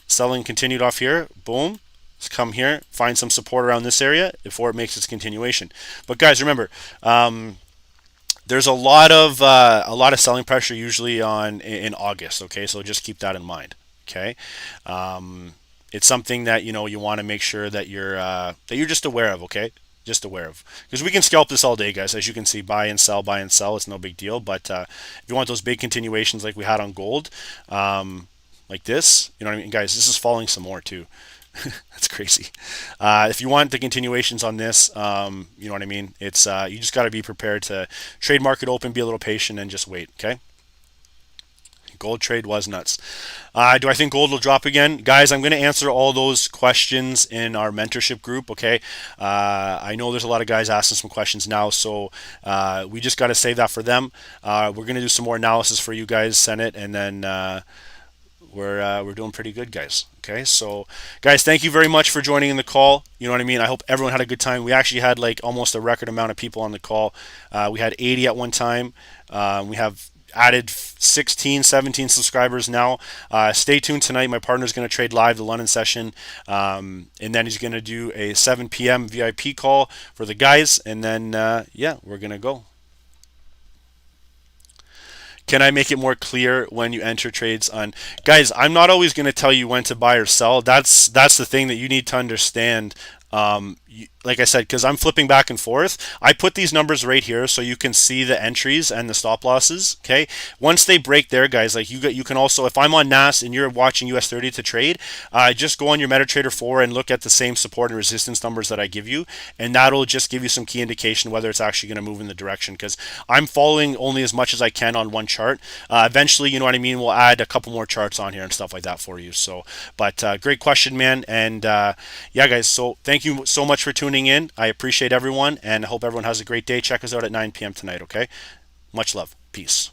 S1: selling continued off here. Boom. Let's come here, find some support around this area before it makes its continuation. But guys, remember, there's a lot of selling pressure usually in August. Okay, so just keep that in mind. Okay, it's something that you want to make sure that you're just aware of. Okay, just aware of, because we can scalp this all day, guys. As you can see, buy and sell, buy and sell. It's no big deal. But if you want those big continuations like we had on gold, like this, you know what I mean, guys. This is falling some more too. That's crazy. If you want the continuations on this, you know what I mean. It's you just got to be prepared to trade market open, be a little patient, and just wait. Okay. Gold trade was nuts. Do I think gold will drop again, guys? I'm going to answer all those questions in our mentorship group. Okay. I know there's a lot of guys asking some questions now, so we just got to save that for them. We're going to do some more analysis for you guys, send it, and then we're doing pretty good, guys. Okay, so guys, thank you very much for joining in the call. You know what I mean. I hope everyone had a good time. We actually had like almost a record amount of people on the call. We had 80 at one time. We have added 16, 17 subscribers now. Stay tuned tonight. My partner's going to trade live the London session, and then he's going to do a 7 p.m. VIP call for the guys, and then yeah, we're going to go. Can I make it more clear when you enter trades on? Guys, I'm not always going to tell you when to buy or sell. That's the thing that you need to understand. like I said, because I'm flipping back and forth, I put these numbers right here so you can see the entries and the stop losses. Okay, once they break there, guys, like you can also, if I'm on NAS and you're watching US30 to trade, just go on your MetaTrader 4 and look at the same support and resistance numbers that I give you, and that'll just give you some key indication whether it's actually going to move in the direction. Because I'm following only as much as I can on one chart. Eventually, you know what I mean, we'll add a couple more charts on here and stuff like that for you. So, but great question, man, and yeah, guys. So thank you so much for tuning in. I appreciate everyone, and I hope everyone has a great day. Check us out at 9 p.m. tonight. Okay, much love. Peace.